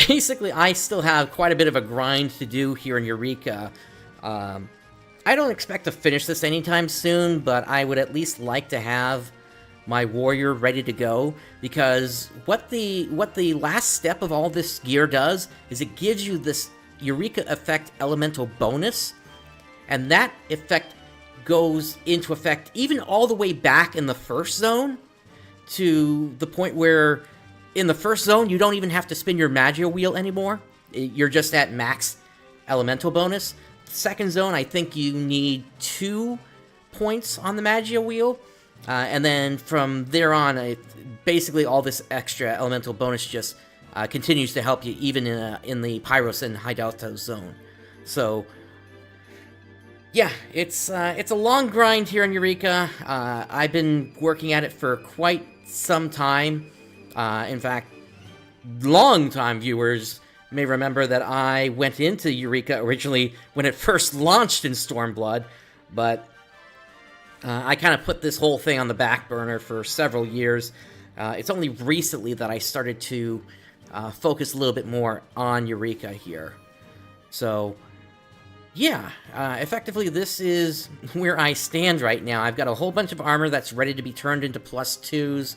basically, I still have quite a bit of a grind to do here in Eureka. I don't expect to finish this anytime soon, but I would at least like to have my warrior ready to go, because what the last step of all this gear does is it gives you this Eureka effect elemental bonus, and that effect goes into effect even all the way back in the first zone, to the point where in the first zone you don't even have to spin your Magia wheel anymore. You're just at max elemental bonus. Second zone, I think you need 2 points on the Magia wheel, and then from there on, basically all this extra elemental bonus just continues to help you even in the Pyros and High Delta zone. So, yeah, it's a long grind here in Eureka. I've been working at it for quite some time. In fact, long-time viewers may remember that I went into Eureka originally when it first launched in Stormblood, but I kind of put this whole thing on the back burner for several years. It's only recently that I started to focus a little bit more on Eureka here. So, yeah, effectively this is where I stand right now. I've got a whole bunch of armor that's ready to be turned into +2s,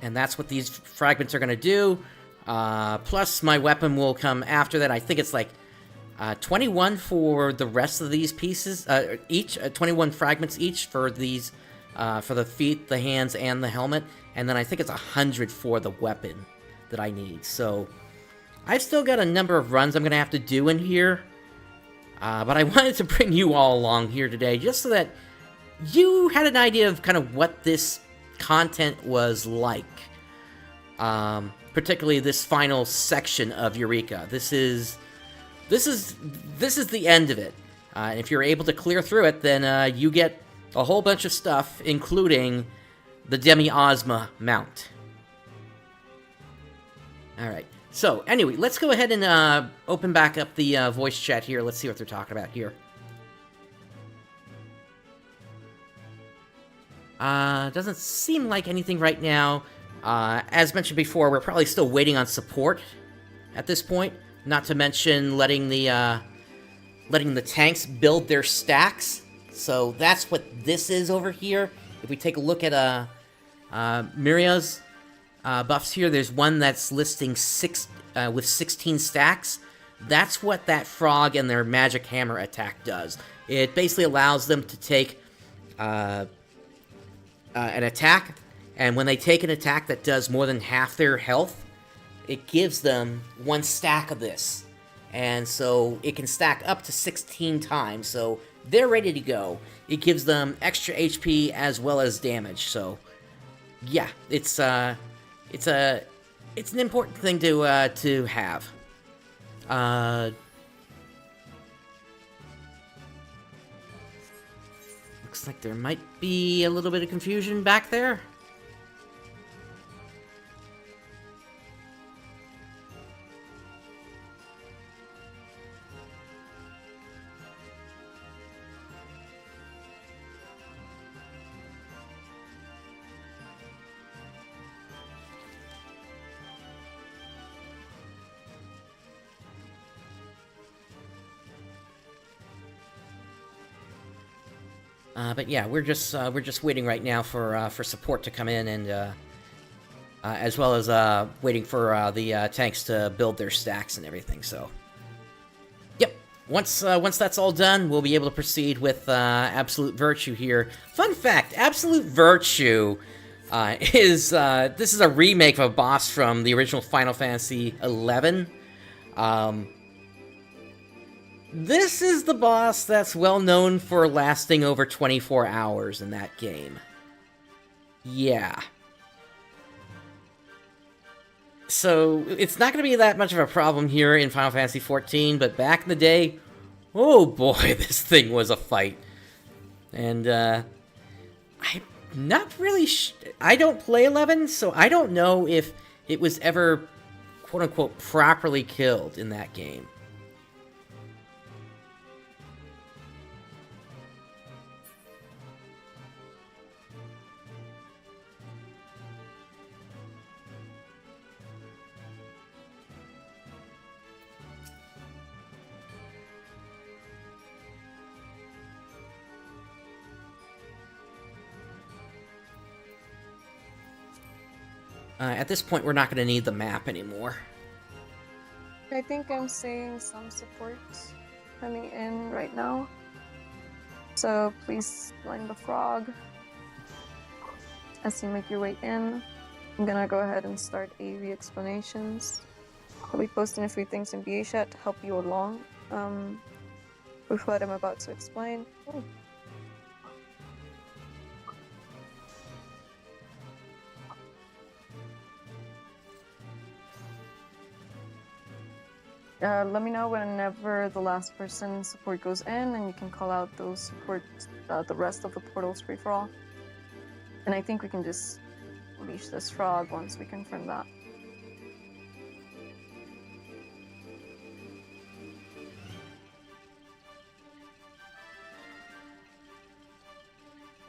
and that's what these fragments are going to do. Plus, my weapon will come after that. I think it's like 21 for the rest of these pieces, each 21 fragments each for these, for the feet, the hands, and the helmet. And then I think it's 100 for the weapon that I need. So, I've still got a number of runs I'm going to have to do in here. But I wanted to bring you all along here today just so that you had an idea of kind of what this content was like. Particularly this final section of Eureka. This is the end of it. And if you're able to clear through it, then you get a whole bunch of stuff, including the Demi-Ozma mount. Alright, so anyway, let's go ahead and open back up the voice chat here. Let's see what they're talking about here. Doesn't seem like anything right now. As mentioned before, we're probably still waiting on support at this point. Not to mention letting the tanks build their stacks. So that's what this is over here. If we take a look at Miria's buffs here, there's one that's listing with 16 stacks. That's what that frog and their magic hammer attack does. It basically allows them to take an attack, and when they take an attack that does more than half their health, it gives them 1 stack of this. And so it can stack up to 16 times, so they're ready to go. It gives them extra HP as well as damage, so yeah, it's an important thing to have. Looks like there might be a little bit of confusion back there. But yeah, we're just waiting right now for support to come in, and as well as waiting for the tanks to build their stacks and everything. So, yep. Once that's all done, we'll be able to proceed with Absolute Virtue here. Fun fact: Absolute Virtue is this is a remake of a boss from the original Final Fantasy XI. This is the boss that's well known for lasting over 24 hours in that game. Yeah. So, it's not going to be that much of a problem here in Final Fantasy XIV, but back in the day, oh boy, this thing was a fight. And, I'm not really I don't play 11, so I don't know if it was ever, quote-unquote, properly killed in that game. At this point, we're not going to need the map anymore. I think I'm seeing some support coming in right now. So please join the frog as you make your way in. I'm gonna go ahead and start AV explanations. I'll be posting a few things in BA chat to help you along with what I'm about to explain. Oh. Let me know whenever the last person support goes in, and you can call out those support, the rest of the portals free for all. And I think we can just leash this frog once we confirm that.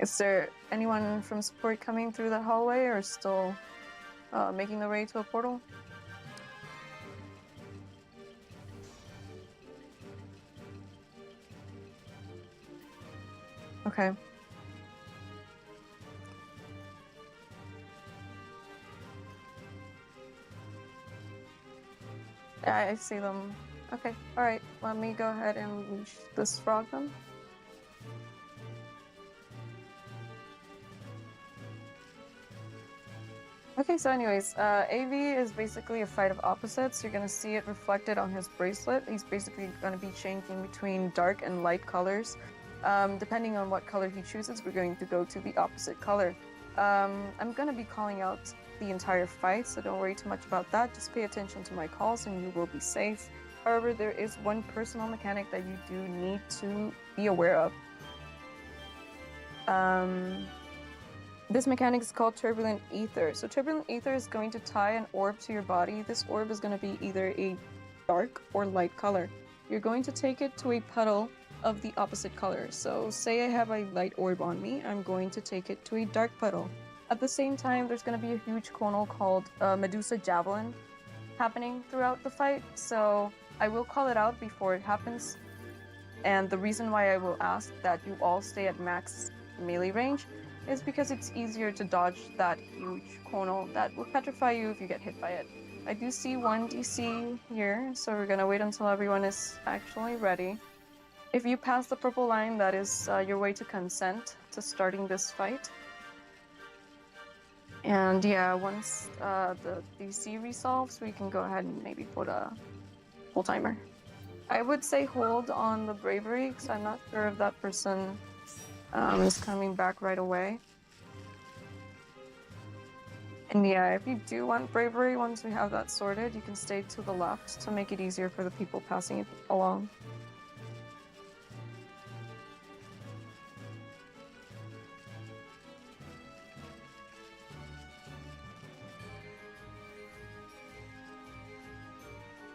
Is there anyone from support coming through that hallway, or still making their way to a portal? Okay. Yeah, I see them. Okay, alright. Let me go ahead and leash this frog then. Okay, so anyways, AV is basically a fight of opposites. You're gonna see it reflected on his bracelet. He's basically gonna be changing between dark and light colors. Depending on what color he chooses, we're going to go to the opposite color. I'm going to be calling out the entire fight, so don't worry too much about that. Just pay attention to my calls and you will be safe. However, there is one personal mechanic that you do need to be aware of. This mechanic is called Turbulent Ether. So Turbulent Ether is going to tie an orb to your body. This orb is going to be either a dark or light color. You're going to take it to a puddle of the opposite color. So say I have a light orb on me, I'm going to take it to a dark puddle. At the same time, there's going to be a huge conal called Medusa Javelin happening throughout the fight, so I will call it out before it happens. And the reason why I will ask that you all stay at max melee range is because it's easier to dodge that huge conal that will petrify you if you get hit by it. I do see one DC here, so we're gonna wait until everyone is actually ready. If you pass the purple line, that is your way to consent to starting this fight. And yeah, once the DC resolves, we can go ahead and maybe put a full timer. I would say hold on the bravery, because I'm not sure if that person is coming back right away. And yeah, if you do want bravery, once we have that sorted, you can stay to the left to make it easier for the people passing it along.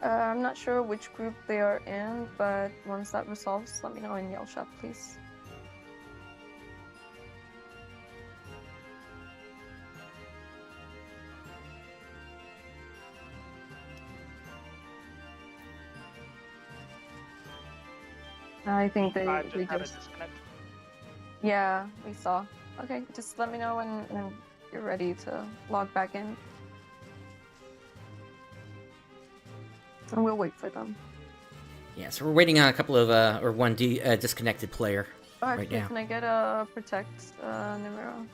I'm not sure which group they are in, but once that resolves, let me know in Yell Shop, please. I think they I just had a just... disconnect. Yeah, we saw. Okay, just let me know when you're ready to log back in. And we'll wait for them. Yeah, so we're waiting on a couple of, or one disconnected player right Actually, now. can I get a protect numero?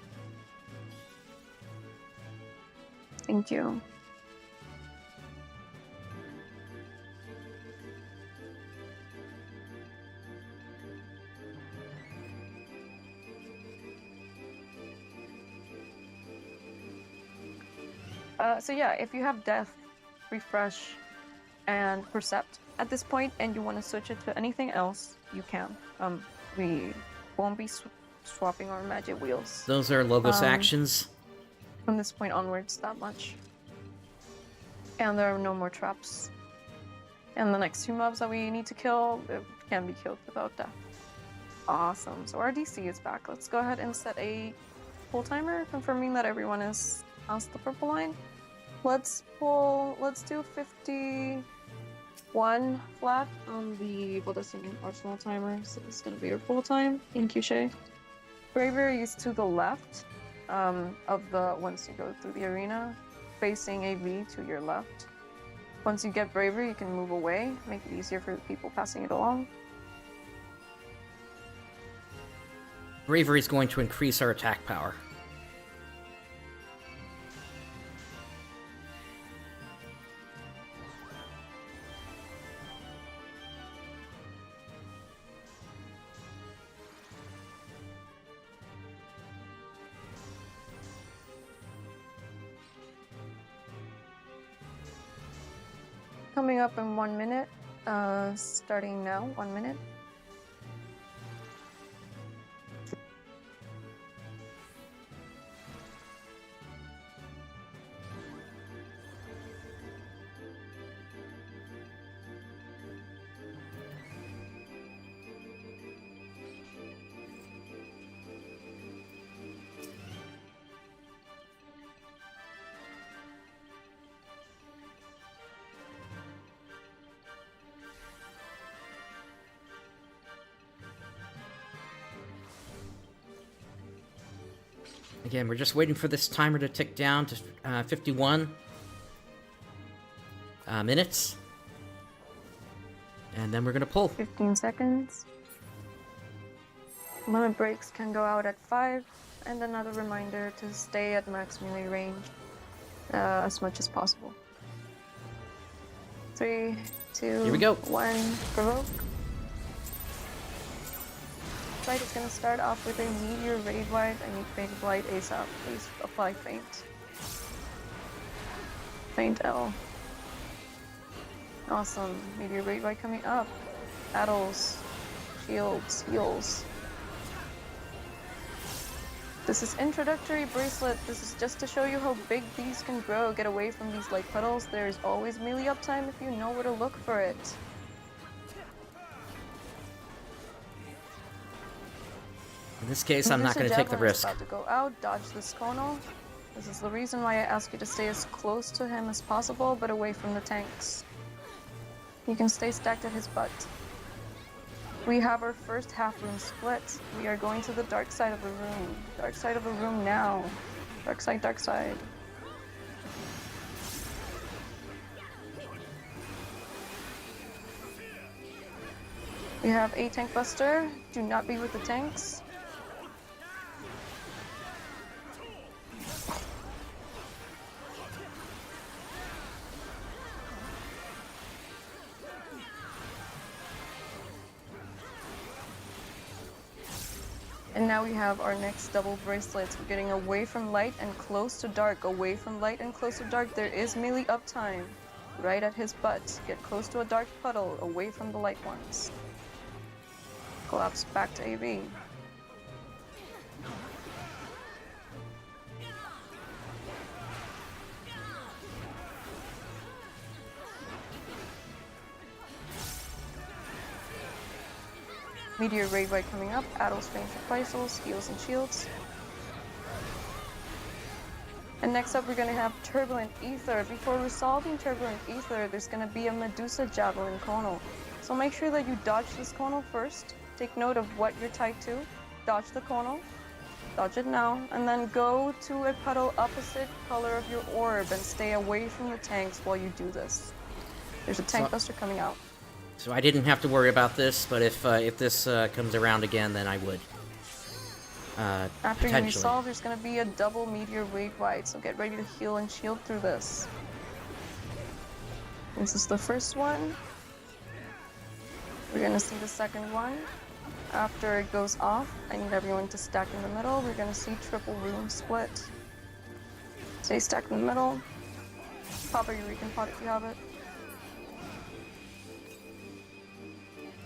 Thank you. So yeah, if you have Death, Refresh, and Percept at this point, and you want to switch it to anything else, you can. We won't be swapping our magic wheels Those are Logos actions. from this point onwards that much. And there are no more traps. And the next two mobs that we need to kill can be killed without death. Awesome. So our DC is back. Let's go ahead and set a full timer, confirming that everyone is past the purple line. Let's do 51 flat on the Baldesion Arsenal timer. So this is gonna be your full time. Thank you, Shay. Bravery is to the left of the, once you go through the arena, facing a V to your left. Once you get bravery, you can move away, make it easier for the people passing it along. Bravery is going to increase our attack power. Coming up in 1 minute, starting now, 1 minute. Again, we're just waiting for this timer to tick down to 51 minutes. And then we're going to pull. 15 seconds. Limit breaks can go out at 5, and another reminder to stay at max melee range as much as possible. 3, 2, Here we go. 1, provoke. Fight is going to start off with a Meteor Raid Wipe. I need Faint Blight ASAP. Please apply Faint. Faint L. Awesome. Meteor Raid Wipe coming up. Battles. Shields. Heals. This is Introductory Bracelet. This is just to show you how big these can grow. Get away from these light puddles. There's always melee uptime if you know where to look for it. In this case, I'm not going to take the Javelin is risk. about to go out. Dodge this Kono. This is the reason why I ask you to stay as close to him as possible, but away from the tanks. You can stay stacked at his butt. We have our first half room split. We are going to the dark side of the room. Dark side of the room now. Dark side, dark side. We have a tank buster. Do not be with the tanks. And now we have our next double bracelets. We're getting away from light and close to dark. Away from light and close to dark. There is melee uptime. Right at his butt. Get close to a dark puddle. Away from the light ones. Collapse back to AV. Meteor Ray Bite coming up, Addles, Range Reprisals, Heals and Shields. And next up we're going to have Turbulent Ether. Before resolving Turbulent Ether, there's going to be a Medusa Javelin Kono. So make sure that you dodge this Kono first. Take note of what you're tied to. Dodge the Kono. Dodge it now. And then go to a puddle opposite color of your orb and stay away from the tanks while you do this. There's a tank buster coming out. So I didn't have to worry about this, but if this comes around again, then I would. After you resolve, there's going to be a double Meteor Wave Bite, so get ready to heal and shield through this. This is the first one. We're going to see the second one. After it goes off, I need everyone to stack in the middle. We're going to see triple room split. Stay stacked in the middle. Pop a Eureka pot if you have it.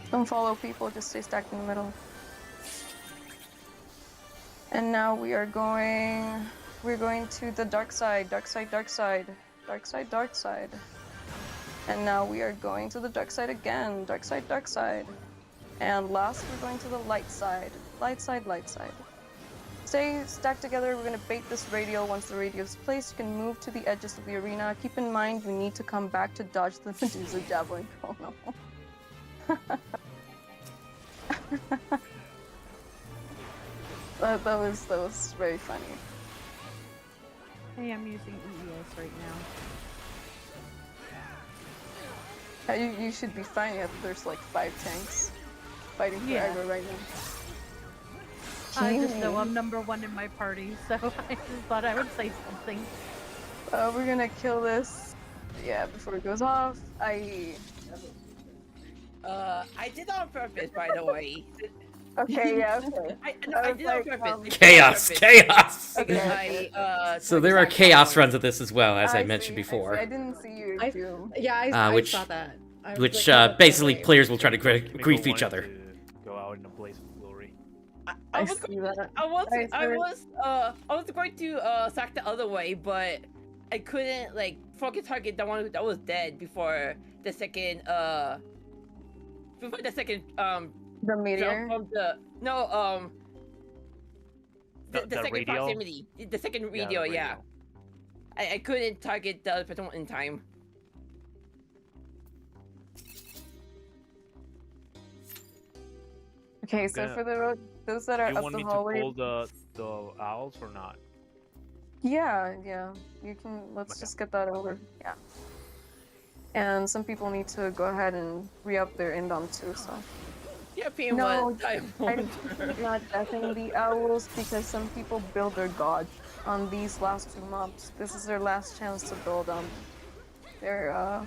Don't follow people, just stay stacked in the middle. And now we're going to the dark side, dark side, dark side, dark side, dark side. And now we are going to the dark side again, dark side, dark side. And last, we're going to the light side, light side, light side. Stay stacked together. We're going to bait this radio. Once the radio is placed, you can move to the edges of the arena. Keep in mind, you need to come back to dodge the Medusa Javelin Kono. that was very funny. Hey, I'm using EES right now. You should be fine. There's like 5 tanks fighting for aggro right now. I just know I'm #1 in my party, so I just thought I would say something. We're gonna kill this. Yeah, before it goes off. I did that on purpose, by the way. Okay, yeah, okay. I did that on purpose. Chaos! Chaos! Okay. So there are chaos runs of this go, as I mentioned before. I didn't see you do. I saw that. Which basically players will try to grief each other. Go out in a blaze of glory. I was going to sack the other way, but I couldn't focus target the one that was dead before the second the meteor from the second radio? proximity, the second radio, yeah. I couldn't target the other person in time. Okay, so for those that are you up want the me hallway, to pull the owls or not? yeah, you can. Let's just get that over. Yeah. And some people need to go ahead and re-up their indom too. So. Yeah, No, I'm not deathing the owls because some people build their god on these last 2 mobs. This is their last chance to build their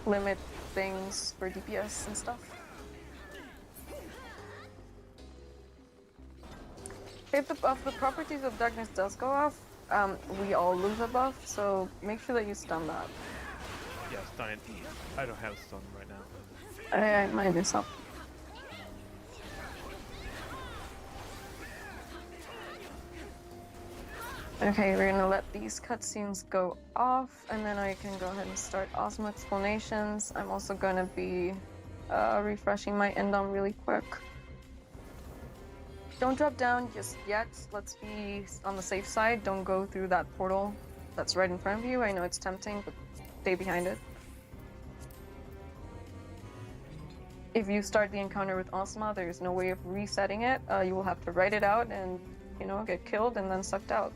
limit things for DPS and stuff. If the properties of darkness does go off, we all lose a buff, so make sure that you stun that. Yeah, stun it. I don't have stun right now. I might miss up. Okay, we're gonna let these cutscenes go off, and then I can go ahead and start awesome explanations. I'm also gonna be refreshing my indom really quick. Don't drop down just yet. Let's be on the safe side. Don't go through that portal that's right in front of you. I know it's tempting, but stay behind it. If you start the encounter with Ozma, there's no way of resetting it. You will have to write it out and, get killed and then sucked out.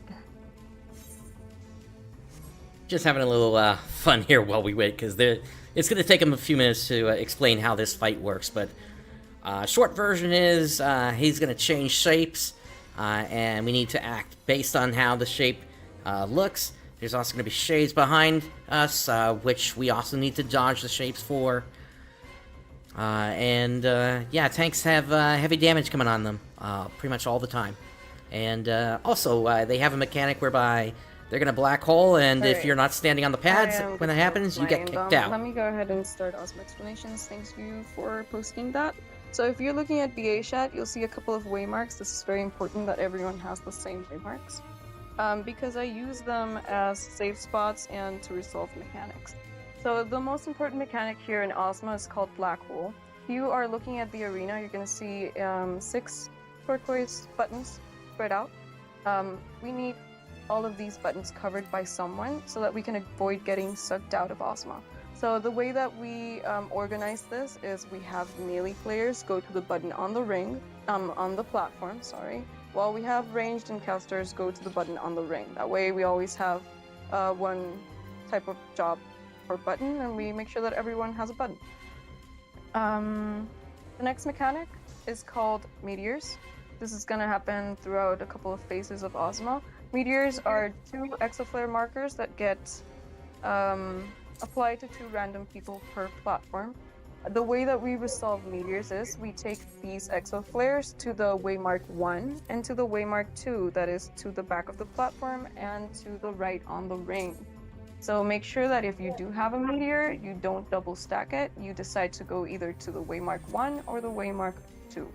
Just having a little fun here while we wait, because it's going to take him a few minutes to explain how this fight works, but short version is he's going to change shapes, and we need to act based on how the shape looks. There's also going to be shades behind us, which we also need to dodge the shapes for. Yeah, tanks have heavy damage coming on them pretty much all the time. And also, they have a mechanic whereby they're going to black hole, and if you're not standing on the pads when that happens, you get kicked out. Let me go ahead and start Ozma explanations. Thanks you for posting that. So if you're looking at BA chat, you'll see a couple of waymarks. This is very important that everyone has the same waymarks, because I use them as safe spots and to resolve mechanics. So the most important mechanic here in Ozma is called black hole. If you are looking at the arena, you're going to see 6 turquoise buttons spread out. We need all of these buttons covered by someone so that we can avoid getting sucked out of Ozma. So the way that we organize this is we have melee players go to the button on the ring, on the platform, while we have ranged and casters go to the button on the ring. That way we always have one type of job per button, and we make sure that everyone has a button. The next mechanic is called meteors. This is going to happen throughout a couple of phases of Ozma. Meteors are 2 exoflare markers that get applied to 2 random people per platform. The way that we resolve meteors is we take these exoflares to the waymark 1 and to the waymark 2, that is to the back of the platform and to the right on the ring. So make sure that if you do have a meteor, you don't double stack it. You decide to go either to the waymark 1 or the waymark 2.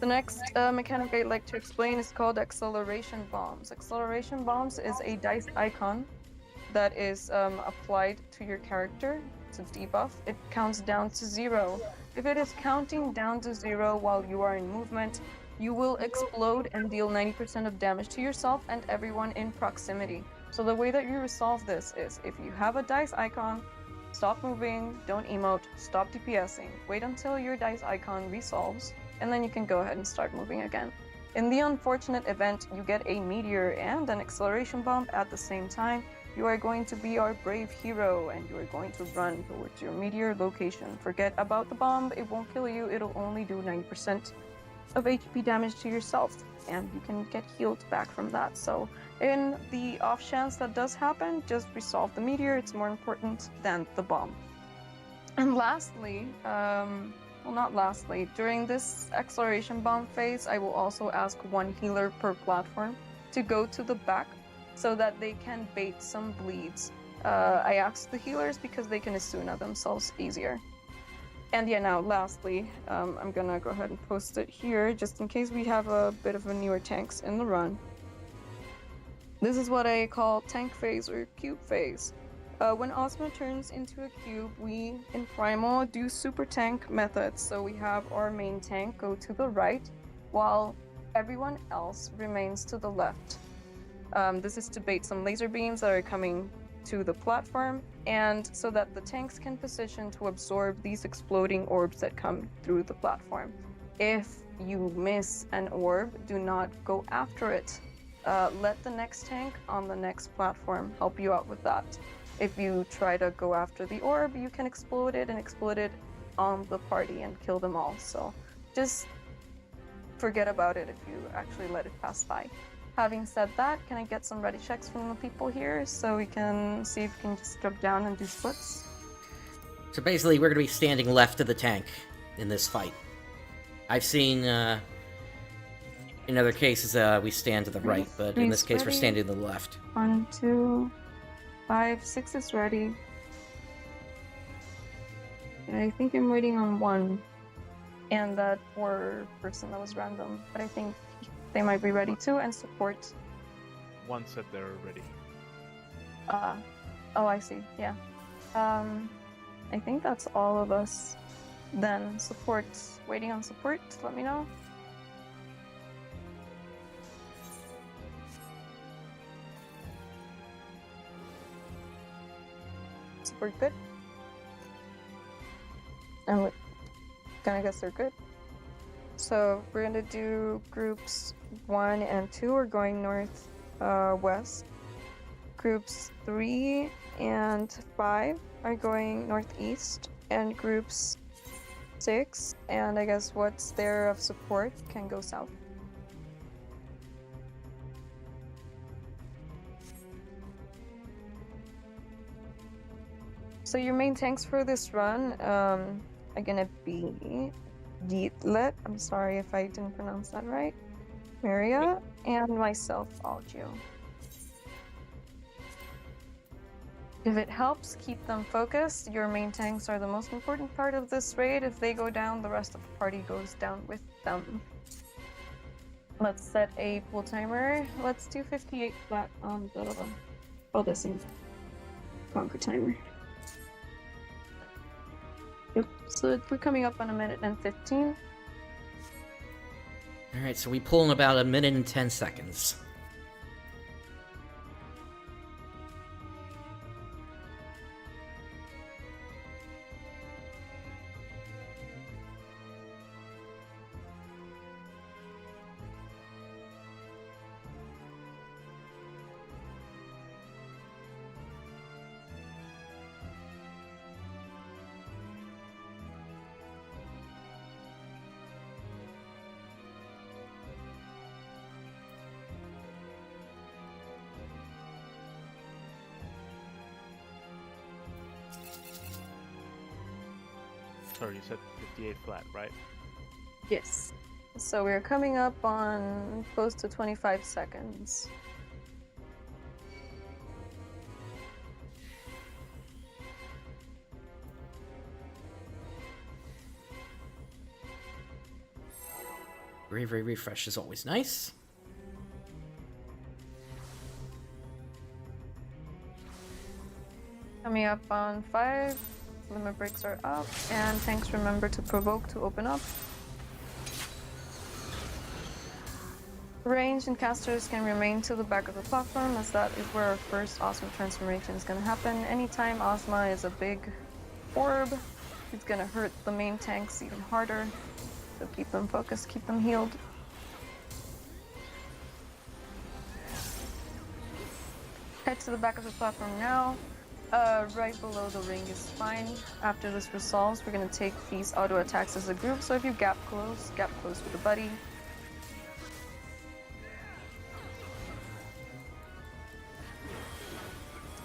The next mechanic I'd like to explain is called acceleration bombs. Acceleration bombs is a dice icon that is applied to your character. It's a debuff. It counts down to 0. If it is counting down to 0 while you are in movement, you will explode and deal 90% of damage to yourself and everyone in proximity. So the way that you resolve this is if you have a dice icon, stop moving, don't emote, stop DPSing, wait until your dice icon resolves, and then you can go ahead and start moving again. In the unfortunate event you get a meteor and an acceleration bomb at the same time, you are going to be our brave hero and you are going to run towards your meteor location. Forget about the bomb, it won't kill you, it'll only do 90% of HP damage to yourself, and you can get healed back from that. So in the off chance that does happen, just resolve the meteor, it's more important than the bomb. And lastly, during this acceleration bomb phase, I will also ask 1 healer per platform to go to the back so that they can bait some bleeds. I ask the healers because they can Asuna themselves easier. And yeah, now lastly, I'm gonna go ahead and post it here just in case we have a bit of a newer tanks in the run. This is what I call tank phase or cube phase. When Ozma turns into a cube, we in Primal do super tank methods. So we have our main tank go to the right while everyone else remains to the left. This is to bait some laser beams that are coming to the platform, and so that the tanks can position to absorb these exploding orbs that come through the platform. If you miss an orb, do not go after it. Let the next tank on the next platform help you out with that. If you try to go after the orb, you can explode it on the party and kill them all. So just forget about it if you actually let it pass by. Having said that, can I get some ready checks from the people here so we can see if we can just drop down and do splits? So basically, we're going to be standing left of the tank in this fight. I've seen, in other cases, we stand to the right, but in this case, we're standing to the left. 1, 2, 5, 6 is ready. And I think I'm waiting on 1. And that 4 person that was random, but I think they might be ready too, and support. 1 said they're ready. Oh, I see, yeah. I think that's all of us. Then support, waiting on support, let me know. we're good. And we're gonna guess they're good. So we're gonna do groups 1 and 2 are going north west. Groups 3 and 5 are going northeast, and groups 6 and I guess what's there of support can go south. So your main tanks for this run are gonna be Dietlet, I'm sorry if I didn't pronounce that right, Maria, and myself, Algio. If it helps keep them focused, your main tanks are the most important part of this raid. If they go down, the rest of the party goes down with them. Let's set a pool timer. Let's do 58 flat on the Baldesion Conquer timer. Yep, so we're coming up on 1:15. Alright, so we pull in about 1:10 seconds. Sorry, you said 58 flat, right? Yes. So we're coming up on close to 25 seconds. Bravery refresh is always nice. Coming up on 5. Limit breaks are up, and tanks remember to provoke to open up. Ranged and casters can remain to the back of the platform, as that is where our first Ozma transformation is going to happen. Anytime Ozma is a big orb, it's going to hurt the main tanks even harder. So keep them focused, keep them healed. Head to the back of the platform now. Right below the ring is fine. After this resolves, we're going to take these auto attacks as a group. So if you gap close with a buddy.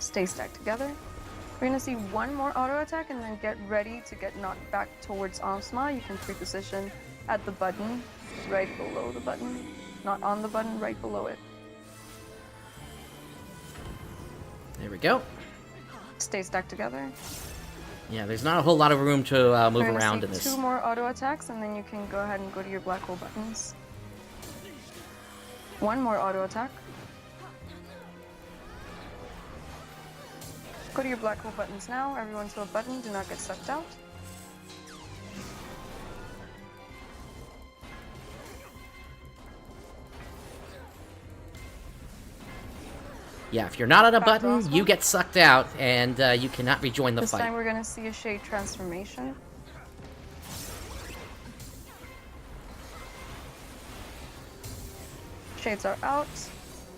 Stay stacked together. We're going to see one more auto attack and then get ready to get knocked back towards Ozma. You can pre-position at the button, right below the button. Not on the button, right below it. There we go. Stay stacked together. Yeah, there's not a whole lot of room to move We're gonna around see in this. 2 more auto attacks, and then you can go ahead and go to your black hole buttons. 1 more auto attack. Go to your black hole buttons now. Everyone to a button. Do not get sucked out. Yeah, if you're not on a Back to button, Ozma. you get sucked out, and you cannot rejoin the This fight. time we're gonna see a shade transformation. Shades are out,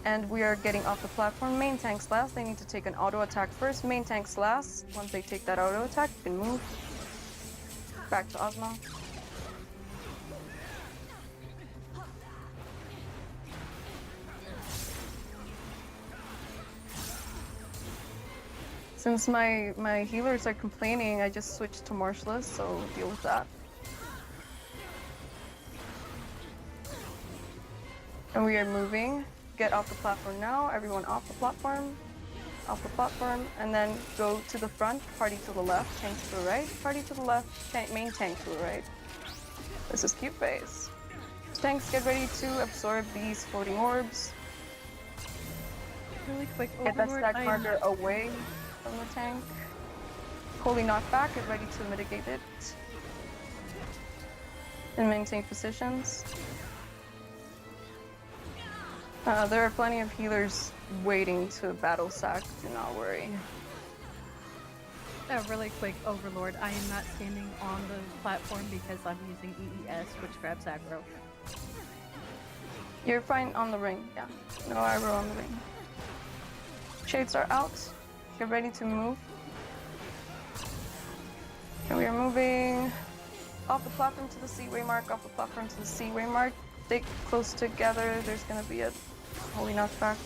and we are getting off the platform. Main tanks last. They need to take an auto attack first. Main tanks last. Once they take that auto attack, you can move. Back to Ozma. Since my healers are complaining, I just switched to Marshaless, so deal with that. And we are moving. Get off the platform now. Everyone off the platform. Off the platform. And then go to the front. Party to the left. Tank to the right. Party to the left. Main tank to the right. This is cute phase. Tanks, get ready to absorb these floating orbs. Really quick, Get that Overlord, stack marker away from the tank. Holy knockback, get ready to mitigate it. And maintain positions. There are plenty of healers waiting to battle sack, do not worry. Really quick, Overlord. I am not standing on the platform because I'm using EES, which grabs aggro. You're fine on the ring, yeah. No aggro on the ring. Shades are out. Get ready to move. And we are moving off the platform to the seaway mark, off the platform to the seaway mark. Stay close together. There's gonna be a holy knockback.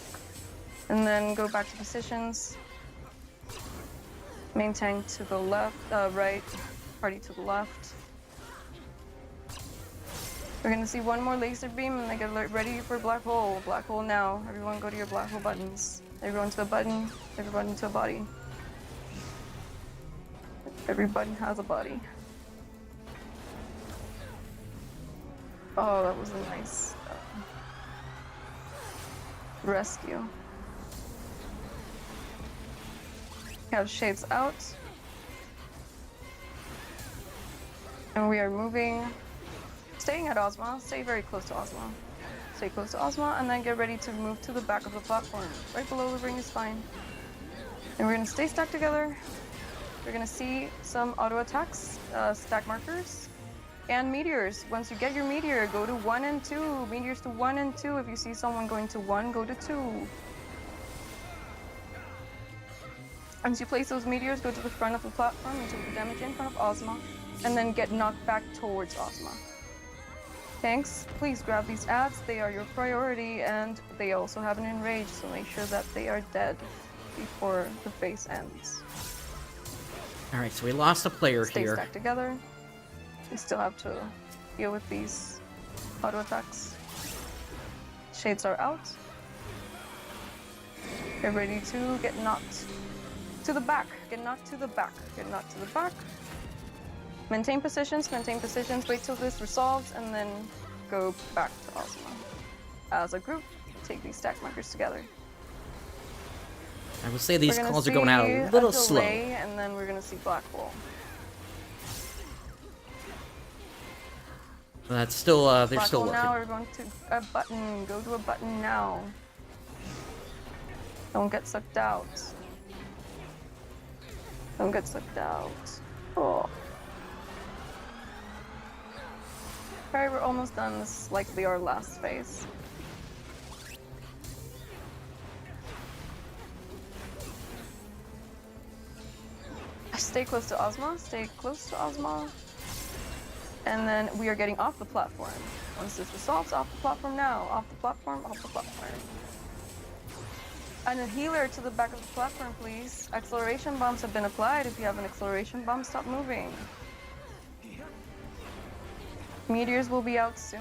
And then go back to positions. Main tank to the left, right, party to the left. We're gonna see one more laser beam and then get ready for black hole. Black hole now. Everyone go to your black hole buttons. Everyone to a button, everybody to a body. Every button has a body. Oh, that was a nice rescue. Have shades out. And we are moving, staying at Ozma. Stay very close to Ozma. Stay close to Ozma and then get ready to move to the back of the platform. Right below the ring is fine. And we're gonna stay stacked together. We're gonna see some auto attacks, stack markers, and meteors. Once you get your meteor, go to 1 and 2. Meteors to 1 and 2. If you see someone going to 1, go to 2. Once you place those meteors, go to the front of the platform and take the damage in front of Ozma, and then get knocked back towards Ozma. Tanks, please grab these ads. They are your priority, and they also have an enrage, so make sure that they are dead before the phase ends. Alright, so we lost a player Stay here. stacked together. We still have to deal with these auto attacks. Shades are out. Get ready to get knocked to the back. Get knocked to the back. Get knocked to the back. Maintain positions, wait till this resolves, and then go back to Ozma. As a group, take these stack markers together. I will say these We're gonna calls are going out a see little delay, slow. And then we're gonna see black hole. That's still, they're Black still hole working. now, we're going to a button. Go to a button now. Don't get sucked out. Don't get sucked out. Oh. Alright, we're almost done. This is likely our last phase. Stay close to Ozma. Stay close to Ozma. And then we are getting off the platform. Once this resolves, off the platform now. Off the platform, off the platform. And a healer to the back of the platform, please. Acceleration bombs have been applied. If you have an acceleration bomb, stop moving. Meteors will be out soon.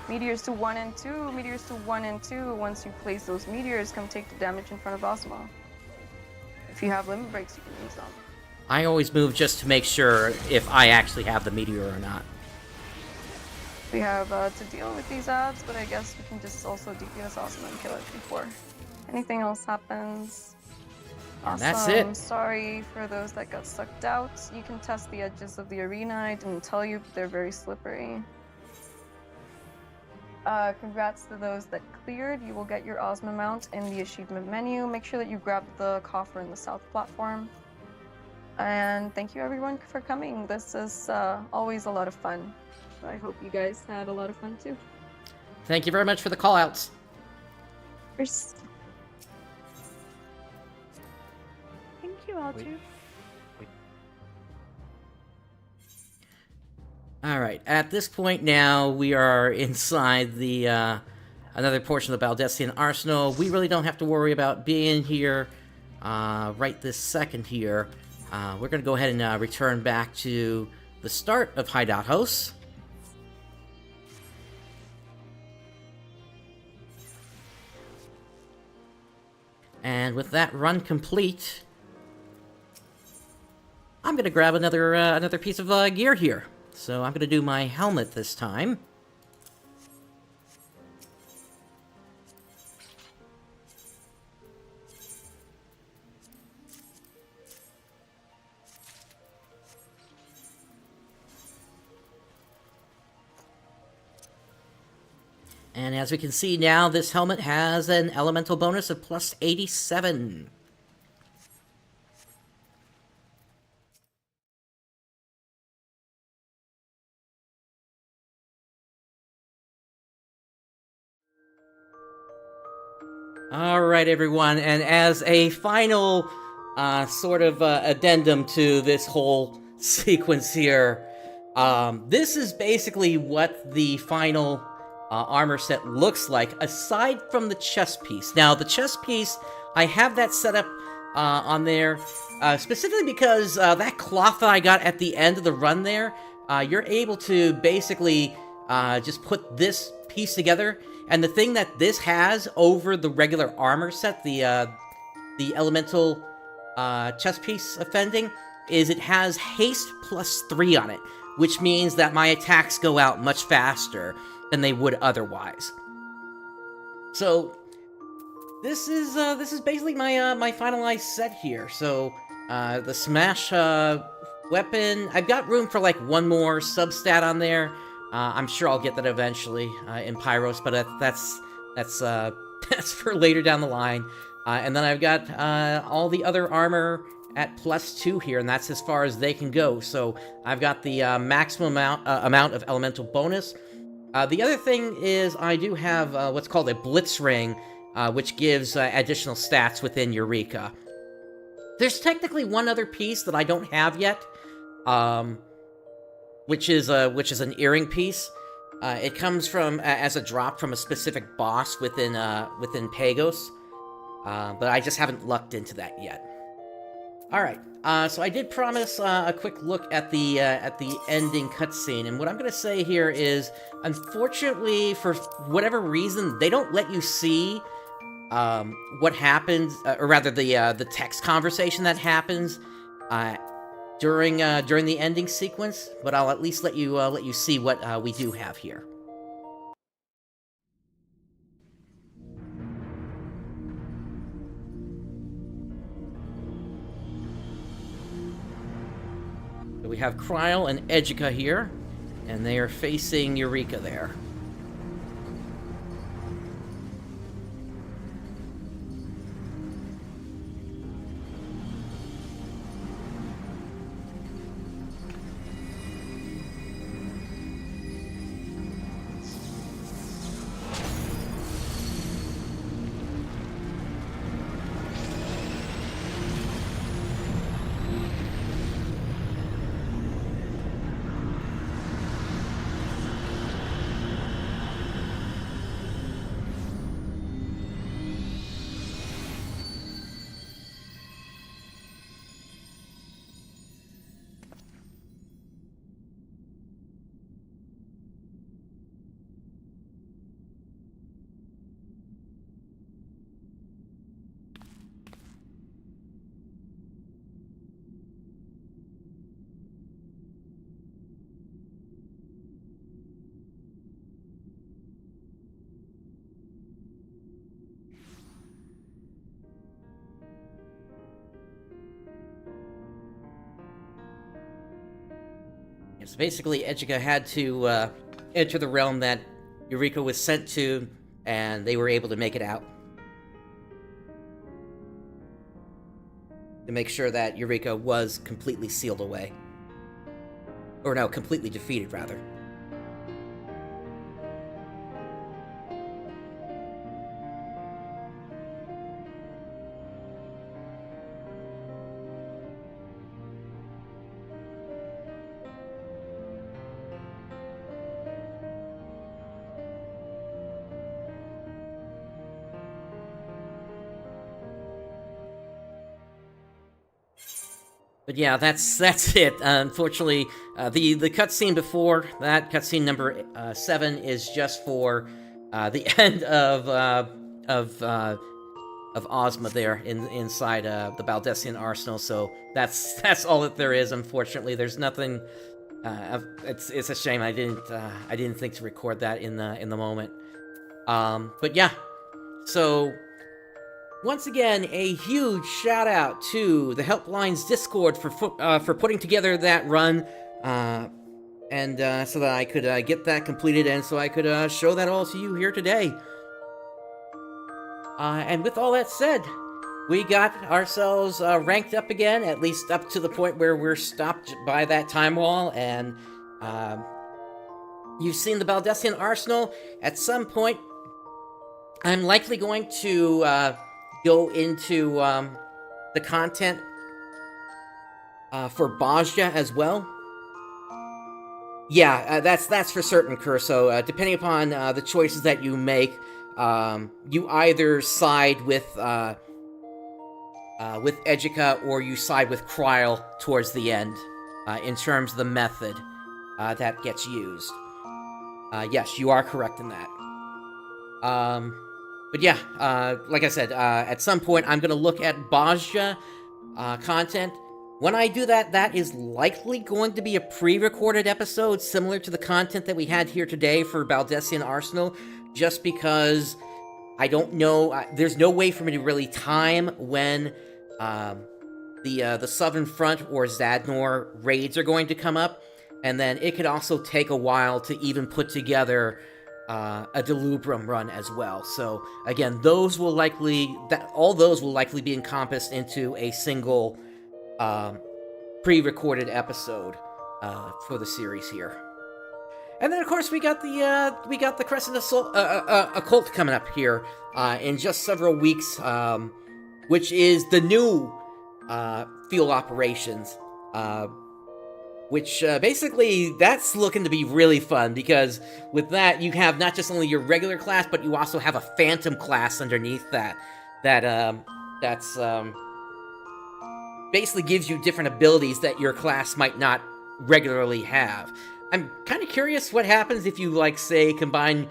Meteors to 1 and 2. Meteors to 1 and 2. Once you place those meteors, come take the damage in front of Ozma. If you have limit breaks, you can use them. I always move just to make sure if I actually have the meteor or not. We have to deal with these ads, but I guess we can just also DPS Ozma and kill it before anything else happens. And Awesome. that's it. Sorry for those that got sucked out. You can test the edges of the arena. I didn't tell you, but they're very slippery. Congrats to those that cleared. You will get your Ozma mount in the achievement menu. Make sure that you grab the coffer in the south platform. And thank you everyone for coming. This is always a lot of fun. I hope you guys had a lot of fun too. Thank you very much for the callouts. First. Thank you, Altu. Wait. Alright, at this point now, we are inside the, another portion of the Baldesion Arsenal. We really don't have to worry about being here, right this second here. We're gonna go ahead and, return back to the start of Hideout Hosts. And with that run complete, I'm gonna grab another piece of gear here. So I'm gonna do my helmet this time. And as we can see now, this helmet has an elemental bonus of plus 87. Alright, everyone, and as a final sort of addendum to this whole sequence here, this is basically what the final armor set looks like, aside from the chest piece. Now, the chest piece, I have that set up on there, specifically because that cloth that I got at the end of the run there, you're able to basically just put this piece together. And the thing that this has over the regular armor set, the elemental chest piece offending, is it has haste +3 on it, which means that my attacks go out much faster than they would otherwise. So this is basically my finalized set here. So the smash weapon, I've got room for like one more substat on there. I'm sure I'll get that eventually in Pyros, but that's for later down the line. And then I've got all the other armor at +2 here, and that's as far as they can go. So I've got the maximum amount of elemental bonus. The other thing is I do have what's called a Blitz Ring, which gives additional stats within Eureka. There's technically one other piece that I don't have yet, which is an earring piece. It comes from as a drop from a specific boss within Pagos, but I just haven't lucked into that yet. All right, so I did promise a quick look at the ending cutscene, and what I'm gonna say here is, unfortunately, for whatever reason, they don't let you see what happens, or rather the text conversation that happens during the ending sequence. But I'll at least let you see what we do have here. So we have Kryl and Edgica here, and they are facing Eureka there. So basically, Edgica had to enter the realm that Eureka was sent to, and they were able to make it out. To make sure that Eureka was completely sealed away. Or no, completely defeated, rather. But yeah, that's it. Unfortunately, the cutscene before that, cutscene number 7, is just for the end of Ozma there inside the Baldesion Arsenal. So that's all that there is. Unfortunately, there's nothing. It's a shame I didn't think to record that in the moment. But yeah, so. Once again, a huge shout out to the Helpline's Discord for putting together that run, and so that I could get that completed, and so I could show that all to you here today. And with all that said, we got ourselves ranked up again, at least up to the point where we're stopped by that time wall, and you've seen the Baldesion Arsenal. At some point, I'm likely going to go into the content for Baldesion as well. Yeah, that's for certain, Curso. Depending upon the choices that you make, you either side with Educa or you side with Kryl towards the end, in terms of the method that gets used. Yes, you are correct in that. But yeah, like I said, at some point I'm going to look at Baldesion content. When I do that, that is likely going to be a pre-recorded episode similar to the content that we had here today for Baldesion Arsenal, just because I don't know, there's no way for me to really time when the Southern Front or Zadnor raids are going to come up, and then it could also take a while to even put together a Delubrum run as well. So again, all those will likely be encompassed into a single pre-recorded episode for the series here. And then of course we got the Crescent Occult coming up here in just several weeks, which is the new field operations, which basically that's looking to be really fun, because with that you have not just only your regular class, but you also have a Phantom class underneath that's basically gives you different abilities that your class might not regularly have. I'm kind of curious what happens if you, like, say, combine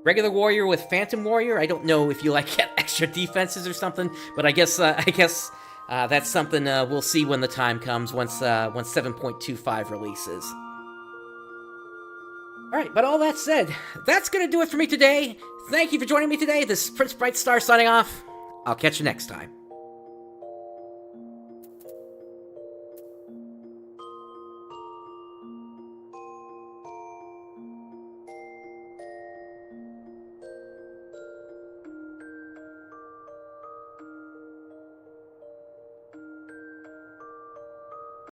regular warrior with Phantom warrior. I don't know if you, like, get extra defenses or something, but I guess that's something we'll see when the time comes, once 7.25 releases. Alright, but all that said, that's gonna do it for me today. Thank you for joining me today. This is PrinceBrightstar signing off. I'll catch you next time.